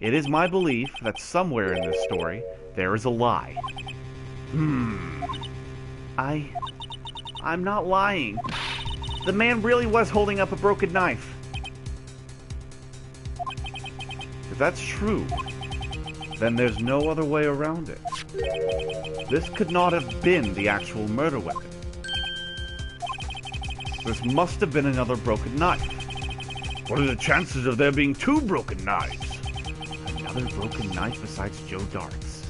It is my belief that somewhere in this story, there is a lie. I'm not lying. The man really was holding up a broken knife. If that's true, then there's no other way around it. This could not have been the actual murder weapon. This must have been another broken knife. What are the chances of there being two broken knives? Another broken knife besides Joe Dark's.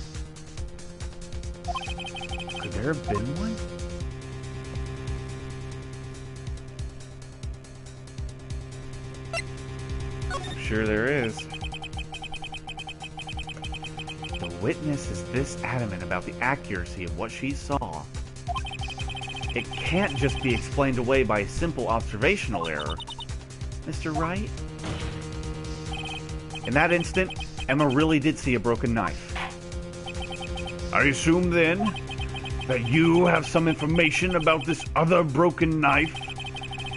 Could there have been one? I'm sure there is. The witness is this adamant about the accuracy of what she saw. It can't just be explained away by a simple observational error. Mr. Wright? In that instant, Emma really did see a broken knife. I assume then that you have some information about this other broken knife?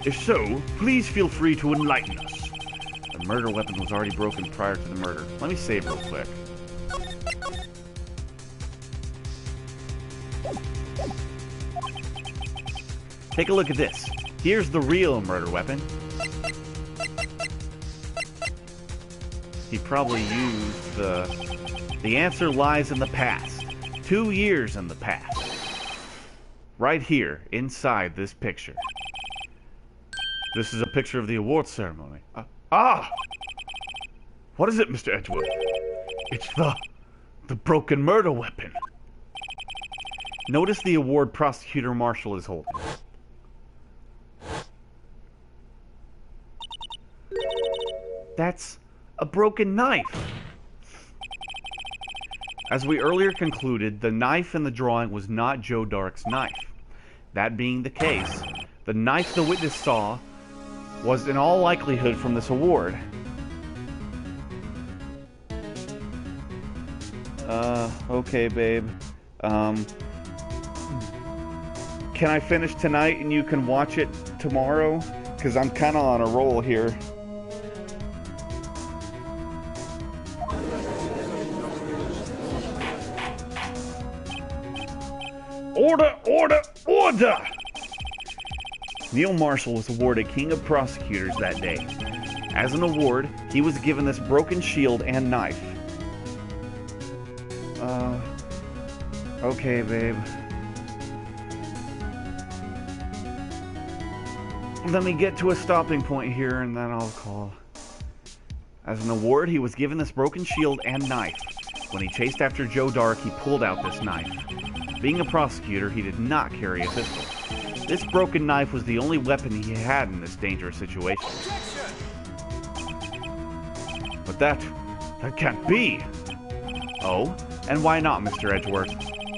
If so, please feel free to enlighten us. The murder weapon was already broken prior to the murder. Let me save real quick. Take a look at this. Here's the real murder weapon. He probably used the answer lies in the past. 2 years in the past. Right here, inside this picture. This is a picture of the award ceremony. What is it, Mr. Edgeworth? It's the broken murder weapon. Notice the award Prosecutor Marshall is holding. That's a broken knife. As we earlier concluded, the knife in the drawing was not Joe Dark's knife. That being the case, the knife the witness saw was in all likelihood from this award. Okay, babe. Can I finish tonight and you can watch it tomorrow? Because I'm kind of on a roll here. Order! Order! Order! Neil Marshall was awarded King of Prosecutors that day. As an award, he was given this broken shield and knife. Okay, babe. Let me get to a stopping point here and then I'll call. As an award, he was given this broken shield and knife. When he chased after Joe Dark, he pulled out this knife. Being a prosecutor, he did not carry a pistol. This broken knife was the only weapon he had in this dangerous situation. But that can't be. Oh? And why not, Mr. Edgeworth?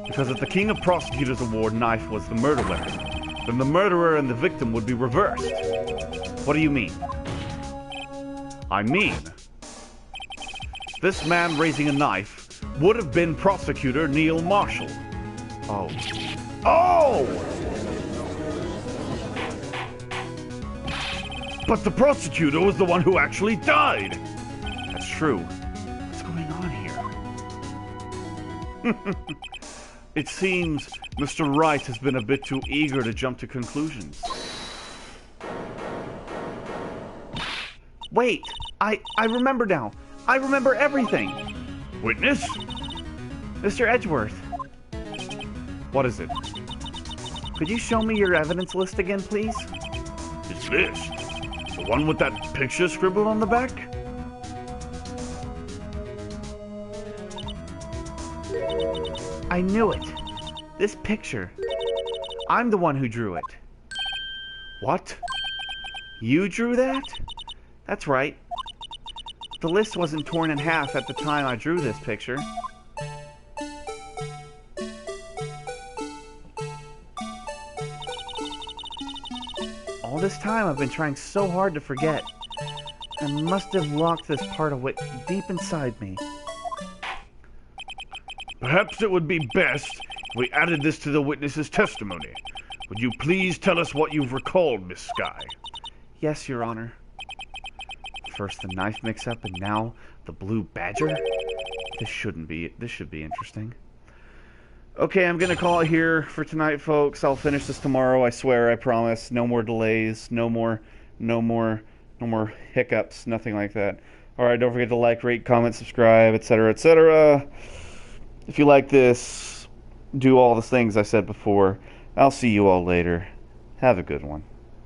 Because if the King of Prosecutors Award knife was the murder weapon, then the murderer and the victim would be reversed. What do you mean? I mean, this man raising a knife would have been Prosecutor Neil Marshall. Oh. Oh! But the prosecutor was the one who actually died! That's true. What's going on here? It seems Mr. Wright has been a bit too eager to jump to conclusions. Wait, I remember now. I remember everything. Witness? Mr. Edgeworth, What is it? could you show me your evidence list again, please? His list? The one with that picture scribbled on the back? I knew it. This picture. I'm the one who drew it. What? You drew that? That's right. The list wasn't torn in half at the time I drew this picture. All this time I've been trying so hard to forget. I must have locked this part of it deep inside me. Perhaps it would be best if we added this to the witness's testimony. Would you please tell us what you've recalled, Miss Skye? Yes, Your Honor. First the knife mix-up and now the blue badger? This should be interesting. Okay, I'm gonna call it here for tonight, folks. I'll finish this tomorrow, I swear, I promise. No more delays, no more hiccups, nothing like that. Alright, don't forget to like, rate, comment, subscribe, etc., etc. If you like this, do all the things I said before. I'll see you all later. Have a good one.